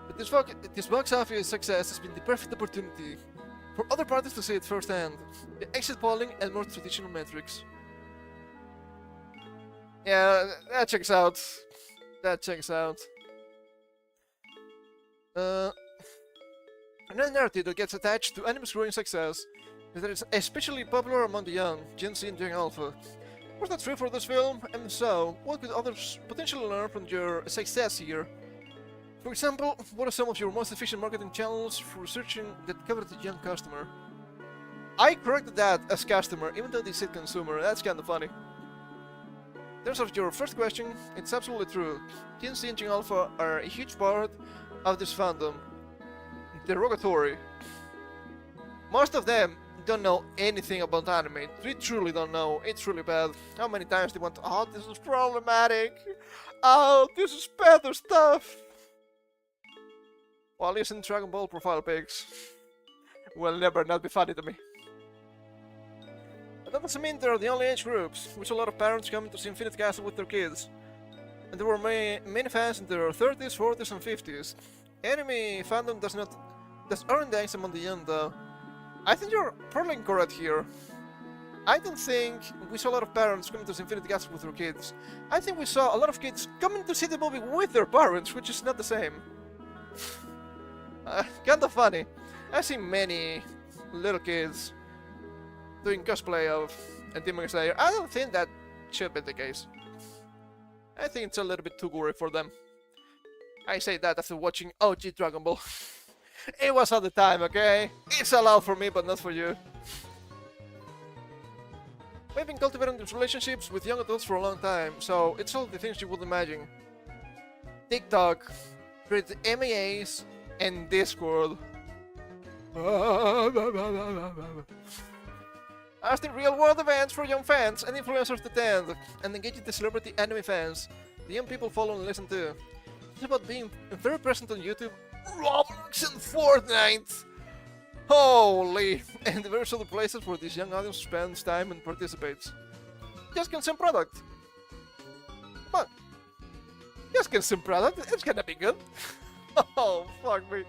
S1: but this box office success has been the perfect opportunity for other parties to see it firsthand, the exit polling and more traditional metrics. Yeah, that checks out. That checks out. Another narrative that gets attached to anime's growing success is that it's especially popular among the young, Gen Z and Young Alpha. Was that true for this film? And if so, what could others potentially learn from your success here? For example, what are some of your most efficient marketing channels for researching that cover the young customer? I corrected that as customer, even though they said consumer. That's kinda funny. In terms of your first question, it's absolutely true. Gen Z and Young Alpha are a huge part of this fandom. Derogatory. Most of them don't know anything about anime. They truly don't know. It's really bad. How many times they want to, oh, this is problematic. Oh, this is better stuff! Well, listen, Dragon Ball profile pics will never not be funny to me. But that doesn't mean they're the only age groups, with a lot of parents coming to see Infinite Castle with their kids. And there were many fans in their 30s, 40s and 50s. Anime fandom does earn the among the young though. I think you're probably incorrect here. I don't think we saw a lot of parents coming to see Infinite Castle with their kids. I think we saw a lot of kids coming to see the movie with their parents, which is not the same. Kinda funny. I've seen many little kids doing cosplay of a Demon Slayer. I don't think that should be the case. I think it's a little bit too gory for them. I say that after watching OG Dragon Ball. It was at the time, okay? It's allowed for me, but not for you. We've been cultivating these relationships with young adults for a long time, so it's all the things you would imagine. TikTok, with MAAs, and Discord. As the real-world events for young fans and influencers to attend, and engaging the celebrity anime fans, the young people follow and listen to. It's about being very present on YouTube, Roblox, and Fortnite! Holy! And the various other places where this young audience spends time and participates. Just consume product! Come on! Just consume product, it's gonna be good! Oh, fuck me!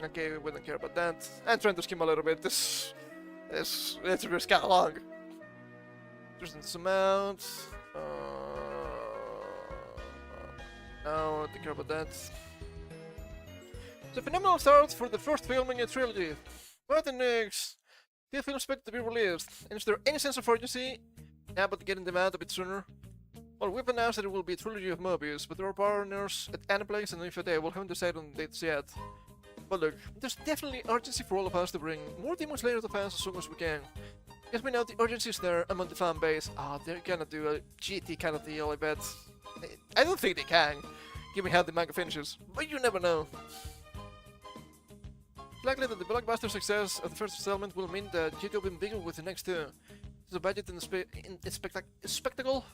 S1: Okay, we don't care about that. I'm trying to skim a little bit. This is kind of long. Just this amount. No, I don't care about that. The phenomenal start for the first film in a trilogy. What the next? The film expected to be released. And is there any sense of urgency? Yeah, but getting them out a bit sooner. Well, we've announced that it will be a trilogy of movies, but our partners at Aniplex and Infidel haven't decided on dates yet. But look, there's definitely urgency for all of us to bring more Demon Slayer to fans as soon as we can. Because we know the urgency is there among the fan base. They're gonna do a GT kind of deal, I bet. I don't think they can, given how the manga finishes, but you never know. Likely that the blockbuster success of the first installment will mean that GT will be bigger with the next two. The budget and spectacle.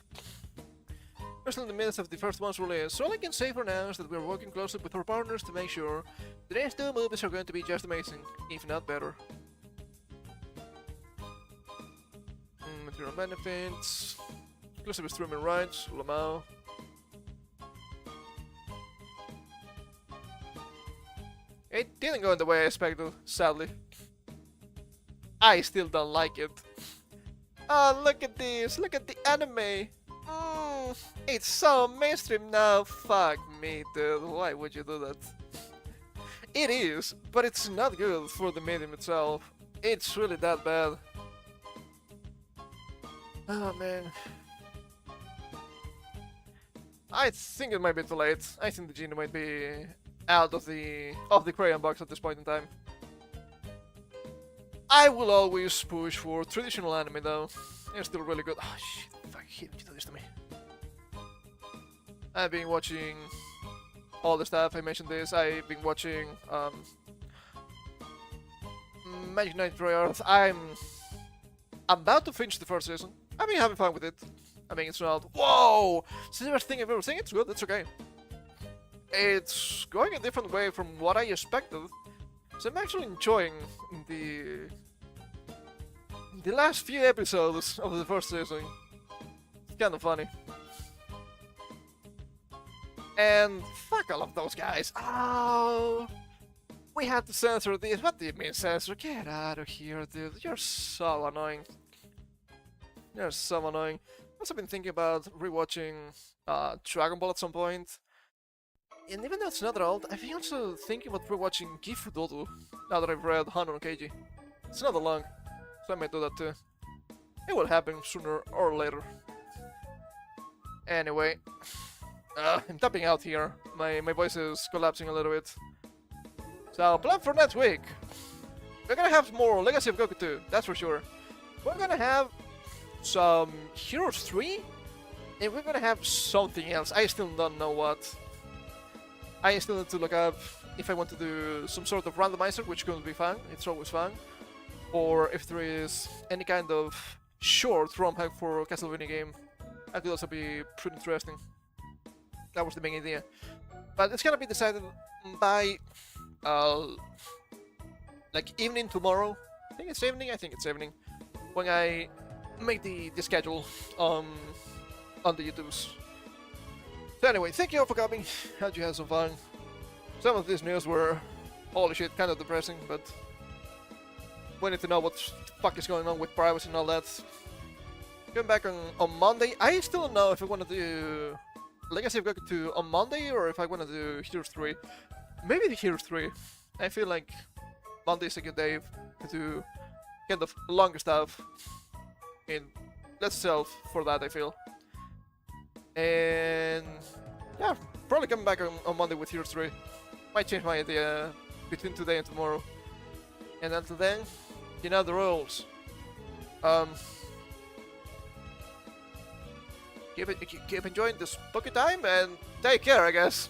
S1: We're still in the midst of the first one's release, so all I can say for now is that we're working closely with our partners to make sure the next two movies are going to be just amazing, if not better. Material benefits, exclusive streaming rights, Lamau. It didn't go in the way I expected, sadly. I still don't like it. Oh, look at this, look at the anime! It's so mainstream now. Fuck me, dude. Why would you do that? It is, but it's not good for the medium itself. It's really that bad. Oh man. I think it might be too late. I think the genie might be out of the crayon box at this point in time. I will always push for traditional anime though. It's still really good. Oh shit, fuck, you do this to me. I've been watching all the stuff, I mentioned this. I've been watching Magic Knight Troyarth. I'm about to finish the first season. I've been having fun with it. I mean, it's not, whoa, it's the first thing I've ever seen. It's good, it's okay. It's going a different way from what I expected. So I'm actually enjoying the last few episodes of the first season. It's kind of funny. And fuck all of those guys. Oh, we had to censor this. What do you mean censor? Get out of here, dude. You're so annoying. You're so annoying. I've also been thinking about rewatching Dragon Ball at some point. And even though it's not that old, I've been also thinking about rewatching Gifu Dodo now that I've read Hanon Keiji. It's not that long, so I might do that too. It will happen sooner or later. Anyway, I'm tapping out here. My voice is collapsing a little bit. So, plan for next week. We're gonna have more Legacy of Goku 2, that's for sure. We're gonna have some Heroes 3, and we're gonna have something else. I still don't know what. I still need to look up if I want to do some sort of randomizer, which could be fun, it's always fun. Or if there is any kind of short ROM hack for Castlevania game. That could also be pretty interesting. That was the main idea. But it's gonna be decided by like evening tomorrow. I think it's evening when I make the schedule on the YouTubes. So anyway, thank you all for coming. Hope you had some fun. Some of these news were, holy shit, kind of depressing, but we need to know what the fuck is going on with privacy and all that. Going back on Monday, I still don't know if I want to do Legacy of Goku 2 on Monday or if I want to do Heroes 3. Maybe the Heroes 3. I feel like Monday is a good day to do kind of longer stuff. And less self for that, I feel. And yeah, probably coming back on Monday with Heroes 3. Might change my idea between today and tomorrow. And until then, you know the rules. Keep enjoying this spooky time and take care, I guess.